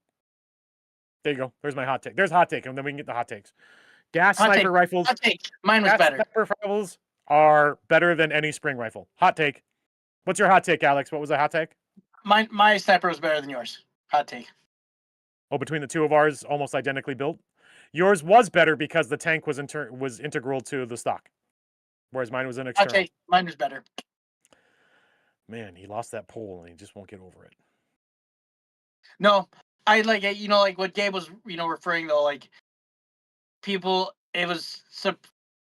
There you go. There's my hot take. There's a hot take, and then we can get the hot takes. Sniper rifles. Hot take. Mine was better. Sniper rifles are better than any spring rifle. Hot take. What's your hot take, Alex? What was the hot take? My sniper was better than yours. Hot take. Oh, between the two of ours, almost identically built. Yours was better because the tank was integral to the stock, whereas mine was an external. Okay, mine was better. Man, he lost that pole and he just won't get over it. No, I like like what Gabe was referring though, like people. It was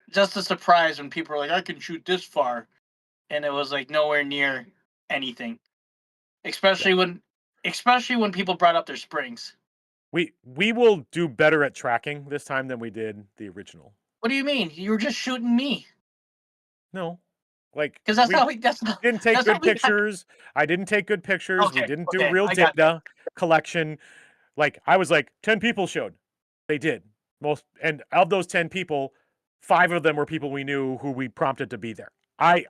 just a surprise when people were like, "I can shoot this far," and it was like nowhere near anything. Especially when people brought up their springs. We will do better at tracking this time than we did the original. What do you mean? You were just shooting me. No, like because didn't take good pictures. I didn't take good pictures. Okay, we didn't do real data collection. Like I was like 10 people showed. They did most, and of those 10 people, 5 of them were people we knew who we prompted to be there. I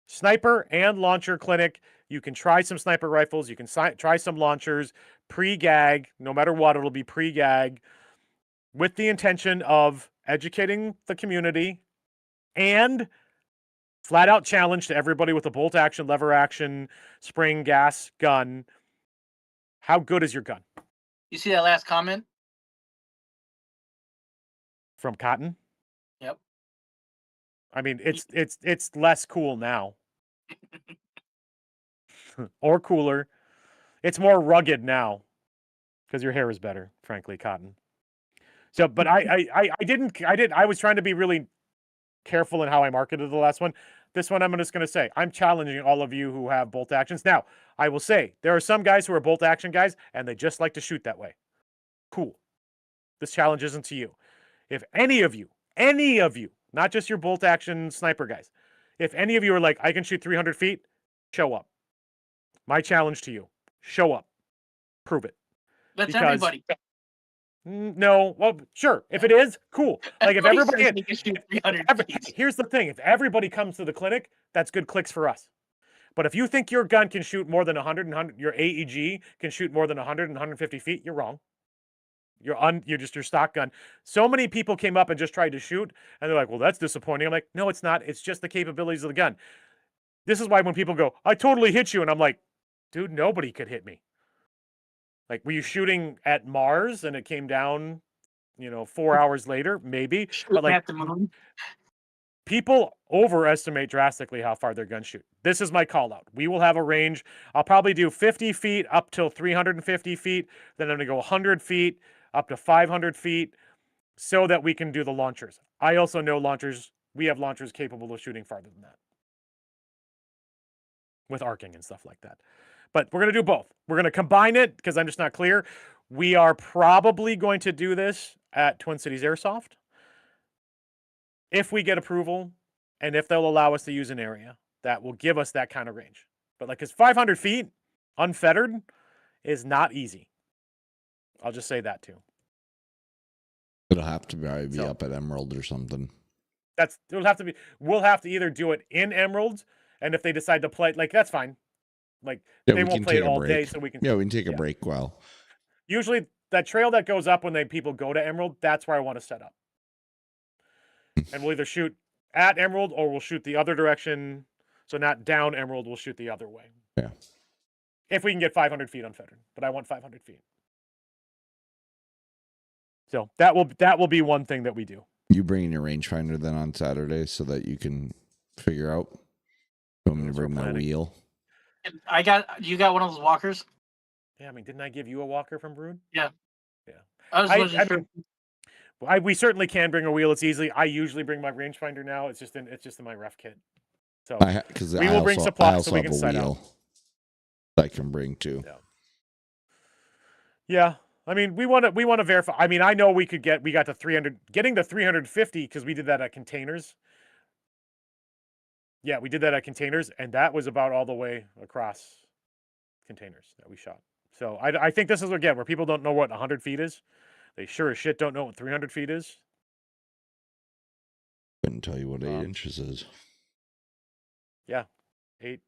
sniper and launcher clinic. You can try some sniper rifles. You can try some launchers, pre-gag. No matter what, it'll be pre-gag with the intention of educating the community and flat out challenge to everybody with a bolt action, lever action, spring gas gun. How good is your gun? You see that last comment? From Cotton? Yep. I mean, it's less cool now. Or cooler. It's more rugged now. Because your hair is better, frankly, Cotton. So, but I was trying to be really careful in how I marketed the last one. This one, I'm just going to say, I'm challenging all of you who have bolt actions. Now, I will say, there are some guys who are bolt action guys, and they just like to shoot that way. Cool. This challenge isn't to you. If any of you, not just your bolt action sniper guys, if any of you are like, I can shoot 300 feet, show up. My challenge to you, show up. Prove it. That's everybody. No, well, sure. If it is, cool. Like if everybody, here's the thing: if everybody comes to the clinic, that's good clicks for us. But if you think your gun can shoot more than 100, your AEG can shoot more than 100 and 150 feet, you're wrong. You're just your stock gun. So many people came up and just tried to shoot, and they're like, "Well, that's disappointing." I'm like, "No, it's not. It's just the capabilities of the gun." This is why when people go, "I totally hit you," and I'm like, "Dude, nobody could hit me." Like, were you shooting at Mars and it came down, 4 hours later? Maybe. But like, at the moon. People overestimate drastically how far their guns shoot. This is my call out. We will have a range. I'll probably do 50 feet up till 350 feet. Then I'm going to go 100 feet up to 500 feet so that we can do the launchers. I also know we have launchers capable of shooting farther than that with arcing and stuff like that. But we're going to do both. We're going to combine it because I'm just not clear. We are probably going to do this at Twin Cities Airsoft if we get approval and if they'll allow us to use an area that will give us that kind of range. But like, because 500 feet unfettered is not easy. I'll just say that too. It'll have to be up at Emerald or something. We'll have to either do it in Emerald, and if they decide to play, like, that's fine. Like, they won't play it all day, so we can. Yeah, we can take a break. Well, usually that trail that goes up when people go to Emerald, that's where I want to set up. And we'll either shoot at Emerald or we'll shoot the other direction. So not down Emerald, we'll shoot the other way. Yeah. If we can get 500 feet unfettered, but I want 500 feet. So that will be one thing that we do. You bringing your rangefinder then on Saturday so that you can figure out. You want me to bring my wheel? You got one of those walkers? Yeah, I mean, didn't I give you a walker from Brood? Yeah. Yeah. We certainly can bring a wheel. It's easily. I usually bring my rangefinder now. It's just in my ref kit. So we will bring supplies so we can set up. I can bring too. Yeah. I mean, we want to verify. I mean, I know we got to 300, getting to 350 because we did that at Containers. Yeah, we did that at Containers, and that was about all the way across Containers that we shot. So I think this is, again, where people don't know what 100 feet is. They sure as shit don't know what 300 feet is. Couldn't tell you what 8 inches is. Yeah, 8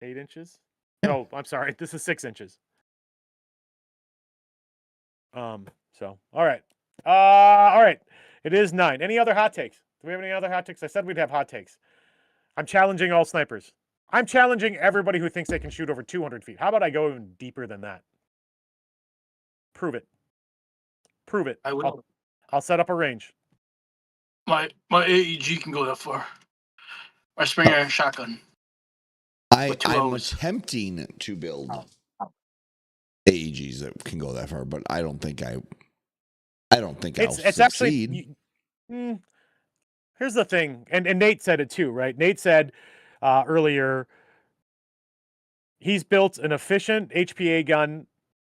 inches. No, I'm sorry. This is 6 inches. So all right. All right. It is 9. Any other hot takes? Do we have any other hot takes? I said we'd have hot takes. I'm challenging all snipers. I'm challenging everybody who thinks they can shoot over 200 feet. How about I go even deeper than that? Prove it. Prove it. I will. I'll set up a range. My AEG can go that far. My Springer shotgun. I'm attempting to build AEGs that can go that far, but I don't think I'll succeed. Actually. Here's the thing, and Nate said it too, right? Nate said earlier he's built an efficient HPA gun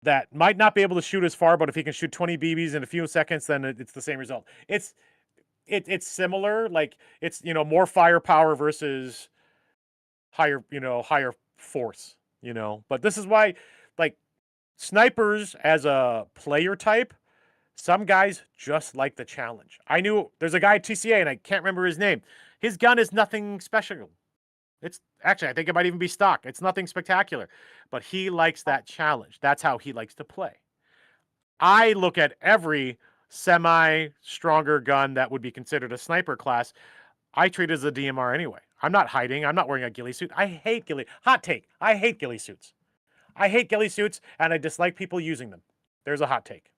that might not be able to shoot as far, but if he can shoot 20 BBs in a few seconds, then it's the same result. It's similar, like it's more firepower versus higher force, But this is why, like, snipers as a player type, some guys just like the challenge. I knew there's a guy at TCA, and I can't remember his name. His gun is nothing special. It's actually, I think it might even be stock. It's nothing spectacular, but he likes that challenge. That's how he likes to play. I look at every semi-stronger gun that would be considered a sniper class. I treat it as a DMR anyway. I'm not hiding. I'm not wearing a ghillie suit. I hate ghillie. Hot take. I hate ghillie suits. I hate ghillie suits, and I dislike people using them. There's a hot take.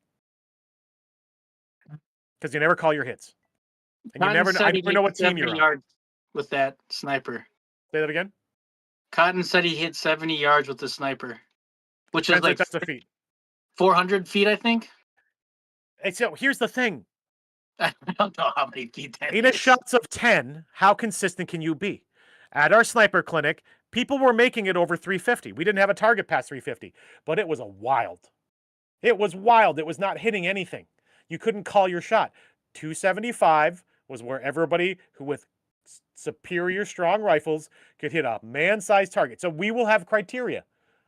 Because you never call your hits. And I never know what team you're on. With that sniper. Say that again? Cotton said he hit 70 yards with the sniper. Which is like that's a feet. 400 feet, I think. And so here's the thing. I don't know how many feet that In a is. shots of 10, how consistent can you be? At our sniper clinic, people were making it over 350. We didn't have a target past 350, but it was a wild. It was wild. It was not hitting anything. You couldn't call your shot. 275 was where everybody who with superior strong rifles could hit a man-sized target. So we will have criteria.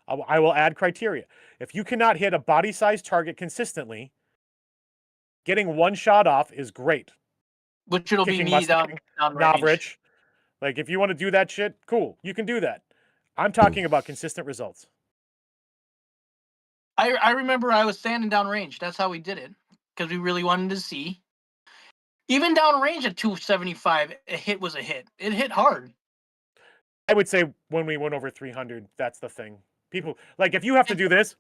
I will add criteria. If you cannot hit a body-sized target consistently, getting one shot off is great. Which it'll Kicking be me down range. Novrich. Like, if you want to do that shit, cool. You can do that. I'm talking about consistent results. I remember I was standing down range. That's how we did it. Because we really wanted to see. Even down range at 275, a hit was a hit. It hit hard. I would say when we went over 300, that's the thing. People, like, if you have to do this.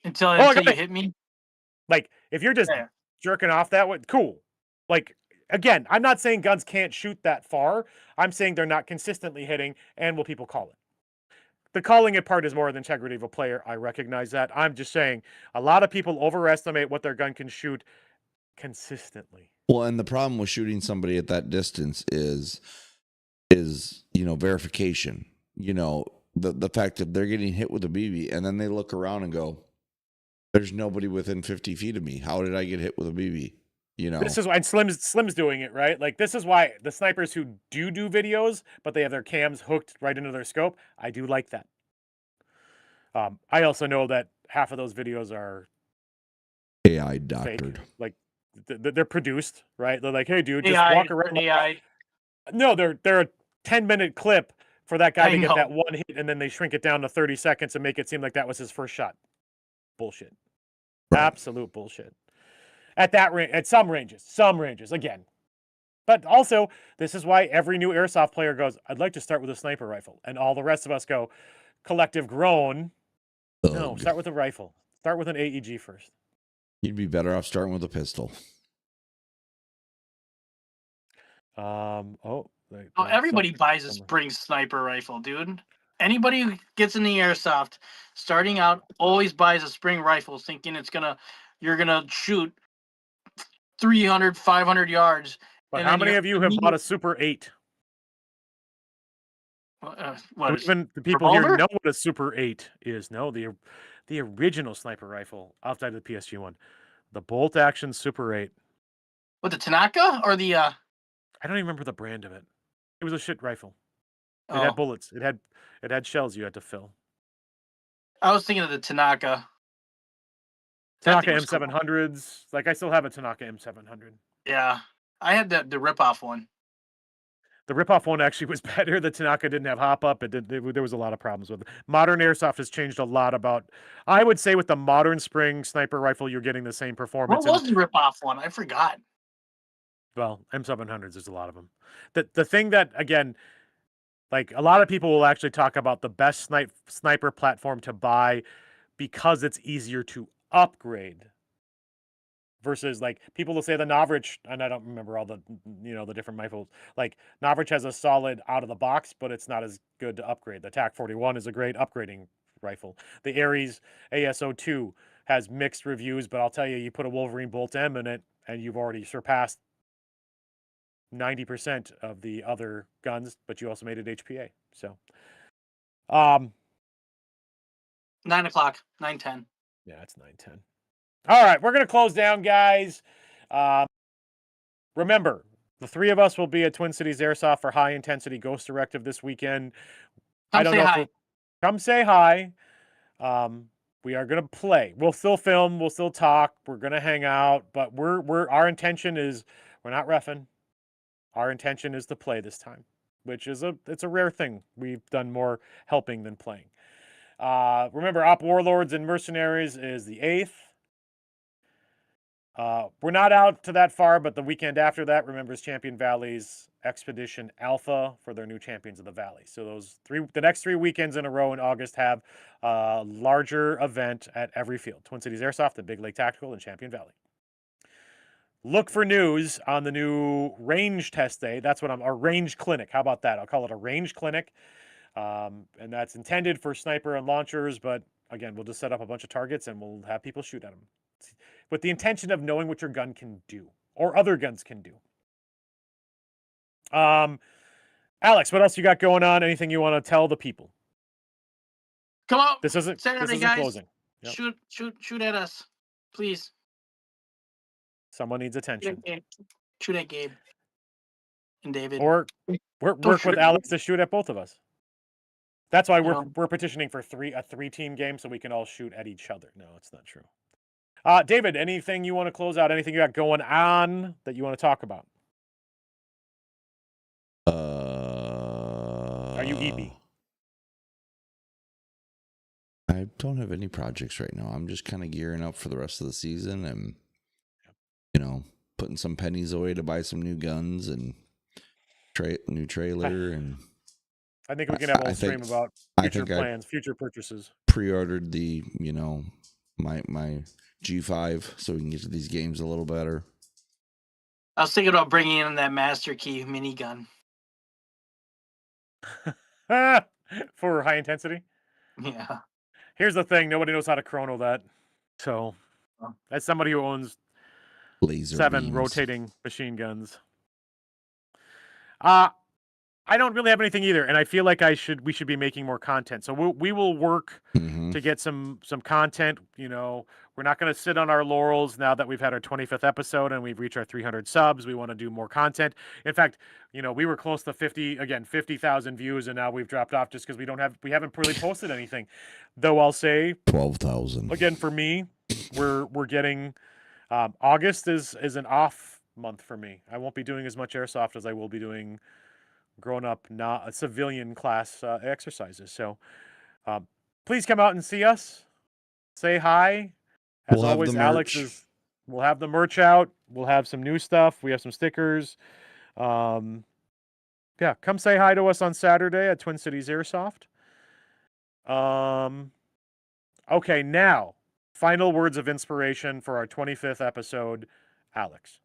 Until you hit me? Like, if you're just jerking off that way, cool. Like, again, I'm not saying guns can't shoot that far. I'm saying they're not consistently hitting, and will people call it? The calling it part is more the integrity of a player. I recognize that. I'm just saying a lot of people overestimate what their gun can shoot consistently. Well, and the problem with shooting somebody at that distance is verification. The fact that they're getting hit with a BB and then they look around and go, there's nobody within 50 feet of me. How did I get hit with a BB? This is why Slim's doing it, right? Like, this is why the snipers who do videos, but they have their cams hooked right into their scope, I do like that. I also know that half of those videos are AI doctored. Fake. Like, they're produced, right? They're like, hey, dude, just AI, walk around. AI. No, they're a 10-minute clip for that guy to get that one hit, and then they shrink it down to 30 seconds and make it seem like that was his first shot. Bullshit. Right. Absolute bullshit. At some ranges, again. But also, this is why every new Airsoft player goes, I'd like to start with a sniper rifle. And all the rest of us go, collective groan. Ugh. No, start with a rifle. Start with an AEG first. You'd be better off starting with a pistol. Everybody buys a spring sniper rifle, dude. Anybody who gets in the Airsoft, starting out, always buys a spring rifle thinking you're gonna shoot 300, 500 yards. But how many of you have bought a Super 8? Even the people here know what a Super 8 is. No, the original sniper rifle outside of the PSG one. The bolt action Super 8. What, the Tanaka or the I don't even remember the brand of it. It was a shit rifle. It had bullets. It had shells you had to fill. I was thinking of the Tanaka. Tanaka M700s. Cool. Like, I still have a Tanaka M700. Yeah. I had the rip-off one. The rip-off one actually was better. The Tanaka didn't have hop-up. There was a lot of problems with it. Modern Airsoft has changed a lot about... I would say with the modern spring sniper rifle, you're getting the same performance. What was the rip-off one? I forgot. Well, M700s, there's a lot of them. The thing that, again, like, a lot of people will actually talk about the best sniper platform to buy because it's easier to upgrade. Versus, like, people will say the Novrich, and I don't remember all the different rifles. Like, Novrich has a solid out of the box, but it's not as good to upgrade. The TAC 41 is a great upgrading rifle. The Ares ASO2 has mixed reviews, but I'll tell you, you put a Wolverine Bolt M in it, and you've already surpassed 90% of the other guns, but you also made it HPA. So, 9 o'clock, 9:10. Yeah, it's 9:10. All right, we're going to close down, guys. Remember, the three of us will be at Twin Cities Airsoft for High Intensity Ghost Directive this weekend. Come say hi. We are going to play. We'll still film. We'll still talk. We're going to hang out. But our intention is, we're not reffing. Our intention is to play this time, which is it's a rare thing. We've done more helping than playing. Remember, Op Warlords and Mercenaries is the 8th. We're not out to that far, but the weekend after that, remember, is Champion Valley's Expedition Alpha for their new Champions of the Valley. So the next 3 weekends in a row in August have a larger event at every field. Twin Cities Airsoft, the Big Lake Tactical, and Champion Valley. Look for news on the new range test day. That's what our range clinic. How about that? I'll call it a range clinic. And that's intended for sniper and launchers, but again, we'll just set up a bunch of targets and we'll have people shoot at them. with the intention of knowing what your gun can do or other guns can do. Alex, what else you got going on? Anything you want to tell the people? Come on. This isn't guys. closing. Yep. Shoot at us, please. Someone needs attention. Shoot at Gabe and David. Or work with Alex to shoot at both of us. That's why we're petitioning for a 3-team game so we can all shoot at each other. No, it's not true. David, anything you want to close out? Anything you got going on that you want to talk about? Are you EB? I don't have any projects right now. I'm just kind of gearing up for the rest of the season and, putting some pennies away to buy some new guns and new trailer. And I think we can have a whole stream about future plans, future purchases. Pre-ordered the, my G5 so we can get to these games a little better. I was thinking about bringing in that Master Key minigun. For high intensity? Yeah. Here's the thing. Nobody knows how to chrono that. So, as somebody who owns laser 7 beams. rotating machine guns, I don't really have anything either, and I feel like we should be making more content. So we will work to get some content. We're not going to sit on our laurels now that we've had our 25th episode and we've reached our 300 subs. We want to do more content. In fact, we were close to 50,000 views, and now we've dropped off just because we haven't really posted anything. Though I'll say 12,000 again for me. We're getting August is an off month for me. I won't be doing as much airsoft as I will be doing grown up, not a civilian class exercises. So please come out and see us. Say hi. As always, Alex we'll have the merch out. We'll have some new stuff. We have some stickers. Come say hi to us on Saturday at Twin Cities Airsoft. Okay, now, final words of inspiration for our 25th episode, Alex.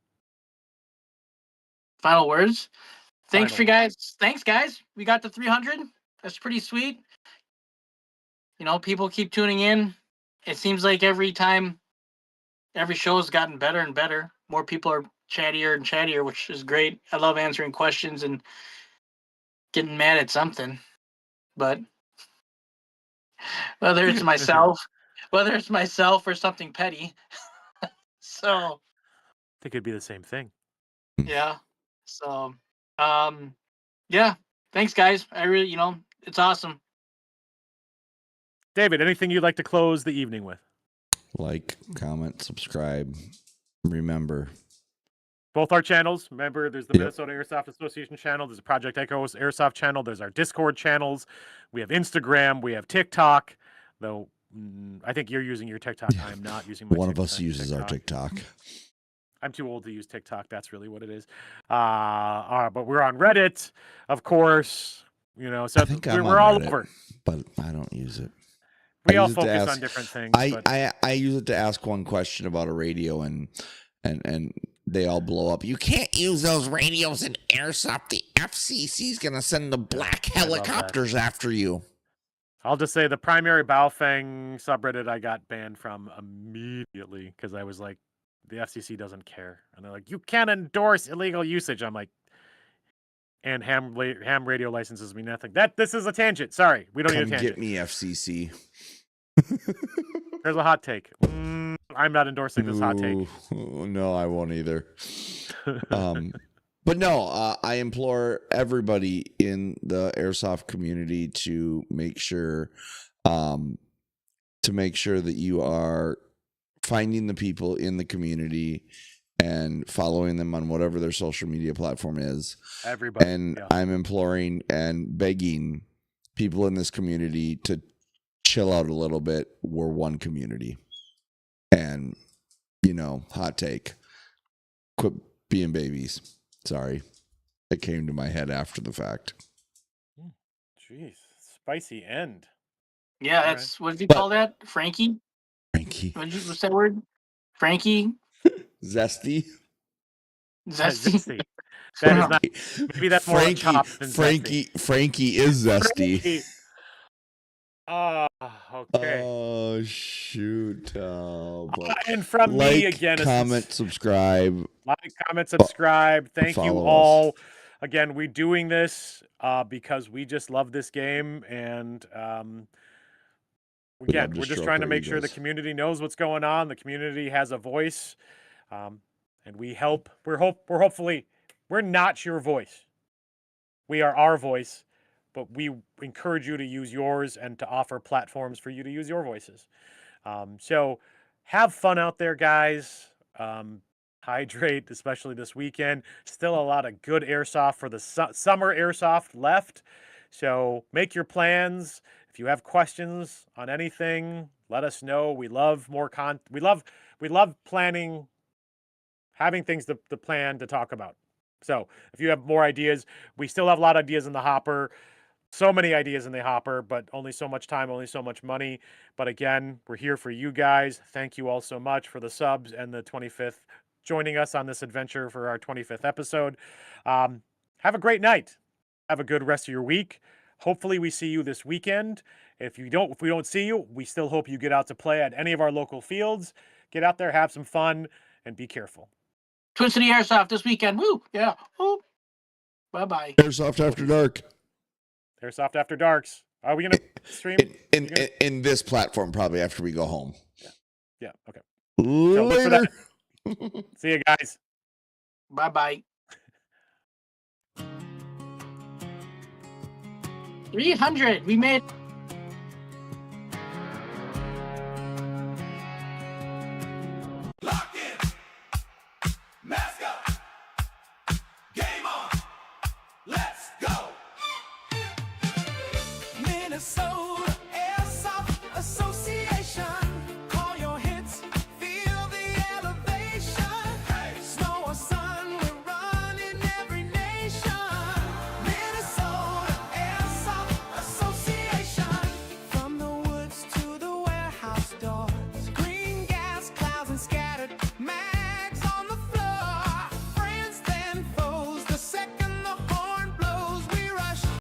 Final words? Thanks, guys. We got to 300. That's pretty sweet. People keep tuning in. It seems like every show has gotten better and better. More people are chattier and chattier, which is great. I love answering questions and getting mad at something. But whether it's myself or something petty. So I think it'd be the same thing. Yeah. So thanks guys. I really, it's awesome. David, anything you'd like to close the evening with? Like, comment, subscribe. Remember both our channels. Remember, there's the Minnesota Airsoft Association channel. There's a Project Echo's Airsoft channel. There's our Discord channels. We have Instagram. We have TikTok. Though I think you're using your TikTok. I am not using my One TikTok. of us uses our TikTok. I'm too old to use TikTok. That's really what it is. But we're on Reddit, of course. So we're all over. But I don't use it. We all focus on different things. I use it to ask one question about a radio and they all blow up. You can't use those radios in airsoft. The FCC is going to send the black helicopters after you. I'll just say the primary Baofeng subreddit I got banned from immediately because I was like, the FCC doesn't care. And they're like, you can't endorse illegal usage. I'm like, and ham radio licenses mean nothing. This is a tangent. Sorry, we don't need a tangent. Get me FCC. There's a hot take. I'm not endorsing this hot take. No, I won't either. But no, I implore everybody in the airsoft community to make sure that you are finding the people in the community and following them on whatever their social media platform is. Everybody. And I'm imploring and begging people in this community to chill out a little bit. We're one community. And, hot take. Quit being babies. Sorry. It came to my head after the fact. Jeez. Spicy end. Yeah, that's, what did you call that? Frankie? What's that word? Frankie? Zesty? Zesty. That is not. Maybe that's more chopped than Frankie is zesty. Okay. Oh, shoot. And from like, me again, comment, subscribe. Like, comment, subscribe. Thank you follow all. Again, we're doing this because we just love this game, and again, we're just trying to make sure the community knows what's going on. The community has a voice, and we help. We're hopefully we're not your voice. We are our voice, but we encourage you to use yours and to offer platforms for you to use your voices. So have fun out there, guys. Hydrate, especially this weekend. Still a lot of good airsoft for the summer airsoft left. So make your plans. If you have questions on anything, let us know. We love more we love planning, having things to plan to talk about. So if you have more ideas, we still have a lot of ideas in the hopper. So many ideas in the hopper, but only so much time, only so much money. But again, we're here for you guys. Thank you all so much for the subs and the 25th joining us on this adventure for our 25th episode. Have a great night. Have a good rest of your week. Hopefully we see you this weekend. If we don't see you, we still hope you get out to play at any of our local fields. Get out there, have some fun, and be careful. Twin City Airsoft this weekend. Woo! Yeah. Woo. Bye-bye. Airsoft After Dark. Airsoft After Darks. Are we gonna stream in this platform probably after we go home? Yeah. Okay. Later. So see you guys. Bye-bye. 300. We made